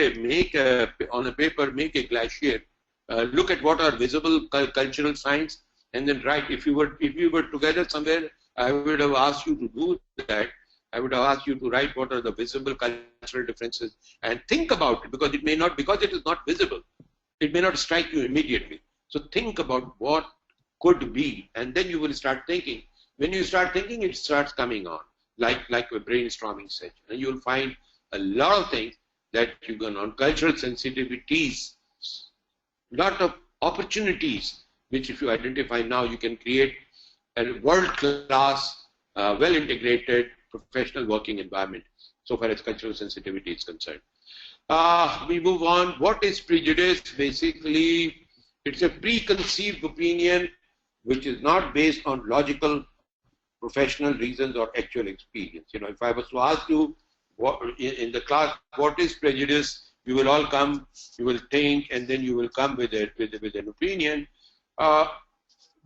on a paper, make a glacier. Look at what are visible cultural signs, and then write. If you were together somewhere, I would have asked you to do that. I would have asked you to write what are the visible cultural differences and think about it, because it is not visible. It may not strike you immediately. So think about what could be, and then you will start thinking. When you start thinking, it starts coming on, like a brainstorming session, and you will find a lot of things that you can on cultural sensitivities, lot of opportunities, which if you identify now, you can create a world-class, well-integrated professional working environment, so far as cultural sensitivity is concerned. We move on. What is prejudice? Basically, it's a preconceived opinion which is not based on logical, professional reasons or actual experience. You know, if I was to ask you in the class, what is prejudice? You will all come, you will think, and then you will come with an opinion.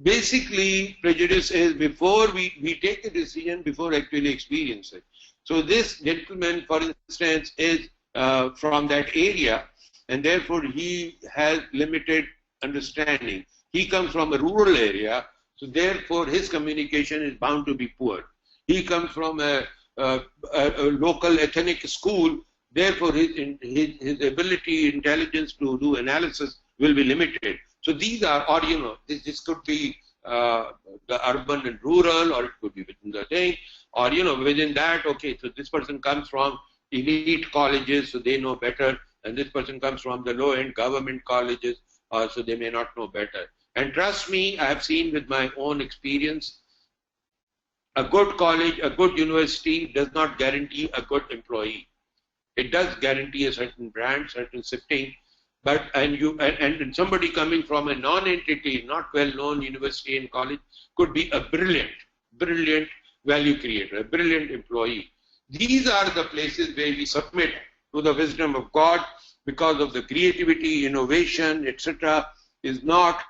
Basically, prejudice is before we take a decision, before actually experience it. So this gentleman, for instance, is from that area, and therefore he has limited understanding. He comes from a rural area, so therefore his communication is bound to be poor. He comes from a local ethnic school, therefore his ability, intelligence to do analysis will be limited. So these are, or you know, this could be the urban and rural, or it could be within the thing, or you know, within that, okay, so this person comes from elite colleges, so they know better, and this person comes from the low-end government colleges, so they may not know better. And trust me, I have seen with my own experience, a good college, a good university does not guarantee a good employee. It does guarantee a certain brand, certain sifting, but and somebody coming from a non-entity, not well-known university and college could be a brilliant value creator, a brilliant employee. These are the places where we submit to the wisdom of God, because of the creativity, innovation, etc. is not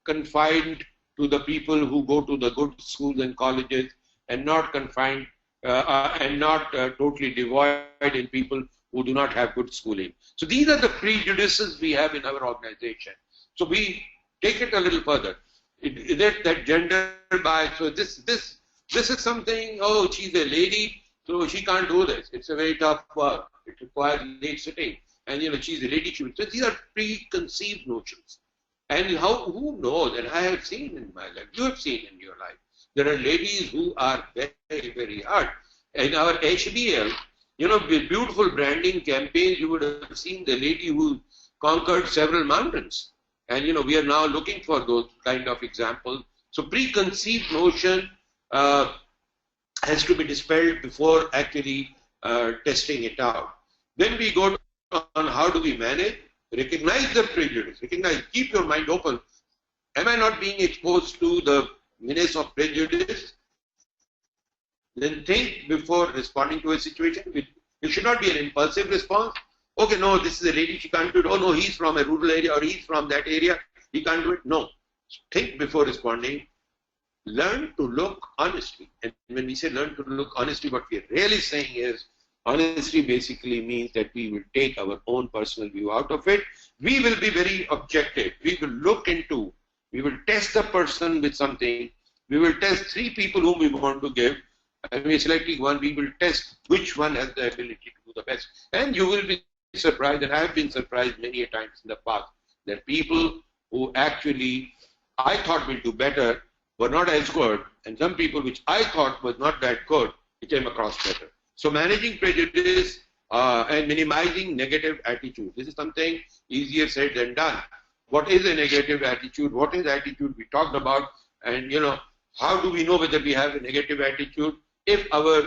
confined to the people who go to the good schools and colleges, and not confined and not totally devoid in people who do not have good schooling. So these are the prejudices we have in our organization. So we take it a little further. Is it that gender bias? So this is something, oh, she's a lady, so she can't do this. It's a very tough work. It requires late sitting. And you know, she's a lady. So these are preconceived notions. And who knows, and I have seen in my life, you have seen in your life, there are ladies who are very, very hard. In our HBL, you know, with beautiful branding campaigns, you would have seen the lady who conquered several mountains. And you know, we are now looking for those kind of examples. So preconceived notion has to be dispelled before actually testing it out. Then we go on how do we manage. Recognize the prejudice. Recognize, keep your mind open. Am I not being exposed to the menace of prejudice? Then think before responding to a situation. It should not be an impulsive response. Okay, no, this is a lady, she can't do it. Oh no, he's from a rural area, or he's from that area, he can't do it. No. Think before responding. Learn to look honestly. And when we say learn to look honestly, what we are really saying is, honesty basically means that we will take our own personal view out of it. We will be very objective. We will look into, we will test the person with something. We will test 3 people whom we want to give. And we are selecting one. We will test which one has the ability to do the best. And you will be surprised, and I have been surprised many a times in the past, that people who actually I thought will do better were not as good. And some people which I thought was not that good, it came across better. So managing prejudice and minimizing negative attitude. This is something easier said than done. What is a negative attitude? What is attitude? We talked about, and how do we know whether we have a negative attitude? If our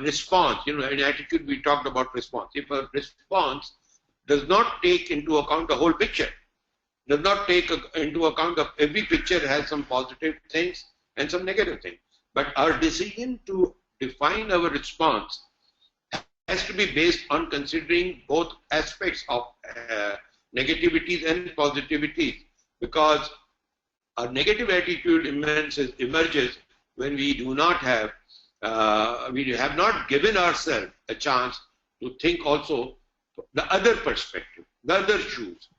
response, in attitude we talked about response. If our response does not take into account the whole picture, does not take into account of every picture has some positive things and some negative things. But our decision to define our response has to be based on considering both aspects of negativities and positivities, because our negative attitude emerges when we do not have, we have not given ourselves a chance to think also the other perspective, the other shoes.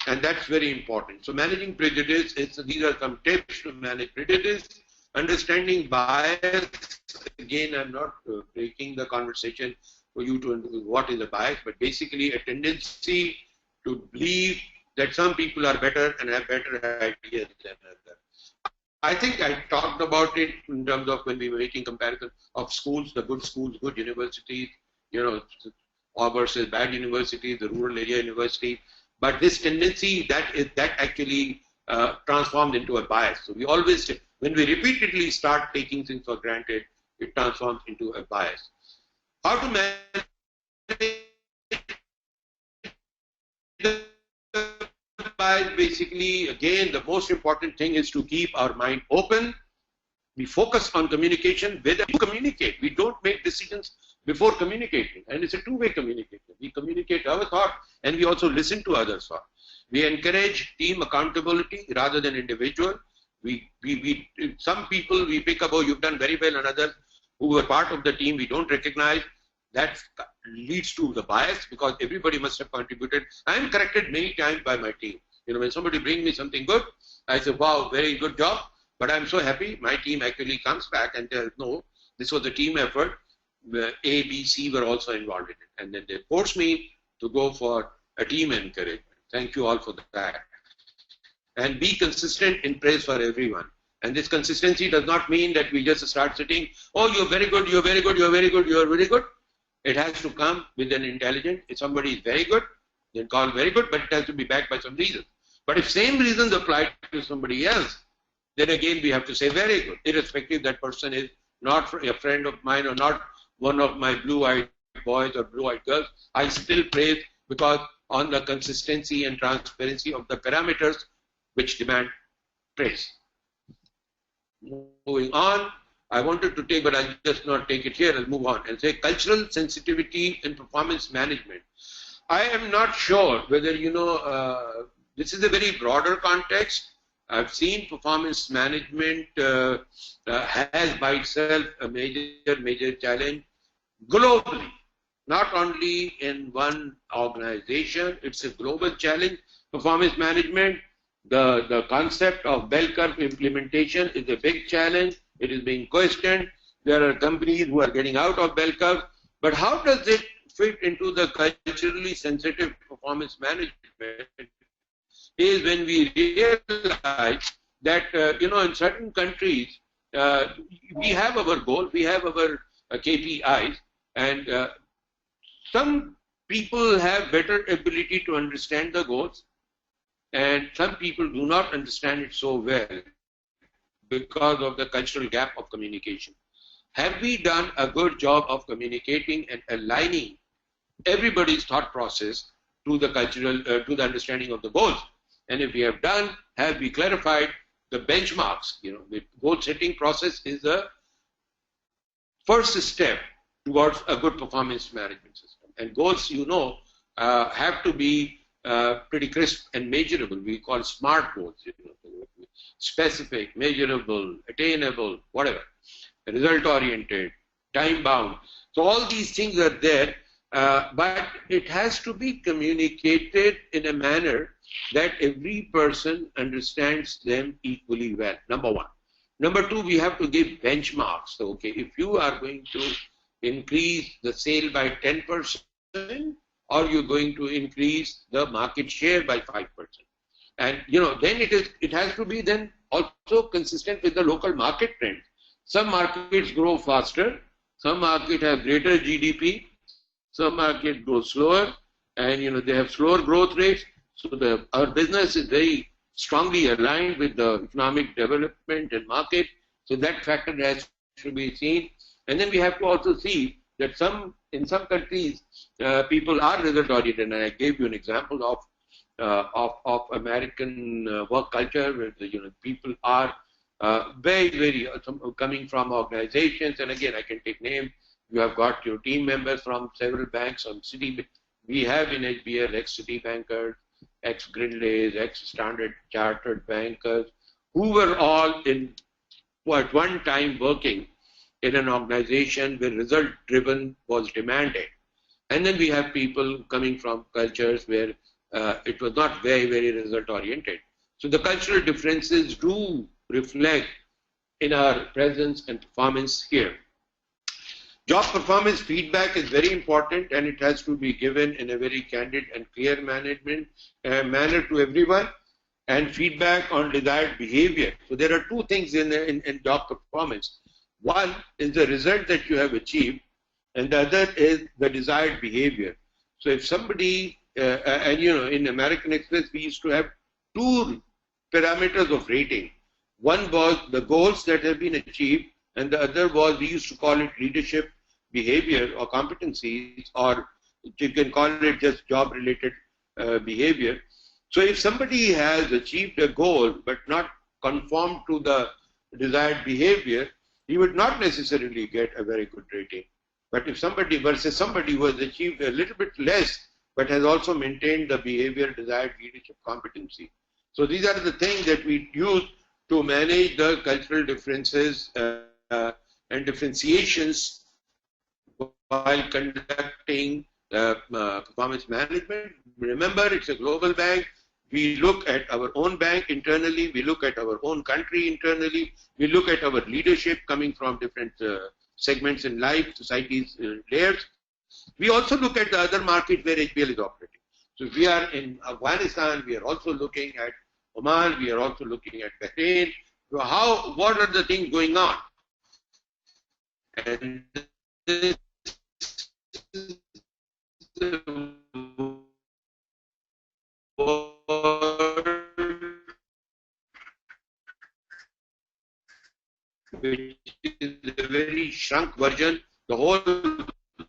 And that's very important. So managing prejudice, these are some tips to manage prejudice. Understanding bias, again, I'm not breaking the conversation for you to understand what is a bias, but basically a tendency to believe that some people are better and have better ideas than others. I think I talked about it in terms of when we were making comparison of schools, the good schools, good universities, or versus bad universities, the rural area universities. But this tendency that actually transforms into a bias. So we always, when we repeatedly start taking things for granted, it transforms into a bias. How to manage the bias? Basically, again, the most important thing is to keep our mind open. We focus on communication. Whether we communicate, we don't make decisions before communicating, and it's a two-way communication. We communicate our thought, and we also listen to others' thought. We encourage team accountability rather than individual. Some people we pick up, oh, you've done very well, and others who were part of the team we don't recognize. That leads to the bias, because everybody must have contributed. I am corrected many times by my team. When somebody brings me something good, I say, wow, very good job. But I'm so happy my team actually comes back and says, no, this was a team effort. A, B, C were also involved in it. And then they forced me to go for a team encouragement. Thank you all for that. And be consistent in praise for everyone. And this consistency does not mean that we just start sitting, oh, you're very good, you're very good, you're very good, you're very good. It has to come with an intelligence. If somebody is very good, then call very good, but it has to be backed by some reasons. But if same reasons apply to somebody else, then again we have to say very good, irrespective that person is not a friend of mine or not one of my blue-eyed boys or blue-eyed girls. I still praise, because on the consistency and transparency of the parameters which demand praise. Moving on, I wanted to take, but I'll just not take it here. I'll move on and say cultural sensitivity in performance management. I am not sure whether, this is a very broader context. I've seen performance management has by itself a major challenge globally, not only in one organization. It's a global challenge. Performance management, the concept of bell curve implementation is a big challenge. It is being questioned. There are companies who are getting out of bell curve. But how does it fit into the culturally sensitive performance management? Is when we realize that, in certain countries, we have our goal, we have our KPIs, and some people have better ability to understand the goals, and some people do not understand it so well because of the cultural gap of communication. Have we done a good job of communicating and aligning everybody's thought process to the cultural, to the understanding of the goals? And if we have done, have we clarified the benchmarks? The goal setting process is the first step towards a good performance management system. And goals, have to be pretty crisp and measurable. We call SMART goals, specific, measurable, attainable, whatever, result-oriented, time-bound. So all these things are there, but it has to be communicated in a manner that every person understands them equally well, number one. Number two, we have to give benchmarks. So, okay, if you are going to increase the sale by 10%, or you're going to increase the market share by 5%. And, then it has to be then also consistent with the local market trends. Some markets grow faster, some markets have greater GDP, Some market grows slower, and they have slower growth rates. So our business is very strongly aligned with the economic development and market. So that factor has to be seen. And then we have to also see that in some countries people are result oriented, and I gave you an example of American work culture, where people are very coming from organizations, and again I can take names. You have got your team members from several banks. We have in HBL ex-City bankers, ex-Grindlays, ex-Standard Chartered bankers, who were all at one time working in an organization where result-driven was demanded. And then we have people coming from cultures where it was not very result-oriented. So the cultural differences do reflect in our presence and performance here. Job performance feedback is very important, and it has to be given in a very candid and clear manner to everyone, and feedback on desired behavior. So there are two things in job performance. One is the result that you have achieved, and the other is the desired behavior. So if somebody, in American Express, we used to have two parameters of rating. One was the goals that have been achieved, and the other was, we used to call it leadership behavior or competencies, or you can call it just job-related behavior. So if somebody has achieved a goal but not conformed to the desired behavior, he would not necessarily get a very good rating. But if somebody versus somebody who has achieved a little bit less but has also maintained the behavior, desired leadership competency. So these are the things that we use to manage the cultural differences and differentiations while conducting performance management. Remember, it's a global bank. We look at our own bank internally. We look at our own country internally. We look at our leadership coming from different segments in life, societies, layers. We also look at the other markets where HBL is operating. So if we are in Afghanistan, we are also looking at Oman. We are also looking at Bahrain. So what are the things going on? And this is the world which is a very shrunk version. The whole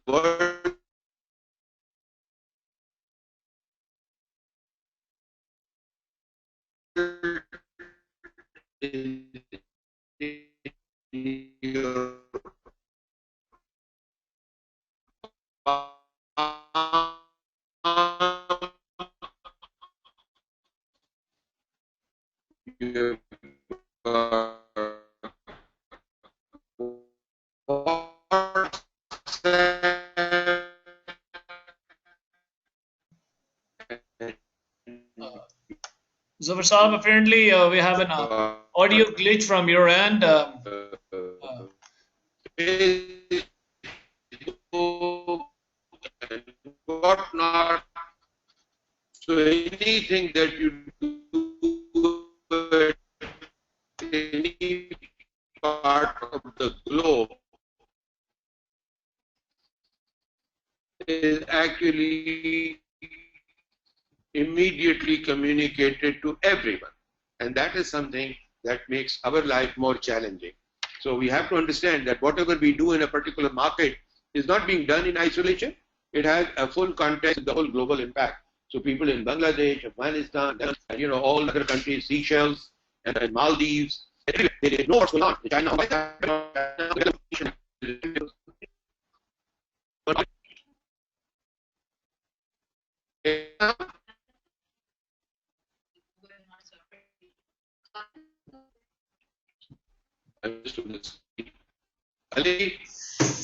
world is Zafar Saab, apparently we have an audio glitch from your end. Whatnot. So anything that you do in any part of the globe is actually immediately communicated to everyone. And that is something that makes our life more challenging. So we have to understand that whatever we do in a particular market is not being done in isolation. It has a full context, the whole global impact. So people in Bangladesh, Afghanistan, and all other countries, Seychelles, and Maldives, they know what's going on. China,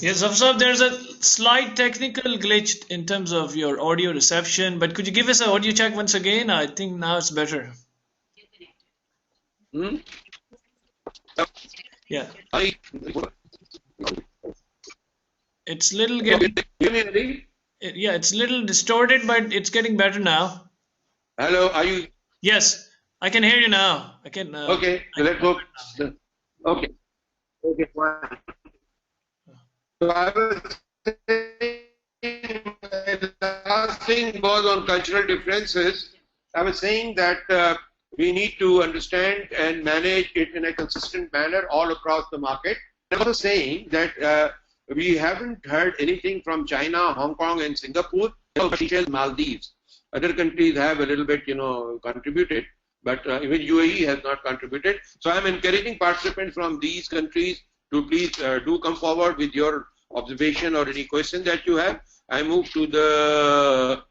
Yes, Zafar, there's a slight technical glitch in terms of your audio reception, but could you give us an audio check once again? I think now it's better. Yeah. It's little yeah, it's little distorted, but it's getting better now. Hello, are you? Yes, I can hear you now. I can. Okay, so let's go. Okay. Okay, fine. So I was saying last thing was on cultural differences. I was saying that we need to understand and manage it in a consistent manner all across the market. I'm also saying that we haven't heard anything from China, Hong Kong, and Singapore, Seychelles, Maldives. Other countries have a little bit, contributed, but even UAE has not contributed. So I'm encouraging participants from these countries to please do come forward with your observation or any question that you have. I move to the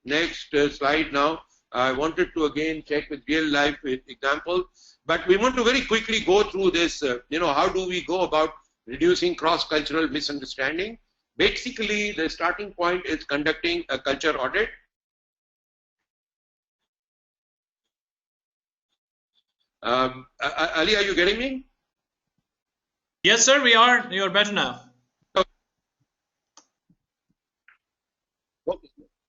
next slide now. I wanted to again check with real life example, but we want to very quickly go through this. How do we go about reducing cross-cultural misunderstanding? Basically, the starting point is conducting a culture audit. Ali, are you getting me? Yes, sir, we are. You're better now.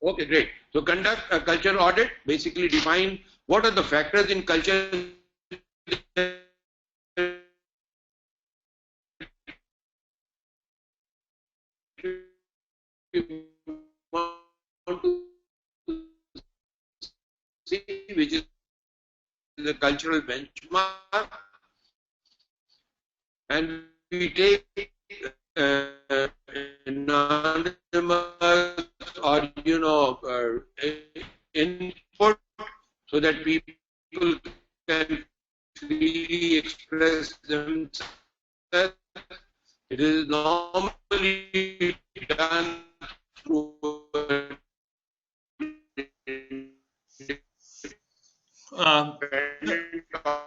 Okay, great. So conduct a culture audit, basically define what are the factors in culture which is the cultural benchmark, and we take anonymous or input so that people can freely express themselves. It is normally done through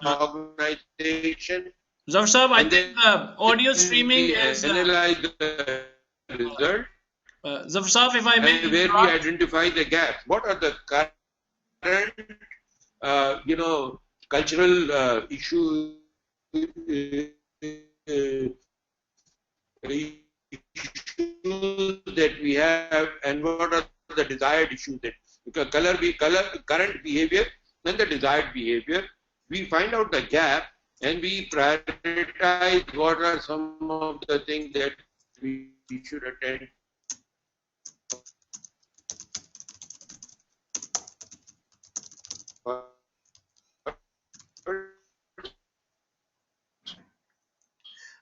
organization. Zafar Sahab, I think the audio streaming is... analyze the result. Zafar Sahab, if I may and where we identify the gaps. What are the current, cultural issues that we have, and what are the desired issues that because current behavior and the desired behavior. We find out the gap and we prioritize what are some of the things that we should attend.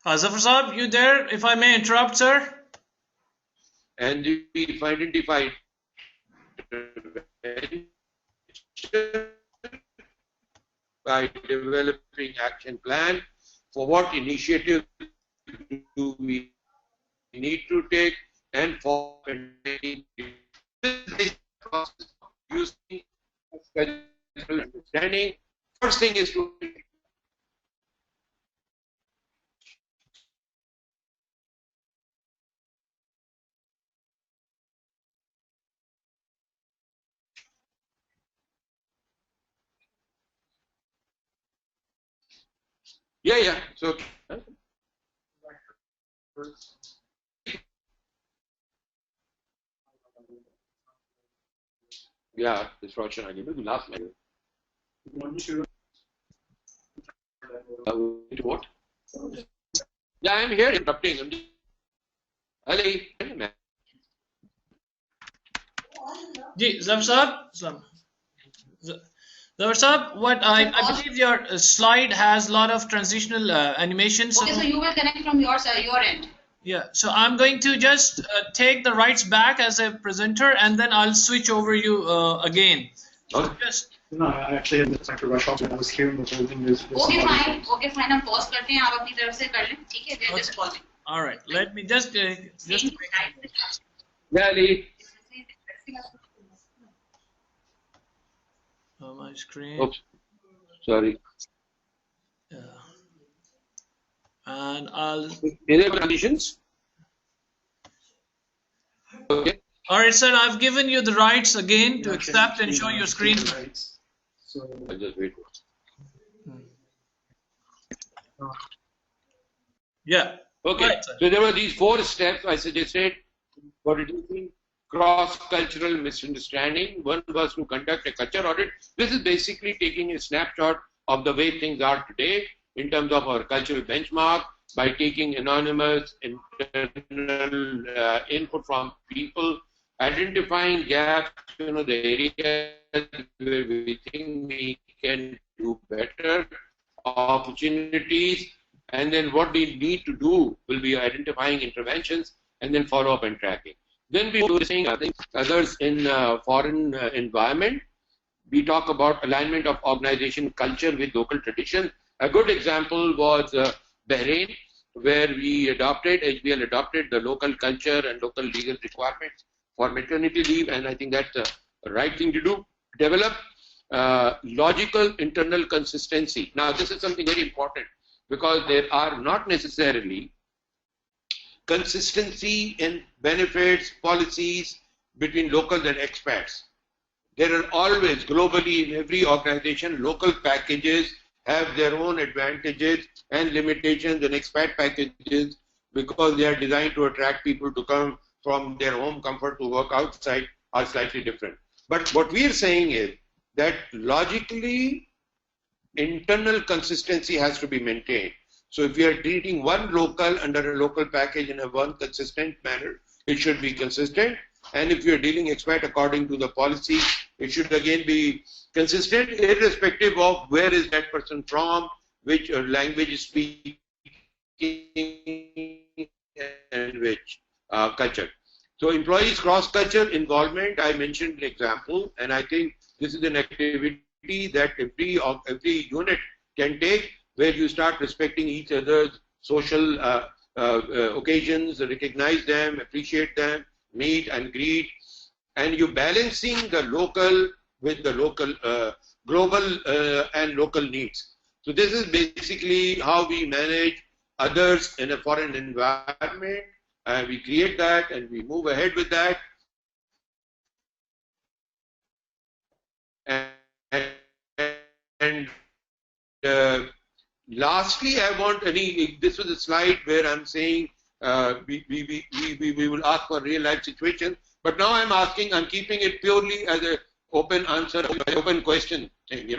Zafar Sahab, you there? If I may interrupt, sir. And we identify by developing action plan for what initiative do we need to take and for this process of using cultural understanding. First thing is to yeah. So yeah, this Roshan, I give you the last slide. What? Yeah, I'm here interrupting. Ali, Zafar Sahab, Zafar Sahab, what I believe your slide has a lot of transitional animations. Okay, so you will connect from your end. Yeah, so I'm going to just take the rights back as a presenter, and then I'll switch over you again. So just no, I actually had to rush off when I was hearing the whole thing. Okay, fine. Okay, fine. हम pause करते हैं. आप अपनी तरफ से कर लें. ठीक है? We're just pausing. all right. Let me just yeah, Ali. my screen. Oops, sorry. And I'll. Any other conditions? Okay. All right, sir. I've given you the rights again to accept and show your screen. So I'll just wait. Yeah. Okay. Right, So there were these 4 steps I suggested for reducing cross-cultural misunderstanding. One was to conduct a culture audit. This is basically taking a snapshot of the way things are today in terms of our cultural benchmark by taking anonymous internal input from people identifying gaps, the areas where we think we can do better, opportunities, and then what we need to do will be identifying interventions and then follow up and tracking. Then we do the same others in foreign environment. We talk about alignment of organization culture with local tradition. A good example was Bahrain, where HBL adopted the local culture and local legal requirements for maternity leave, and I think that's the right thing to do. Develop logical internal consistency. Now, this is something very important because there are not necessarily consistency in benefits, policies between locals and expats. There are always, globally in every organization, local packages have their own advantages and limitations, and expat packages, because they are designed to attract people to come from their home comfort to work outside, are slightly different. But what we are saying is that logically, internal consistency has to be maintained. So if we are treating one local under a local package in a one consistent manner, it should be consistent. And if you are dealing expat according to the policy, it should again be consistent, irrespective of where is that person from, which language is speaking, and which culture. So employees cross-culture involvement, I mentioned an example, and I think this is an activity that every unit can take, where you start respecting each other's social occasions, recognize them, appreciate them, meet and greet, and you balancing the local with the local, global and local needs. So this is basically how we manage others in a foreign environment, and we create that and we move ahead with that. And lastly, I want this was a slide where I'm saying we will ask for real life situations, but now I'm keeping it purely as an open answer, open question thing,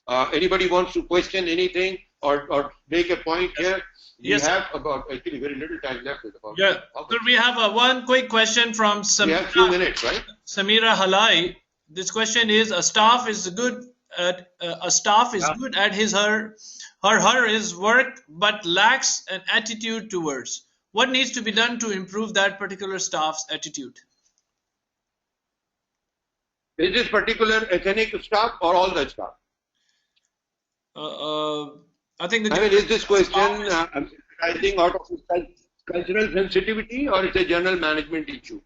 Anybody wants to question anything or make a point here? Yes. We have about actually very little time left. Yeah. So we have one quick question from Samira. We have 2 minutes, right? Samira Halai. This question is: a staff is good at his work, but lacks an attitude towards. What needs to be done to improve that particular staff's attitude? Is this particular ethnic staff or all the staff? I think is this question arising out of cultural sensitivity, or it's a general management issue?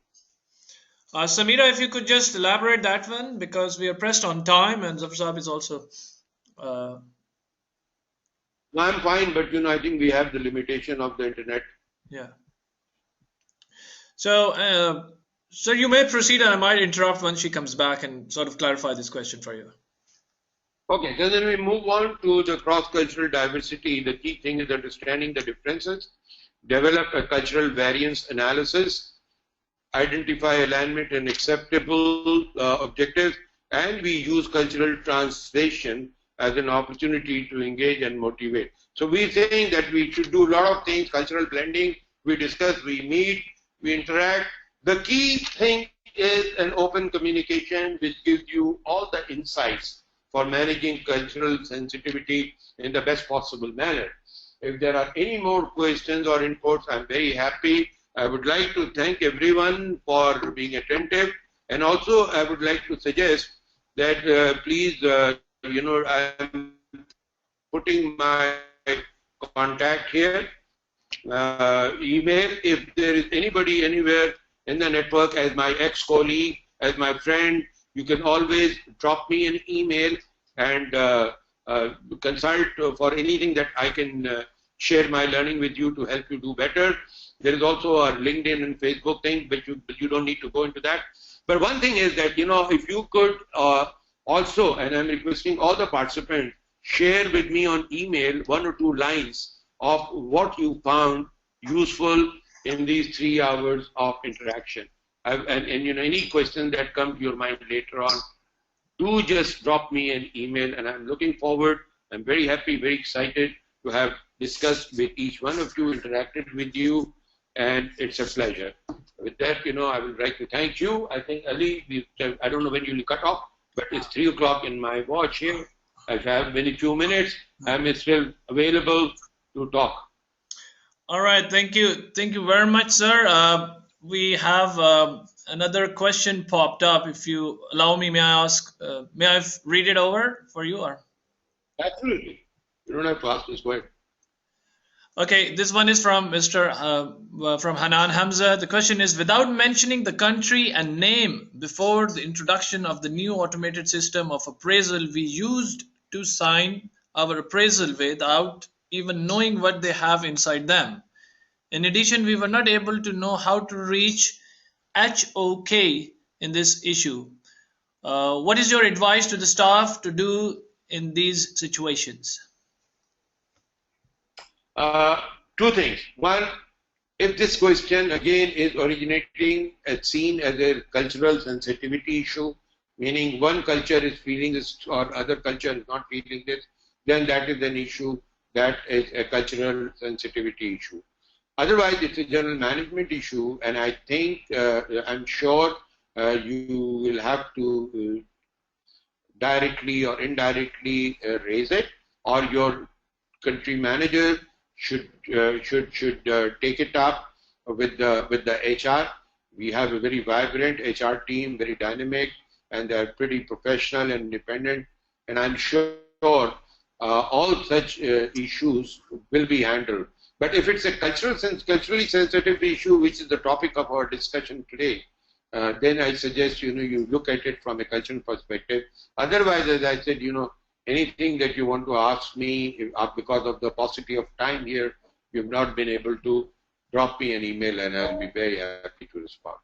Samira, if you could just elaborate that one, because we are pressed on time, and Zafar Saab is also. No, I'm fine, but I think we have the limitation of the internet. Yeah. So, sir, you may proceed, and I might interrupt once she comes back and sort of clarify this question for you. Okay, so then we move on to the cross-cultural diversity. The key thing is understanding the differences, develop a cultural variance analysis, identify alignment and acceptable objectives, and we use cultural translation as an opportunity to engage and motivate. So we're saying that we should do a lot of things, cultural blending, we discuss, we meet, we interact. The key thing is an open communication which gives you all the insights for managing cultural sensitivity in the best possible manner. If there are any more questions or inputs, I'm very happy. I would like to thank everyone for being attentive, and also I would like to suggest that please, I'm putting my contact here, email. If there is anybody anywhere in the network as my ex-colleague, as my friend, you can always drop me an email and consult for anything that I can share my learning with you to help you do better. There is also a LinkedIn and Facebook thing, but you don't need to go into that. But one thing is that, if you could also, and I'm requesting all the participants, share with me on email 1 or 2 lines of what you found useful in these 3 hours of interaction. And any question that comes to your mind later on, do just drop me an email, and I'm looking forward. I'm very happy, very excited to have discussed with each one of you, interacted with you, and it's a pleasure. With that, I would like to thank you. I think, Ali, I don't know when you'll cut off, but it's 3 o'clock in my watch here. I have very few minutes. I'm still available to talk. All right, thank you very much, sir. We have another question popped up. If you allow me, may I ask? May I read it over for you, or? Absolutely. You don't have to ask this. Go ahead. Okay, this one is from from Hanan Hamza. The question is: without mentioning the country and name before the introduction of the new automated system of appraisal we used to sign our appraisal without even knowing what they have inside them. In addition, we were not able to know how to reach HOK in this issue. What is your advice to the staff to do in these situations? Two things. One, if this question again is originating as seen as a cultural sensitivity issue, meaning one culture is feeling this or other culture is not feeling this, then that is an issue that is a cultural sensitivity issue. Otherwise, it's a general management issue, and I think, I'm sure you will have to directly or indirectly raise it, or your country manager should take it up with the HR. We have a very vibrant HR team, very dynamic, and they're pretty professional and independent. And I'm sure all such issues will be handled. But if it's a culturally sensitive issue, which is the topic of our discussion today, then I suggest you look at it from a cultural perspective. Otherwise, as I said, anything that you want to ask me, because of the paucity of time here, you've not been able to, drop me an email and I'll be very happy to respond.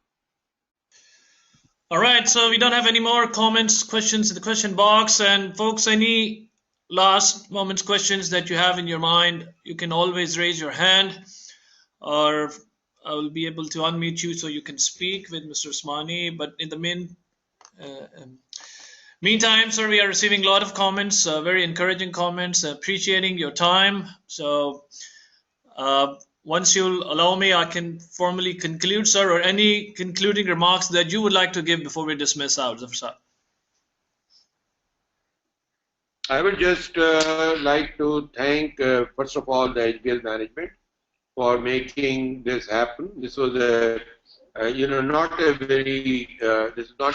All right, so we don't have any more comments, questions in the question box. And folks, any last moments questions that you have in your mind, you can always raise your hand, or I will be able to unmute you so you can speak with Mr. Usmani. But in the meantime, sir, we are receiving a lot of comments, very encouraging comments, appreciating your time. So once you'll allow me, I can formally conclude, sir, or any concluding remarks that you would like to give before we dismiss out, Zafar sir. I would just like to thank, first of all, the HBL management for making this happen. This was this is not a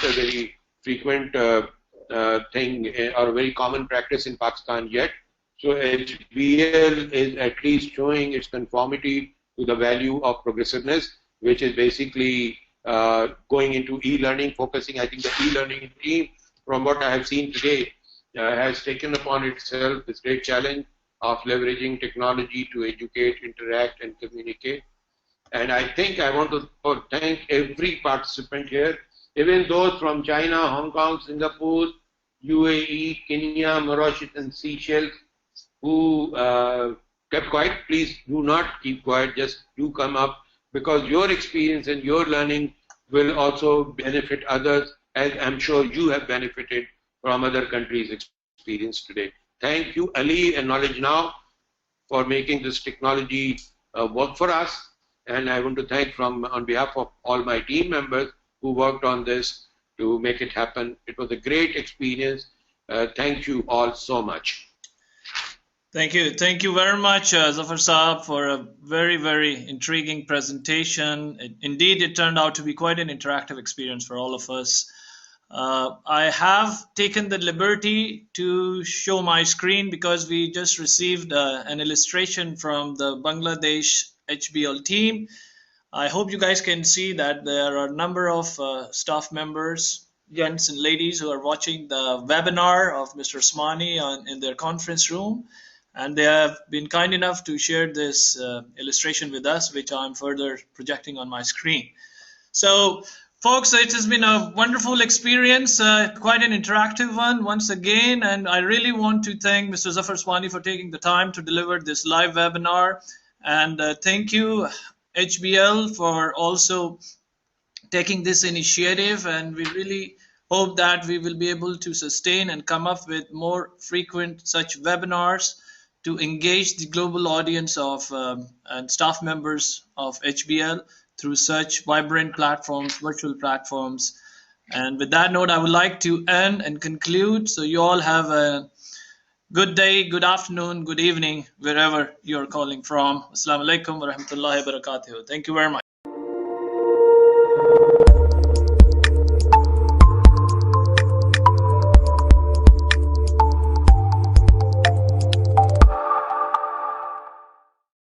very frequent thing or a very common practice in Pakistan yet. So HBL is at least showing its conformity to the value of progressiveness, which is basically going into e-learning, focusing. I think the e-learning team, from what I have seen today, has taken upon itself this great challenge of leveraging technology to educate, interact, and communicate. And I think I want to thank every participant here, even those from China, Hong Kong, Singapore, UAE, Kenya, Mauritius, and Seychelles, who kept quiet. Please do not keep quiet, just do come up, because your experience and your learning will also benefit others, as I'm sure you have benefited from other countries' experience today. Thank you, Ali and Knowledge Now, for making this technology work for us. And I want to thank on behalf of all my team members who worked on this to make it happen. It was a great experience. Thank you all so much. Thank you very much, Zafar Saab, for a very, very intriguing presentation. Indeed, it turned out to be quite an interactive experience for all of us. I have taken the liberty to show my screen because we just received an illustration from the Bangladesh HBL team. I hope you guys can see that there are a number of staff members, gents and ladies, who are watching the webinar of Mr. Usmani in their conference room. And they have been kind enough to share this illustration with us, which I'm further projecting on my screen. So, folks, it has been a wonderful experience, quite an interactive one once again, and I really want to thank Mr. Zafar Usmani for taking the time to deliver this live webinar, and thank you, HBL, for also taking this initiative, and we really hope that we will be able to sustain and come up with more frequent such webinars to engage the global audience of and staff members of HBL through such vibrant platforms, virtual platforms. And with that note, I would like to end and conclude. So you all have a good day, good afternoon, good evening, wherever you're calling from. Assalamu alaikum wa rahmatullahi wa barakatuh. Thank you very much.